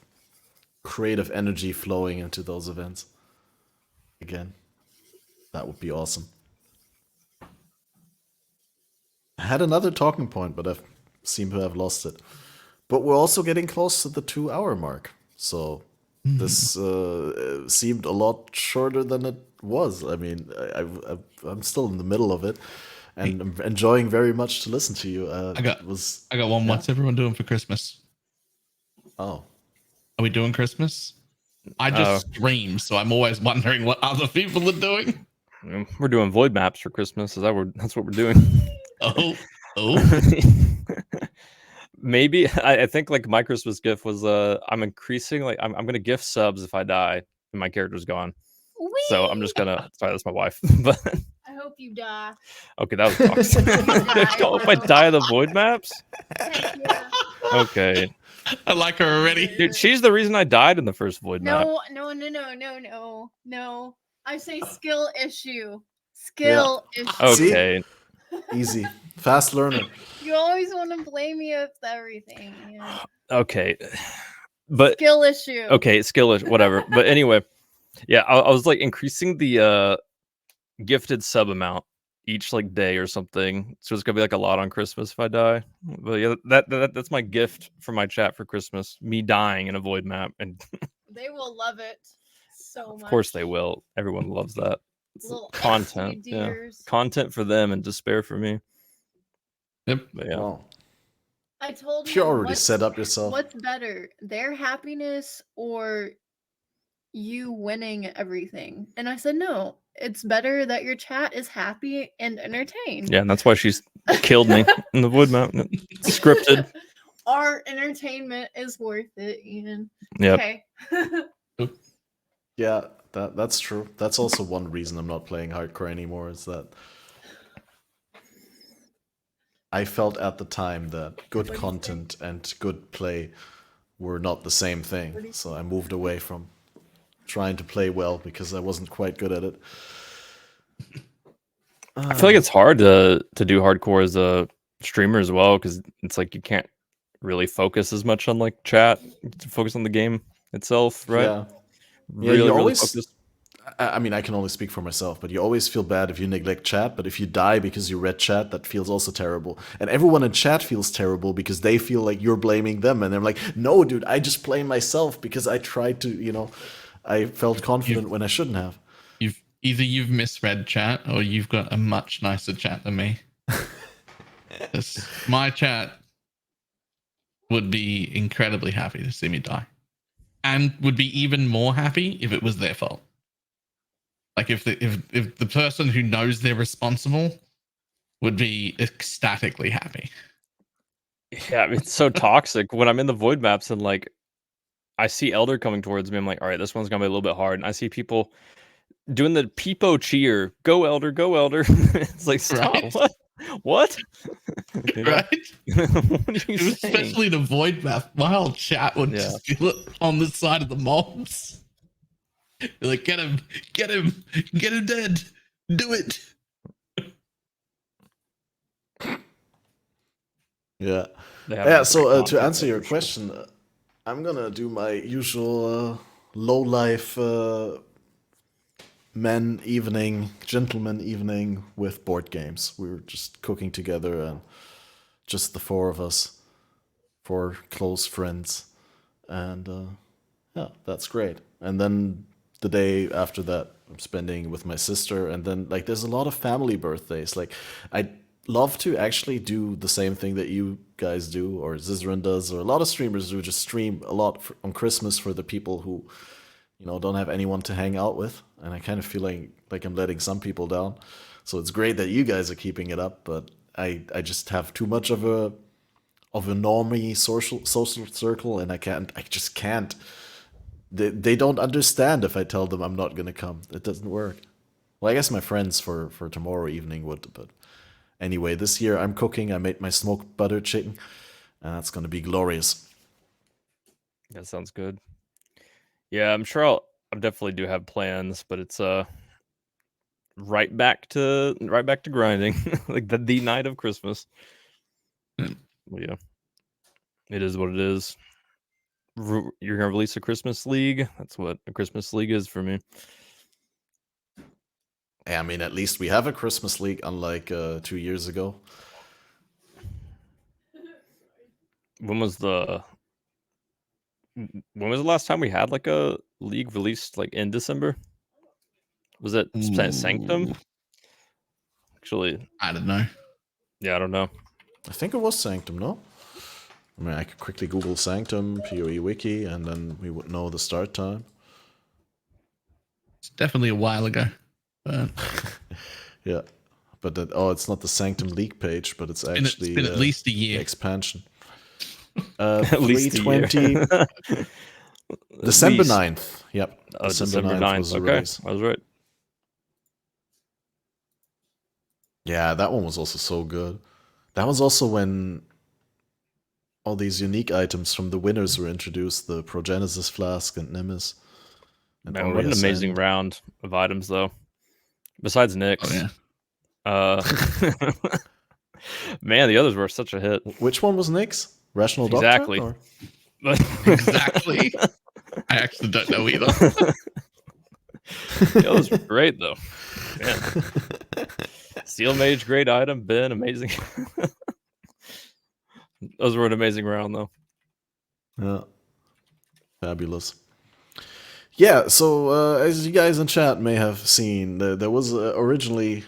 creative energy flowing into those events. Again, that would be awesome. I had another talking point, but I seem to have lost it. But we're also getting close to the 2-hour mark, so this seemed a lot shorter than it was. I mean, I'm still in the middle of it, and I'm enjoying very much to listen to you. I got one. Yeah. What's everyone doing for Christmas? Oh, are we doing Christmas? I just stream, so I'm always wondering what other people are doing. We're doing void maps for Christmas. That's what we're doing. Oh. Maybe I think like my Christmas gift was I'm increasing, like I'm gonna gift subs if I die and my character's gone. Whee! So I'm just gonna sorry, that's my wife. But I hope you die. Okay, that was toxic. If I die of the void maps? Yeah. Okay. I like her already. Dude, she's the reason I died in the first void map. No. I say skill issue. Skill issue. Okay. Easy. Fast learner. You always want to blame me with everything. Yeah. Okay. But skill issue. Okay, skill issue, whatever. But anyway, yeah, I was like increasing the gifted sub amount each like day or something. So it's gonna be like a lot on Christmas if I die. But yeah, that's my gift for my chat for Christmas. Me dying in a void map, and they will love it so much. Of course they will. Everyone loves that. It's content. Yeah. Content for them and despair for me. Yep. But yeah. Wow. I told you already set up yourself. What's better, their happiness or you winning everything? And I said, no, it's better that your chat is happy and entertained. Yeah, and that's why she's killed me in the void map. Scripted. our entertainment is worth it, Ian. Yep. Okay. Yeah, that's true. That's also one reason I'm not playing hardcore anymore, is that I felt at the time that good content and good play were not the same thing. So I moved away from trying to play well because I wasn't quite good at it. I feel like it's hard to do hardcore as a streamer as well, because it's like you can't really focus as much on like chat, to focus on the game itself, right? Yeah. Really, you really always. focus. I mean, I can only speak for myself, but you always feel bad if you neglect chat. But if you die because you read chat, that feels also terrible. And everyone in chat feels terrible because they feel like you're blaming them. And they're like, no, dude, I just blame myself because I tried to, I felt confident when I shouldn't have. You've misread chat, or you've got a much nicer chat than me. My chat would be incredibly happy to see me die, and would be even more happy if it was their fault. Like if the person who knows they're responsible would be ecstatically happy. Yeah, I mean, it's so toxic. When I'm in the void maps and like I see Elder coming towards me, I'm like, all right, this one's gonna be a little bit hard. And I see people doing the peepo cheer, go Elder, go Elder. It's like, stop, Right. what? Right? What are you saying? Especially the void map, my whole chat would just be on the side of the mobs. Like, get him dead, do it. Yeah. So to answer your question, I'm gonna do my usual low life gentleman evening with board games. We were just cooking together, and just the four of us, 4 close friends, and yeah, that's great. And then the day after that, I'm spending with my sister, and then like there's a lot of family birthdays. Like I love to actually do the same thing that you guys do, or Zizran does, or a lot of streamers do, just stream a lot on Christmas for the people who, don't have anyone to hang out with. And I kind of feel like I'm letting some people down. So it's great that you guys are keeping it up, but I just have too much of a normie social circle, and I just can't. They don't understand if I tell them I'm not gonna come. It doesn't work. Well, I guess my friends for tomorrow evening would, but anyway, this year I'm cooking. I made my smoked butter chicken, and that's gonna be glorious. That sounds good. Yeah, I'm sure I definitely do have plans, but it's right back to grinding, like the night of Christmas. Well, yeah, it is what it is. You're gonna release a Christmas League. That's what a Christmas League is for me. I mean, at least we have a Christmas League, unlike 2 years ago. When was the last time we had like a league released, like in December? Was it Sanctum? Actually, I don't know. Yeah, I don't know. I think it was Sanctum, no? I mean, I could quickly Google Sanctum, PoE Wiki, and then we would know the start time. It's definitely a while ago. But yeah, but it's not the Sanctum League page, but it's actually it's been at least a year. Expansion. At least a year. December 9th. Yep. Oh, December 9th. was the Okay, release. I was right. Yeah, that one was also so good. That was also when all these unique items from the winners were introduced, the Progenesis Flask and Nimbus. And Man, what an Aureus amazing End. round of items, though. Besides Nyx. Oh, yeah. Man, the others were such a hit. Which one was Nyx? Rational Exactly. Doctrine? Exactly. I actually don't know either. The others were great, though. Man. Steel Mage, great item. Ben, amazing. Those were an amazing round, though. Yeah. Fabulous. Yeah, so as you guys in chat may have seen, there was originally,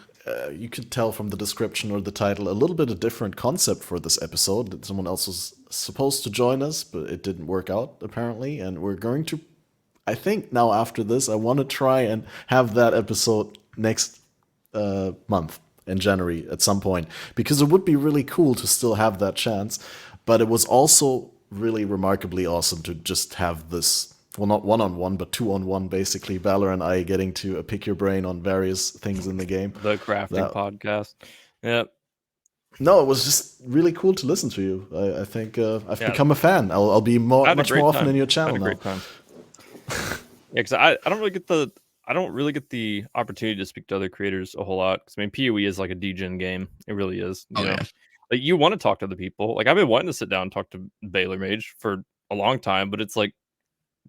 you could tell from the description or the title, a little bit of different concept for this episode. That someone else was supposed to join us, but it didn't work out, apparently. And we're going to, I think now after this, I want to try and have that episode next month. in January at some point, because it would be really cool to still have that chance. But it was also really remarkably awesome to just have this, well, not one-on-one, but two-on-one, basically, Balor and I getting to pick your brain on various things in the game. The crafting podcast. Yeah. No, it was just really cool to listen to you. I think I've become a fan. I'll be much more often in your channel now. Great time. Yeah, because I don't really get the opportunity to speak to other creators a whole lot. Because I mean, PoE is like a degen game. It really is. You know? Like you want to talk to the people. Like I've been wanting to sit down and talk to BalorMage for a long time, but it's like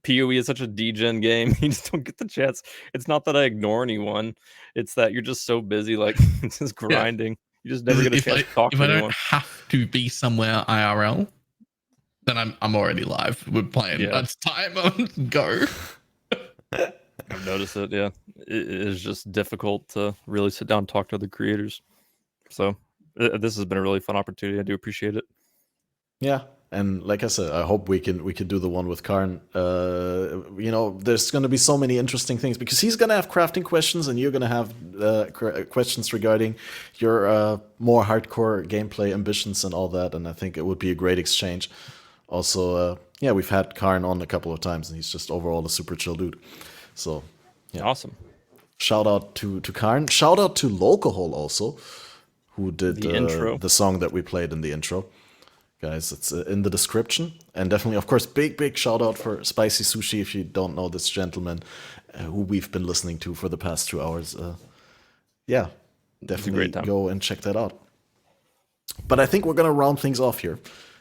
PoE is such a degen game. You just don't get the chance. It's not that I ignore anyone. It's that you're just so busy, like just grinding. You just never get a chance to talk to anyone. If I don't have to be somewhere IRL, then I'm already live. We're playing. Yeah. That's time on go. I've noticed it. Yeah, it is just difficult to really sit down and talk to other creators. So this has been a really fun opportunity. I do appreciate it. Yeah. And like I said, I hope we can do the one with cArn. You know, there's going to be so many interesting things because he's going to have crafting questions, and you're going to have questions regarding your more hardcore gameplay ambitions and all that. And I think it would be a great exchange. Also, yeah, we've had cArn on a couple of times, and he's just overall a super chill dude. So, yeah, awesome. Shout out to cArn. Shout out to Locahole also, who did the intro, the song that we played in the intro. Guys, it's in the description. And definitely, of course, big shout out for Spicy Sushi if you don't know this gentleman who we've been listening to for the past 2 hours. Yeah, definitely go and check that out. But I think we're going to round things off here,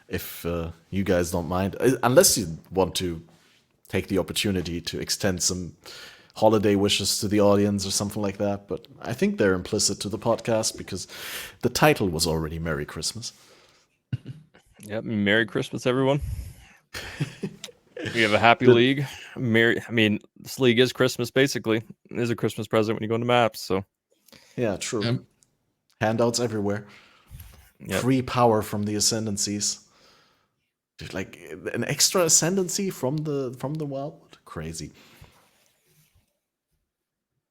if you guys don't mind. Unless you want to take the opportunity to extend some holiday wishes to the audience or something like that. But I think they're implicit to the podcast because the title was already Merry Christmas. Yep, Merry Christmas, everyone. We have a happy league. I mean, this league is Christmas, basically. It is a Christmas present when you go into maps, so. Yeah, true. Handouts everywhere. Yep. Free power from the ascendancies. Dude, like an extra ascendancy from the wild. Crazy.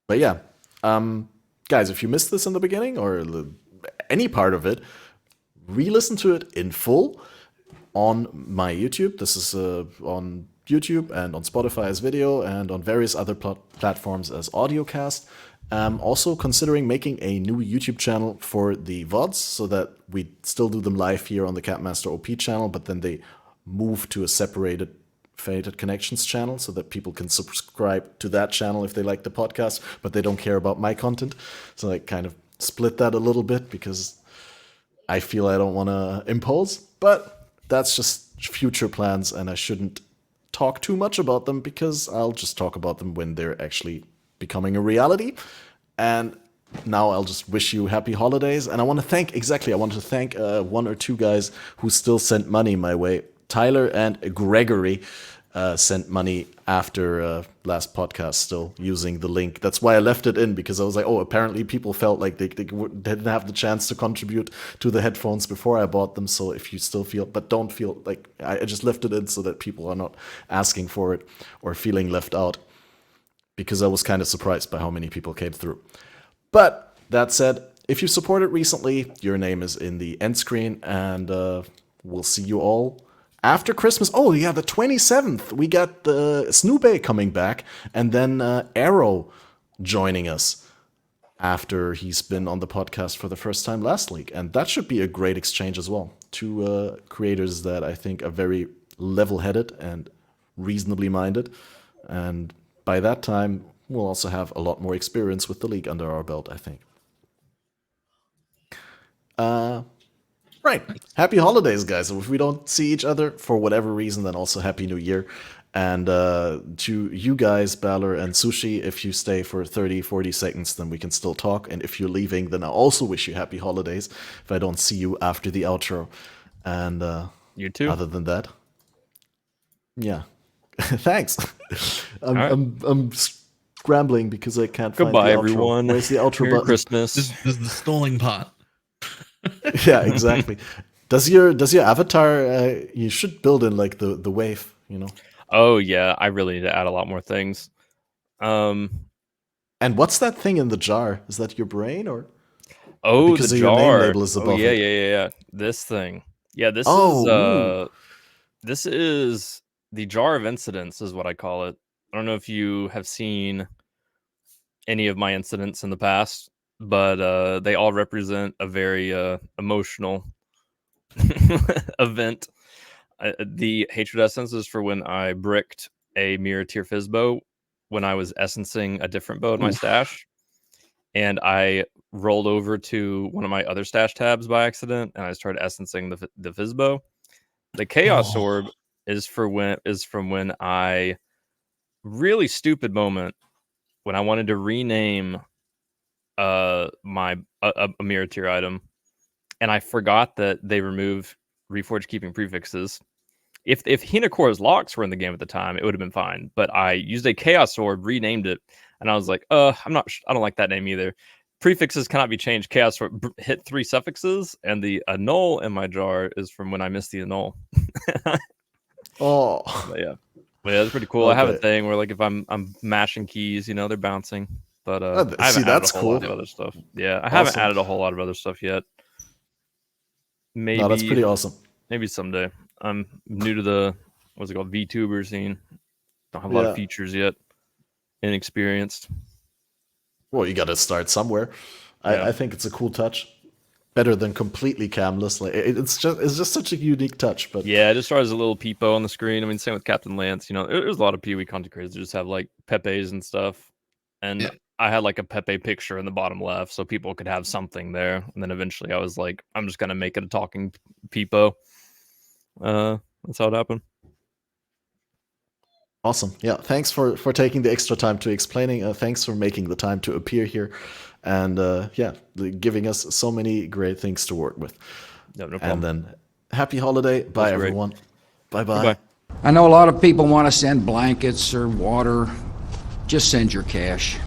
But yeah, guys, if you missed this in the beginning or any part of it, re-listen to it in full on my YouTube. This is on YouTube and on Spotify as video and on various other platforms as audiocast. Also considering making a new YouTube channel for the VODs so that we still do them live here on the CatmasterOP channel, but then they move to a separated Fated Connections channel so that people can subscribe to that channel if they like the podcast, but they don't care about my content. So I kind of split that a little bit because I feel I don't want to impose, but that's just future plans, and I shouldn't talk too much about them because I'll just talk about them when they're actually becoming a reality. And now I'll just wish you happy holidays. And I want to thank one or two guys who still sent money my way. Tyler and Gregory sent money after last podcast, still using the link. That's why I left it in, because I was like, oh, apparently people felt like they didn't have the chance to contribute to the headphones before I bought them. So if you still feel, but don't feel like, I just left it in so that people are not asking for it or feeling left out, because I was kind of surprised by how many people came through. But that said, if you supported recently, your name is in the end screen, and we'll see you all after Christmas. Oh yeah, the 27th, we got the Snoopay coming back, and then Arrow joining us after he's been on the podcast for the first time last week. And that should be a great exchange as well. Two creators that I think are very level-headed and reasonably minded. And by that time, we'll also have a lot more experience with the league under our belt, I think. Right. Happy holidays, guys. If we don't see each other for whatever reason, then also Happy New Year. And to you guys, Balor and Sushi, if you stay for 30, 40 seconds, then we can still talk. And if you're leaving, then I also wish you happy holidays if I don't see you after the outro. And you too. Other than that, yeah. Thanks. I'm scrambling because I can't find the outro. Goodbye, everyone. Where's the outro Merry button? Christmas. This is the stalling part. Yeah, exactly. Does your avatar? You should build in like the wave, you know. Oh yeah, I really need to add a lot more things. And what's that thing in the jar? Is that your brain or? Oh, Because the your name jar. label is Oh, above yeah, it. yeah. This thing. Yeah, this Oh, is this is the jar of incidents is what I call it. I don't know if you have seen any of my incidents in the past, but they all represent a very emotional event. The hatred essence is for when I bricked a mirror tier fizz bow when I was essencing a different bow in my Oof. stash, and I rolled over to one of my other stash tabs by accident, and I started essencing the fizz bow. The chaos orb is from when I really stupid moment when I wanted to rename my a mirror tier item, and I forgot that they remove reforged keeping prefixes. If Hinakora's locks were in the game at the time, it would have been fine. But I used a chaos orb, renamed it, and I was like, I don't like that name either. Prefixes cannot be changed. Chaos orb hit 3 suffixes, and the annul in my jar is from when I missed the annul. Oh, But yeah, that's pretty cool. I have a Okay. thing where like if I'm mashing keys, they're bouncing. But I haven't see, added that's a whole lot cool. of other stuff. Yeah, I haven't Awesome. added a whole lot of other stuff yet. Maybe No, that's pretty awesome. maybe someday. I'm new to the what's it called VTuber scene. Don't have a lot Yeah. of features yet. Inexperienced. Well, you got to start somewhere. Yeah. I think it's a cool touch. Better than completely camless. Like it's just such a unique touch. But Yeah, it just started as a little peepo on the screen. I mean, same with Captain Lance. There's a lot of PoE content creators that just have like Pepe's and stuff. And Yeah. I had like a Pepe picture in the bottom left, so people could have something there. And then eventually, I was like, I'm just gonna make it a talking peepo. That's how it happened. awesome. Yeah. Thanks for taking the extra time to explaining. Thanks for making the time to appear here, and giving us so many great things to work with. No problem. And then happy holiday. Bye, That's great. everyone. Bye bye. Goodbye. I know a lot of people want to send blankets or water. Just send your cash.